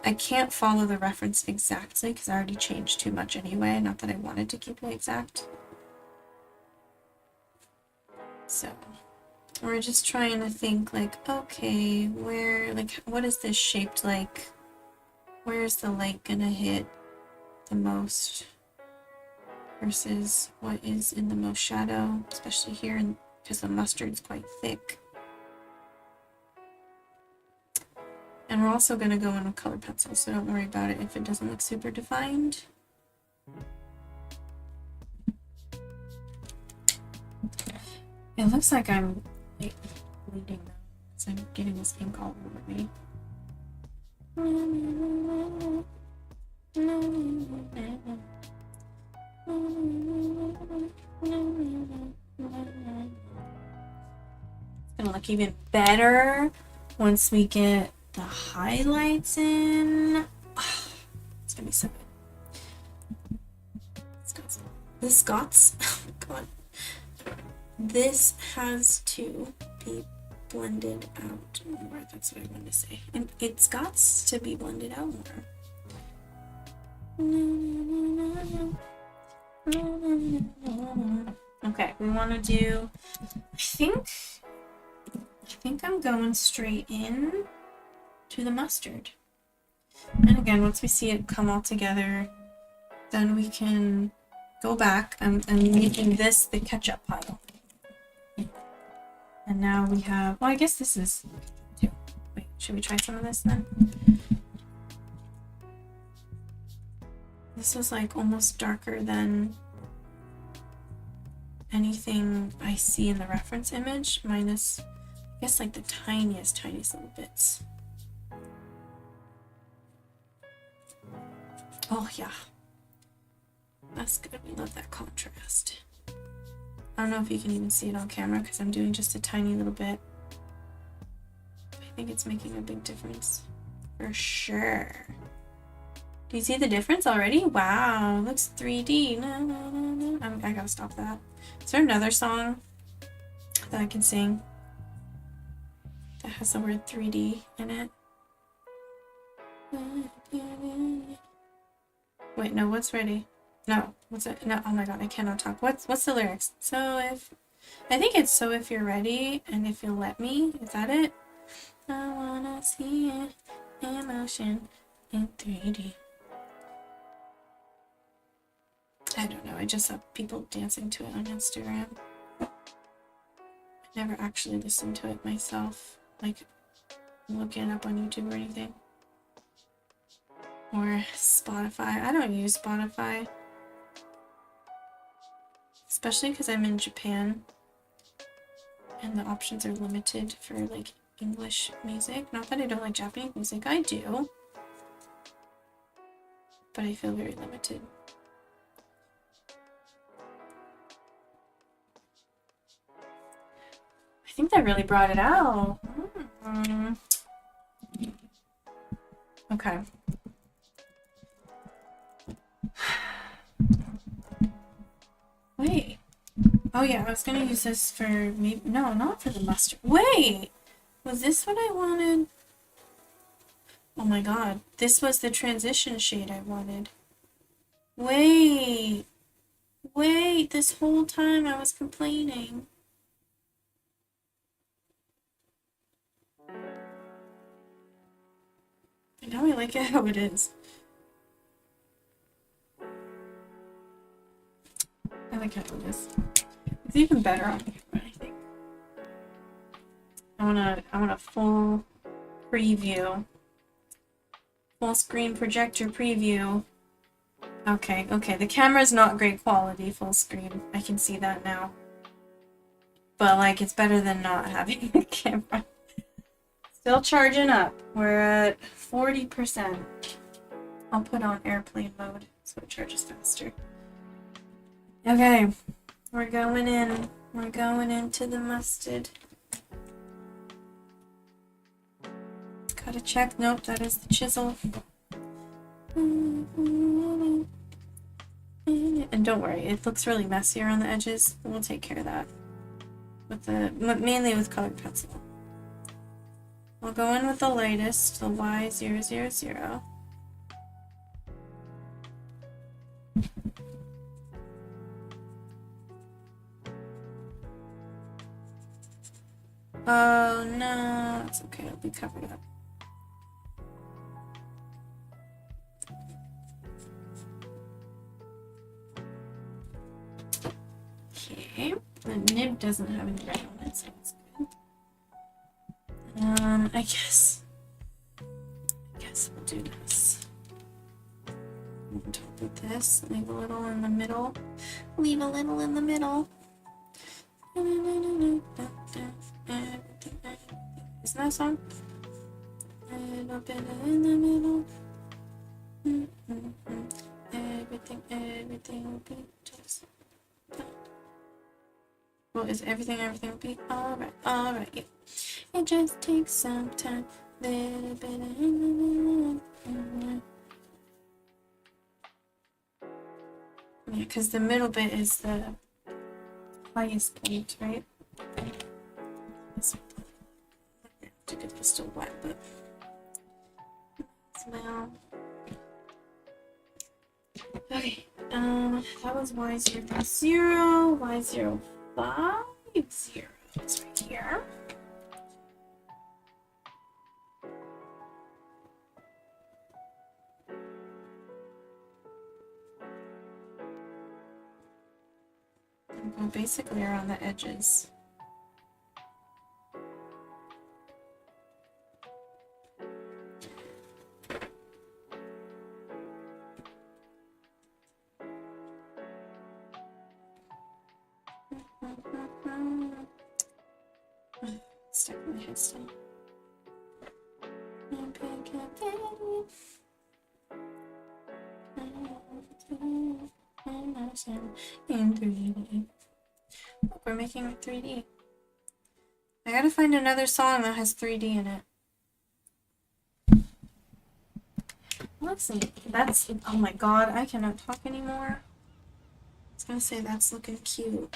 I can't follow the reference exactly because I already changed too much anyway. Not that I wanted to keep it exact. So we're just trying to think like, okay, where, like, what is this shaped like? Where's the light gonna hit the most versus what is in the most shadow, especially here, because the mustard's quite thick. And we're also gonna go in with colored pencils, so don't worry about it if it doesn't look super defined. It looks like I'm like bleeding though, because I'm getting this ink all over me. It's gonna look even better once we get the highlights in. Oh, it's gonna be so good. This Scots, oh my god. This has to be blended out more. That's what I wanted to say. And it's got to be blended out more. Okay, we want to do, I think I'm going straight in to the mustard. And again, once we see it come all together, then we can go back. I'm making this the ketchup pile. And now we have, well, I guess this is, wait, should we try some of this then? This is like almost darker than anything I see in the reference image, minus, I guess, like the tiniest little bits. Oh yeah, that's good. We love that contrast. I don't know if you can even see it on camera because I'm doing just a tiny little bit. I think it's making a big difference for sure. Do you see the difference already? Wow, it looks 3D. No. I gotta stop that. Is there another song that I can sing that has the word 3D in it? Wait, no, what's ready? No, what's it? No, oh my god, I cannot talk. What's the lyrics? So if I think it's So If You're Ready and If You'll Let Me. Is that it? I wanna see it in motion in 3D. I don't know. I just saw people dancing to it on Instagram. I never actually listened to it myself, like looking it up on YouTube or anything. Or Spotify. I don't use Spotify. Especially because I'm in Japan. And the options are limited for like English music. Not that I don't like Japanese music. I do. But I feel very limited. I think that really brought it out. Okay. Wait. Oh yeah, I was gonna use this for maybe no, not for the mustard. Wait! Was this what I wanted? Oh my god. This was the transition shade I wanted. Wait. Wait, this whole time I was complaining. And now I like it how it is. I like how it is. It's even better on camera, I think. I want a full preview. Full screen projector preview. Okay, the camera's not great quality full screen. I can see that now. But like, it's better than not having a camera. Still charging up. We're at 40%. I'll put on airplane mode so it charges faster. Okay, we're going in. We're going into the mustard. Gotta check. Nope, that is the chisel. And don't worry, it looks really messy around the edges. We'll take care of that. Mainly with colored pencil. We'll go in with the lightest, the Y000. Oh no, it's okay, it'll be covered up. Okay, the nib doesn't have any red on it, so it's good. I guess we'll do this. On top of this, leave a little in the middle. Leave a little in the middle. Isn't that a song? A little bit in the middle. Everything will be just fine. Well, is everything will be alright, yeah. It just takes some time. Little bit in the middle. Yeah, because the middle bit is the highest point, right? To get this still wet, but smell. Okay, that was Y0, Y050. It's right here. And go basically around the edges. Stuck in my head still. In 3D. Look, we're making it 3D. I gotta find another song that has 3D in it. Let's see. That's. Oh my god, I cannot talk anymore. I was gonna say that's looking cute.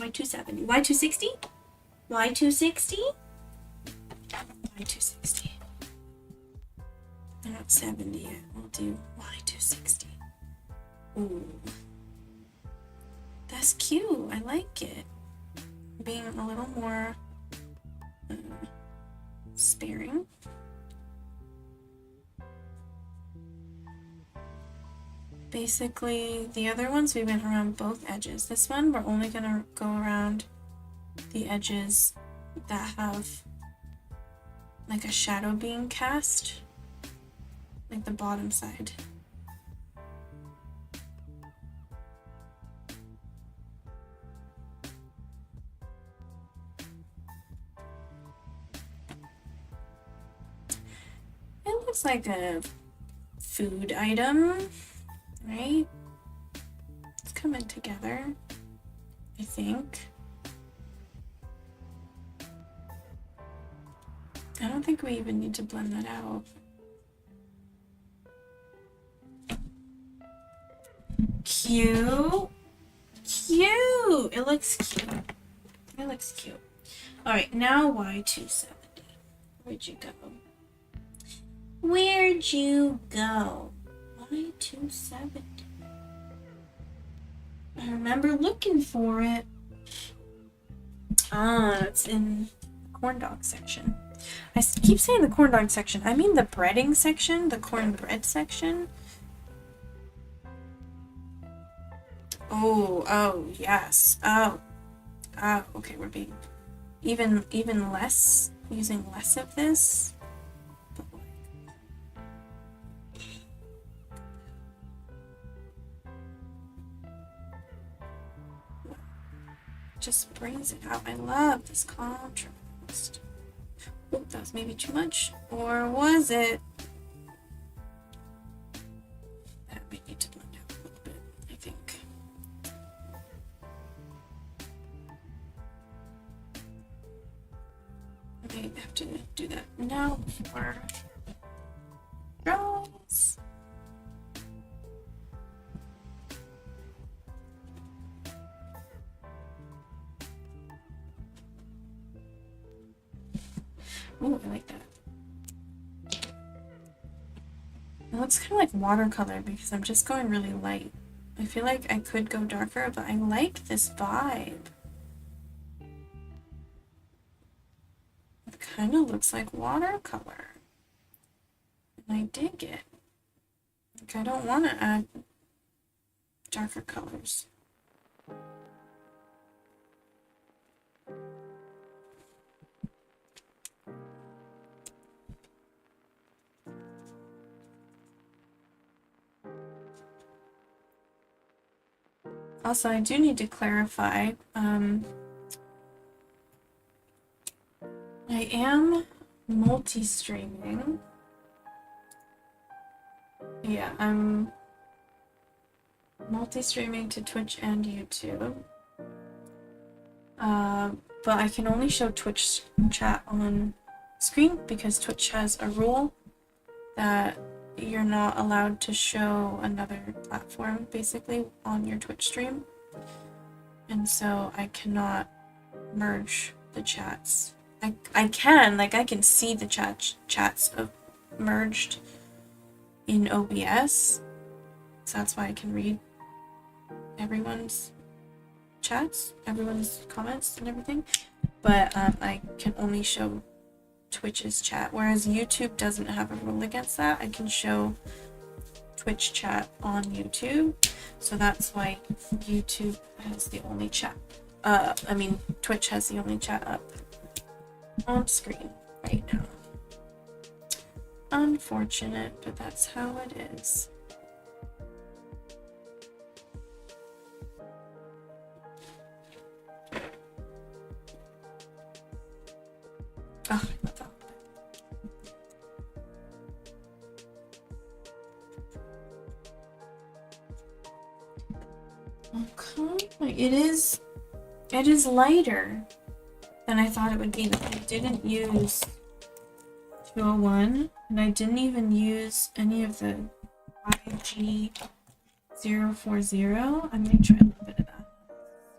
Y270. Y260? Y260? Y260. They're not 70 yet. We'll do Y260. Ooh. That's cute. I like it. Being a little more sparing. Basically, the other ones we went around both edges. This one, we're only gonna go around the edges that have like a shadow being cast, like the bottom side. It looks like a food item, right? It's coming together, I think. I don't think we even need to blend that out. Cute. Cute. It looks cute. It looks cute. Alright, now Y270. Where'd you go? Where'd you go? Y270. I remember looking for it. Ah, it's in the corn dog section. I keep saying the corn dog section. I mean the breading section, the cornbread section. Oh, yes. Oh, okay, we're being even less, using less of this. But just brings it out. I love this contrast. Oh, that was maybe too much. Or was it? That may need to blend out a little bit, I think. I may have to do that now before draws. Oh, I like that. It looks kind of like watercolor because I'm just going really light. I feel like I could go darker, but I like this vibe. It kind of looks like watercolor. And I dig it. Like, I don't want to add darker colors. Also, I do need to clarify, I am multi-streaming. Yeah, I'm multi-streaming to Twitch and YouTube. But I can only show Twitch chat on screen because Twitch has a rule that you're not allowed to show another platform basically on your Twitch stream, and so I cannot merge the chats. I can see the chats of merged in OBS, so that's why I can read everyone's chats, everyone's comments and everything, but I can only show Twitch's chat, whereas YouTube doesn't have a rule against that. I can show Twitch chat on YouTube, so that's why YouTube has the only chat. Twitch has the only chat up on screen right now. Unfortunate, but that's how it is. Oh, I love that. Okay, it is lighter than I thought it would be. I didn't use 201, and I didn't even use any of the IG040. I'm gonna try a little bit of that.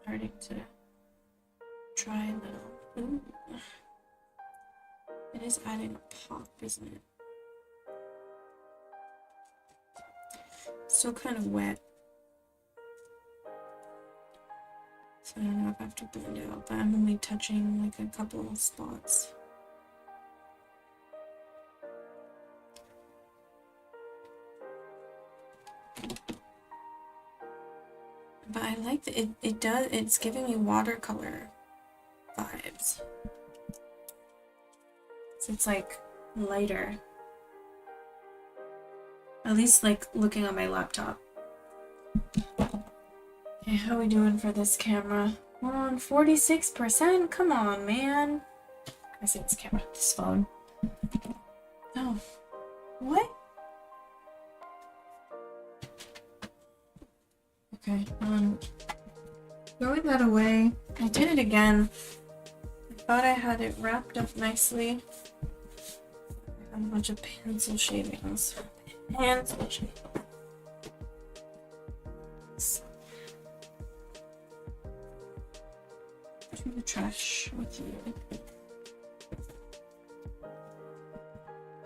Starting to dry a little. Ooh. It is adding a pop, isn't it? Still kind of wet. So I don't know if I have to blend it out, but I'm only touching like a couple of spots. But I like that it's giving me watercolor vibes. So it's like lighter. At least like looking on my laptop. Okay, how are we doing for this camera? We're on 46%? Come on, man. I say this camera, this phone. Oh. What? Okay, throwing that away. I did it again. I thought I had it wrapped up nicely. I have a bunch of pencil shavings. Pencil shavings. To the trash with you.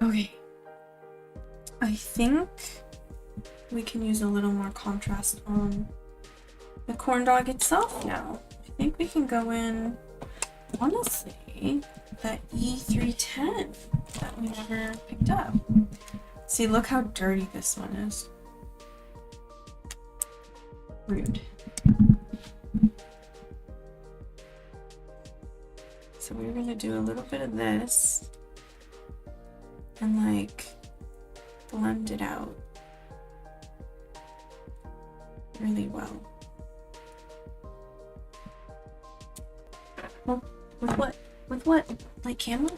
Okay. I think we can use a little more contrast on the corn dog itself now. I think we can go in, honestly, that E310 that we never picked up. See, look how dirty this one is. Rude. So we're gonna do a little bit of this and like blend it out really well. Well, with what? With what? Like camel?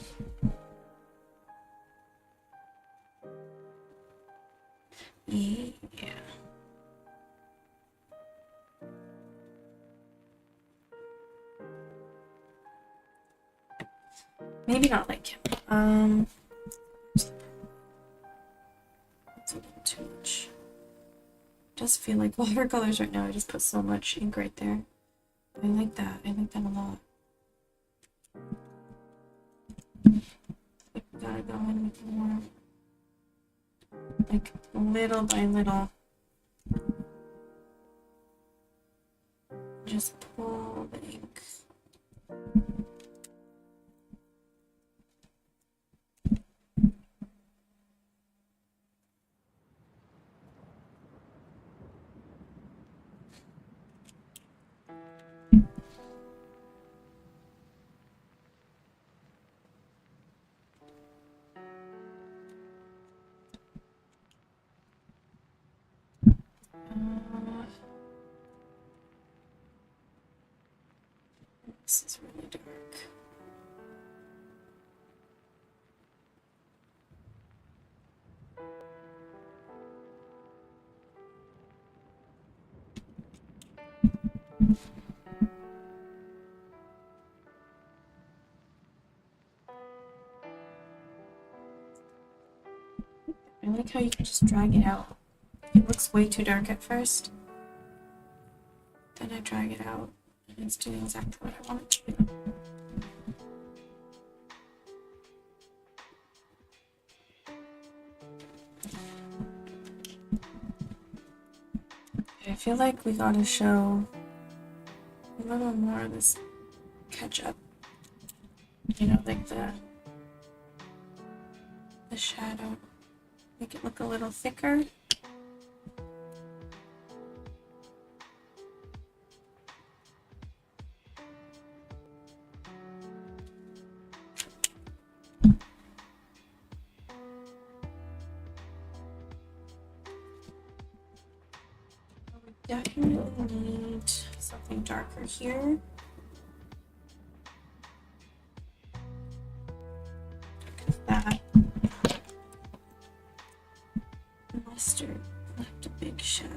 Yeah. Maybe not like camel. That's a little too much. Does feel like watercolors right now. I just put so much ink right there. I like that. I like that a lot. I gotta go in with more, like little by little. Just pull the ink. This is really dark. I like how you can just drag it out. It looks way too dark at first. Then I drag it out, and it's doing exactly what I want it to do. I feel like we gotta show a little more of this ketchup. You know, like the shadow. Make it look a little thicker. We definitely need something darker here. That mustard left a big shadow.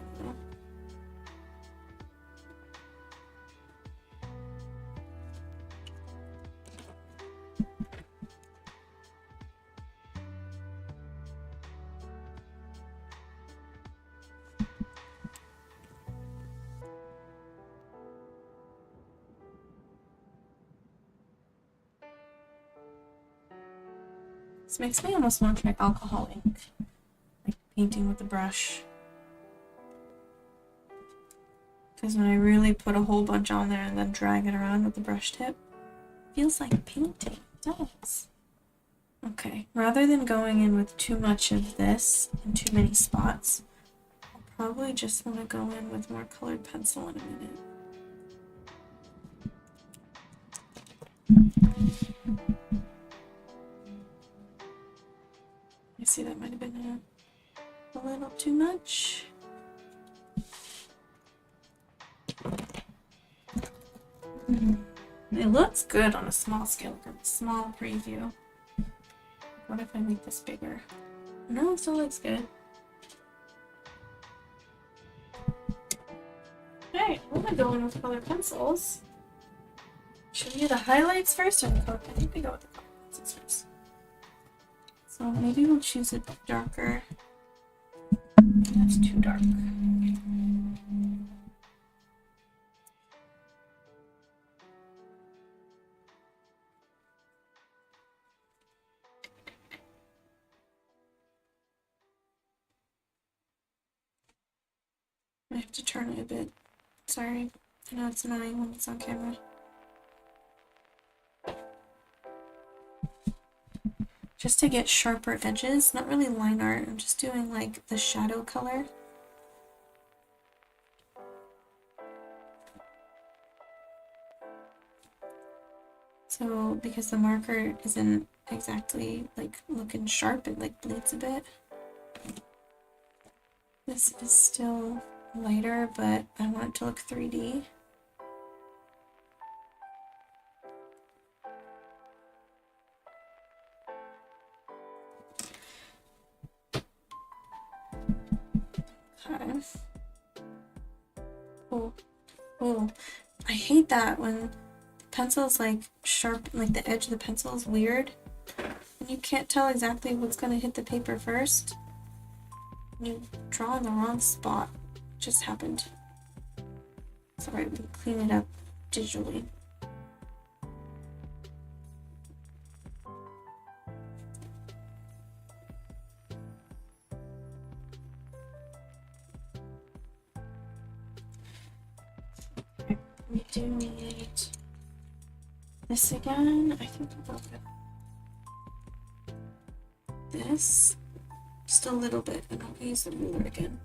This makes me almost want to try alcohol ink, like painting with a brush. Because when I really put a whole bunch on there and then drag it around with the brush tip, it feels like painting. It does. Okay, rather than going in with too much of this and too many spots, I'll probably just want to go in with more colored pencil in a minute. I see that might have been a little too much. It looks good on a small scale from a small preview. What if I make this bigger? No, it still looks good. Alright, I'm gonna go in with colored pencils. Should we do the highlights first or the color? I think we go with the colored pencils first. So maybe we'll choose a darker. That's too dark. I have to turn it a bit. Sorry. I know it's annoying when it's on camera. Just to get sharper edges, not really line art, I'm just doing like the shadow color. So because the marker isn't exactly like looking sharp, it like bleeds a bit. This is still lighter, but I want it to look 3D. Okay. Oh, I hate that when the pencil's like sharp, like the edge of the pencil is weird, and you can't tell exactly what's gonna hit the paper first. You draw in the wrong spot. It just happened. It's alright, we can clean it up digitally. We do need this again. I think we'll go with this. Just a little bit, and I'll use the ruler again.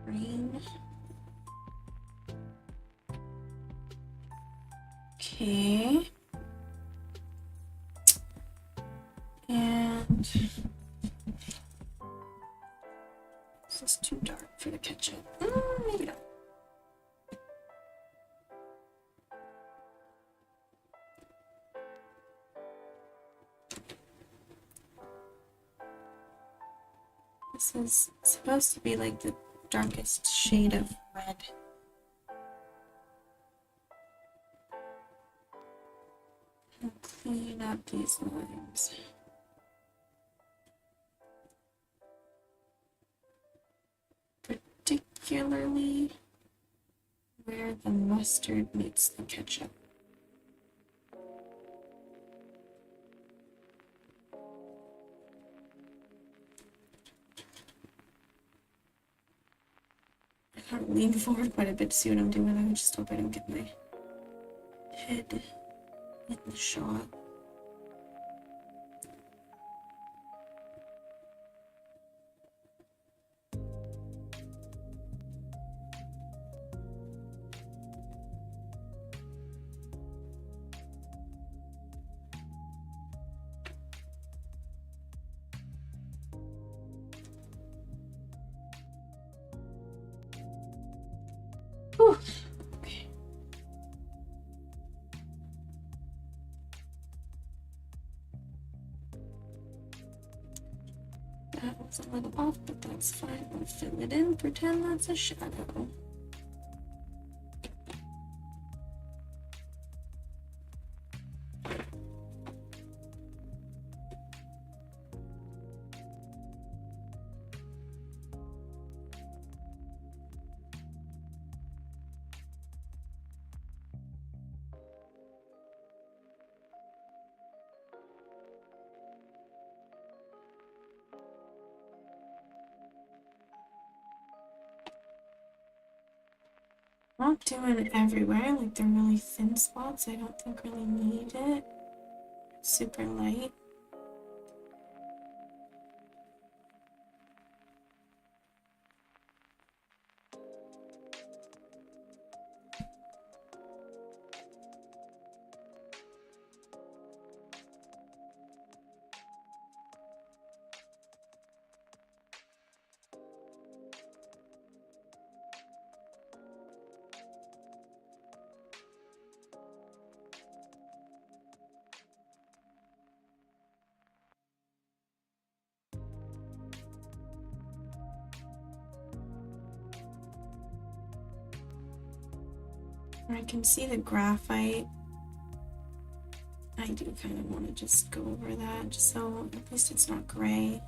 Green. Okay. And this is too dark for the ketchup. Maybe not. This is supposed to be like the darkest shade of red. I'll clean up these lines. Particularly where the mustard meets the ketchup. I can't lean forward quite a bit to see what I'm doing. I just hope I don't get my head in the shot. Whew. Okay. That was a little off, but that's fine. We'll fill it in, pretend that's a shadow. Not doing everywhere, like the really thin spots I don't think really need it. Super light. I can see the graphite. I do kind of want to just go over that, just so at least it's not gray.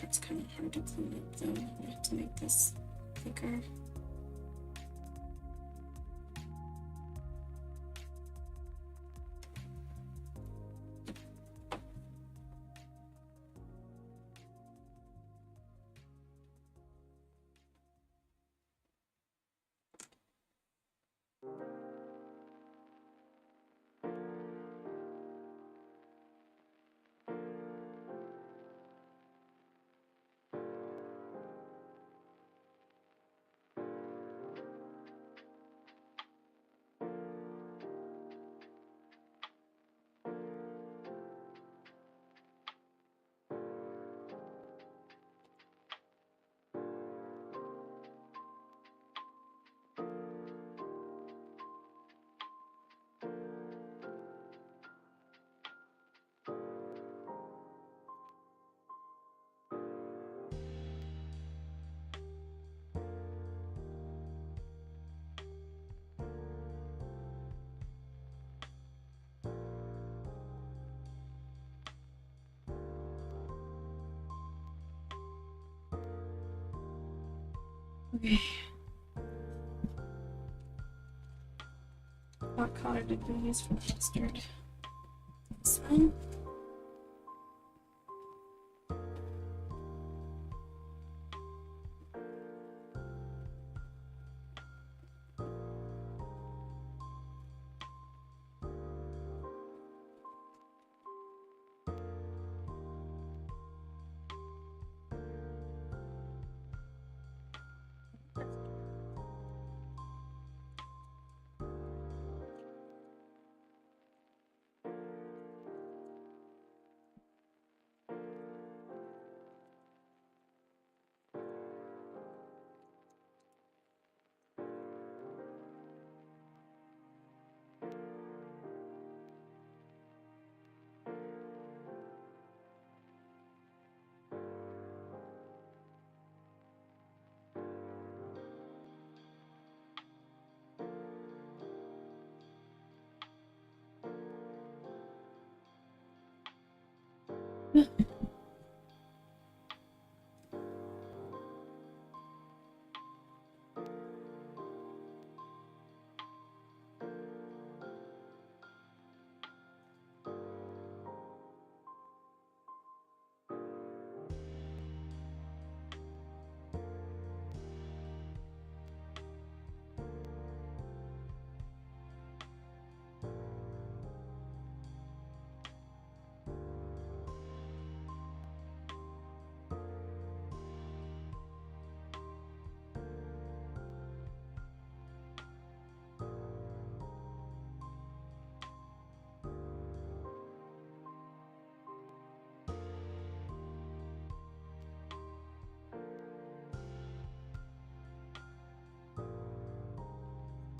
It's kind of hard to clean up though. I have to make this thicker. Okay. What color did we use for mustard? This one.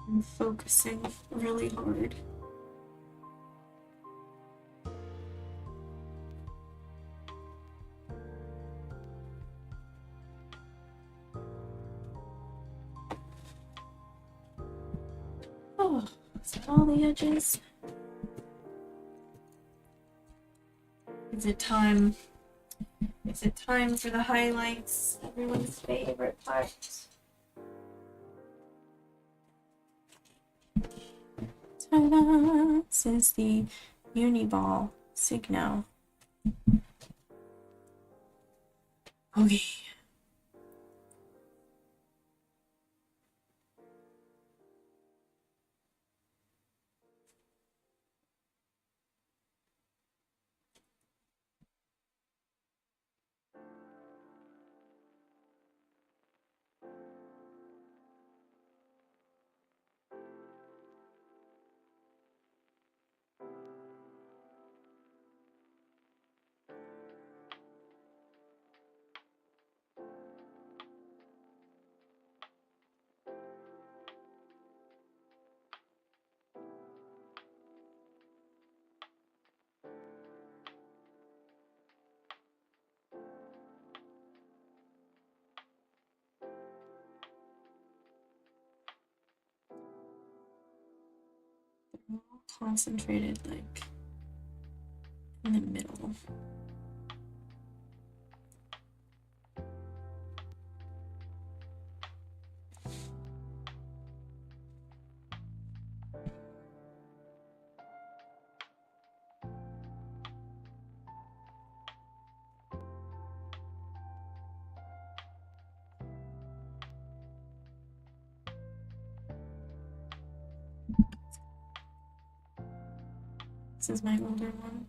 I'm focusing really hard. Oh, is that all the edges? Is it time? Is it time for the highlights? Everyone's favorite part. Ta-da! This is the Uniball Signo. Okay. Concentrated like in the middle. This is my older one.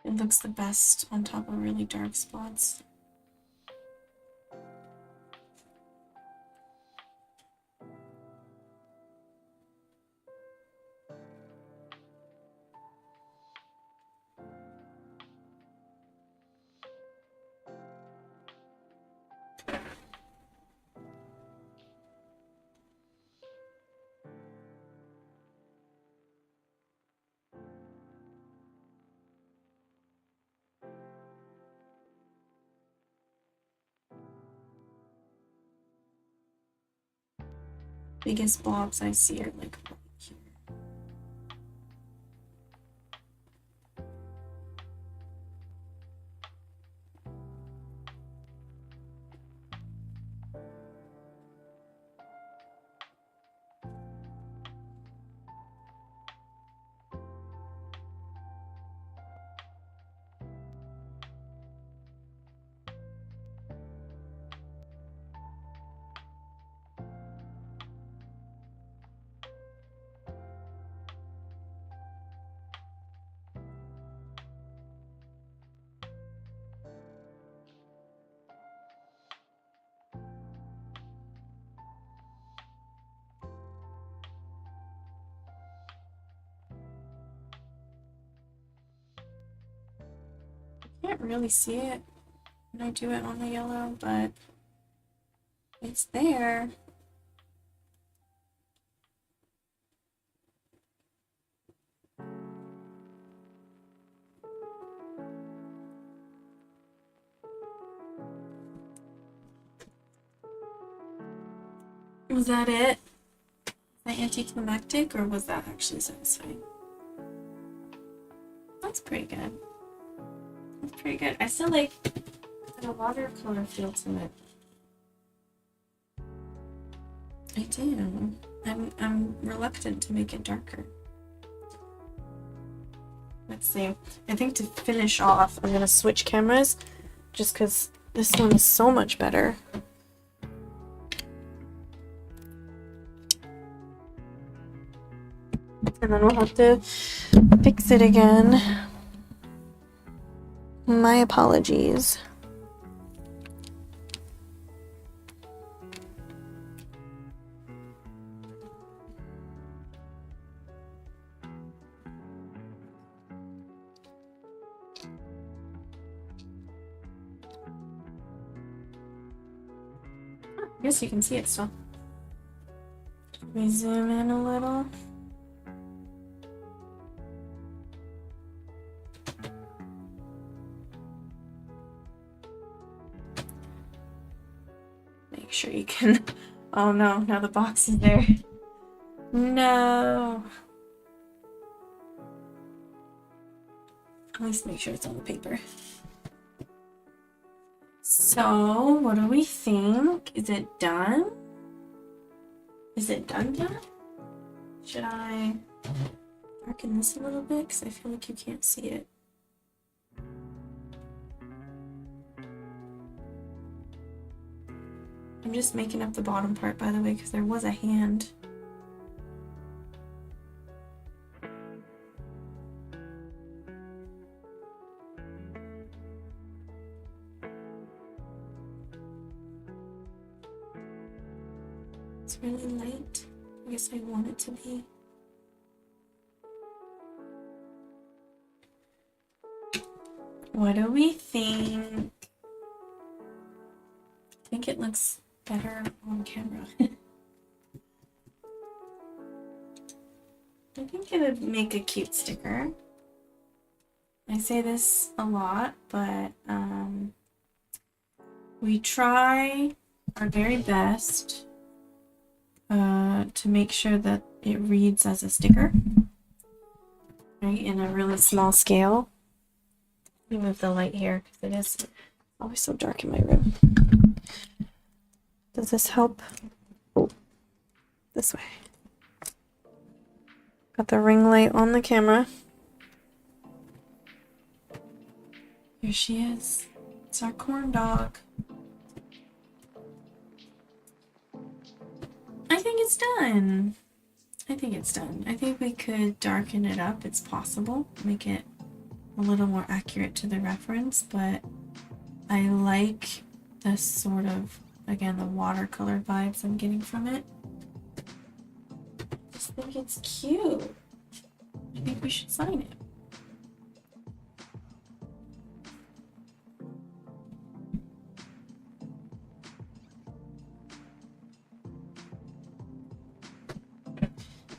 It looks the best on top of really dark spots. Biggest blobs I see are like right here. Can't really see it when I do it on the yellow, but it's there. Was that it? The anticlimactic, or was that actually satisfying? That's pretty good. That's pretty good. I still like the watercolor feel to it. I do. I'm reluctant to make it darker. Let's see. I think to finish off, I'm gonna switch cameras, just because this one is so much better. And then we'll have to fix it again. My apologies. I guess you can see it still. Let me zoom in a little. make sure you can... Oh no, now the box is there. No. At least make sure it's on the paper. So, what do we think? Is it done? Is it done? Should I darken this a little bit? Because I feel like you can't see it. I'm just making up the bottom part, by the way, because there was a hand. It's really light. I guess I want it to be. What do we think? I think it looks better on camera. I think it would make a cute sticker. I say this a lot, but we try our very best to make sure that it reads as a sticker, right, in a really small scale. Let me move the light here because it is always so dark in my room. Does this help? Oh, this way. Got the ring light on the camera. Here she is. It's our corn dog. I think it's done. I think it's done. I think we could darken it up. It's possible. Make it a little more accurate to the reference, but I like this sort of, again, the watercolor vibes I'm getting from it. I just think it's cute. I think we should sign it.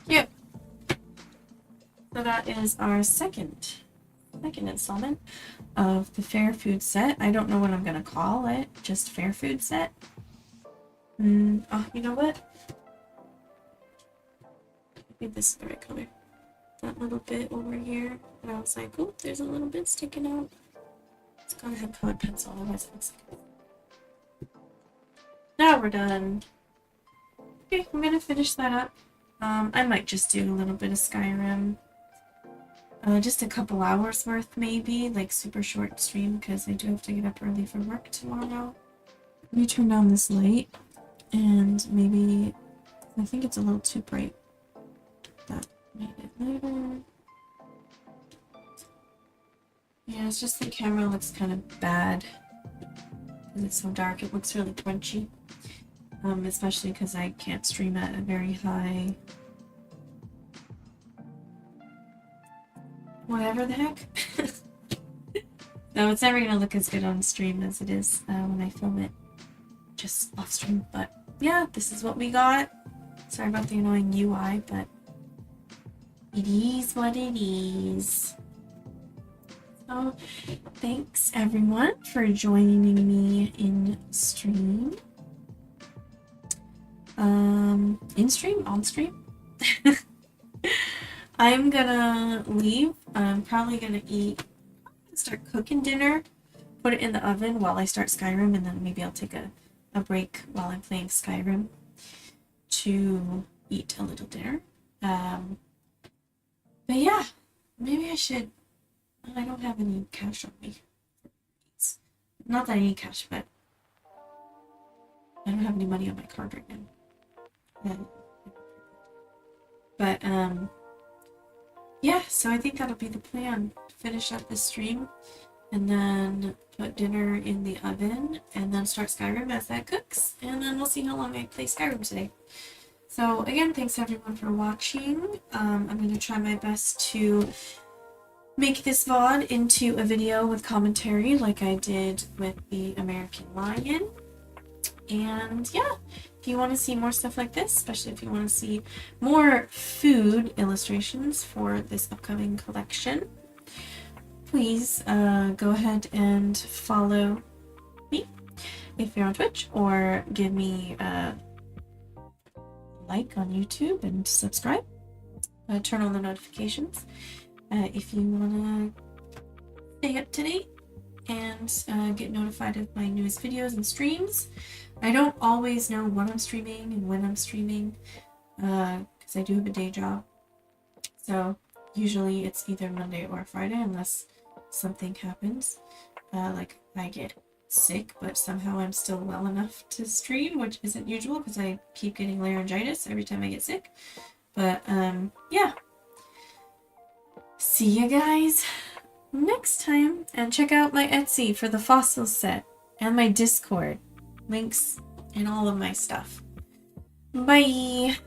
Cute. So that is our second installment of the Fair Food set. I don't know what I'm gonna call it, just Fair Food set. Oh, you know what? I think this is the right color. That little bit over here, and I was like, oh, there's a little bit sticking out. It's gotta have colored pencil, otherwise it looks like it. Now we're done. Okay, I'm gonna finish that up. I might just do a little bit of Skyrim. Just a couple hours worth, maybe, like super short stream, because I do have to get up early for work tomorrow. Let me turn down this light, and maybe, I think it's a little too bright. That made it lighter. Yeah, it's just the camera looks kind of bad, because it's so dark. It looks really crunchy, especially because I can't stream at a very high... whatever the heck. No, it's never gonna look as good on stream as it is when I film it just off stream. But yeah, this is what we got. Sorry about the annoying UI, but it is what it is. So thanks everyone for joining me in stream. In stream? On stream? I'm gonna leave. I'm probably gonna start cooking dinner, put it in the oven while I start Skyrim, and then maybe I'll take a break while I'm playing Skyrim to eat a little dinner. But yeah, maybe I should... I don't have any cash on me. Not that I need cash, but I don't have any money on my card right now. But, yeah, so I think that'll be the plan. Finish up this stream, and then put dinner in the oven, and then start Skyrim as that cooks, and then we'll see how long I play Skyrim today. So again, thanks everyone for watching. I'm going to try my best to make this VOD into a video with commentary like I did with the American Lion. And yeah, if you want to see more stuff like this, especially if you want to see more food illustrations for this upcoming collection, please go ahead and follow me. if you're on Twitch, or give me a like on YouTube and subscribe. Turn on the notifications if you want to stay up to date and get notified of my newest videos and streams. I don't always know what I'm streaming and when I'm streaming because I do have a day job. So usually it's either Monday or Friday unless something happens. Like I get sick, but somehow I'm still well enough to stream, which isn't usual because I keep getting laryngitis every time I get sick. But yeah. See you guys next time, and check out my Etsy for the fossils set and my Discord. Links in all of my stuff. Bye!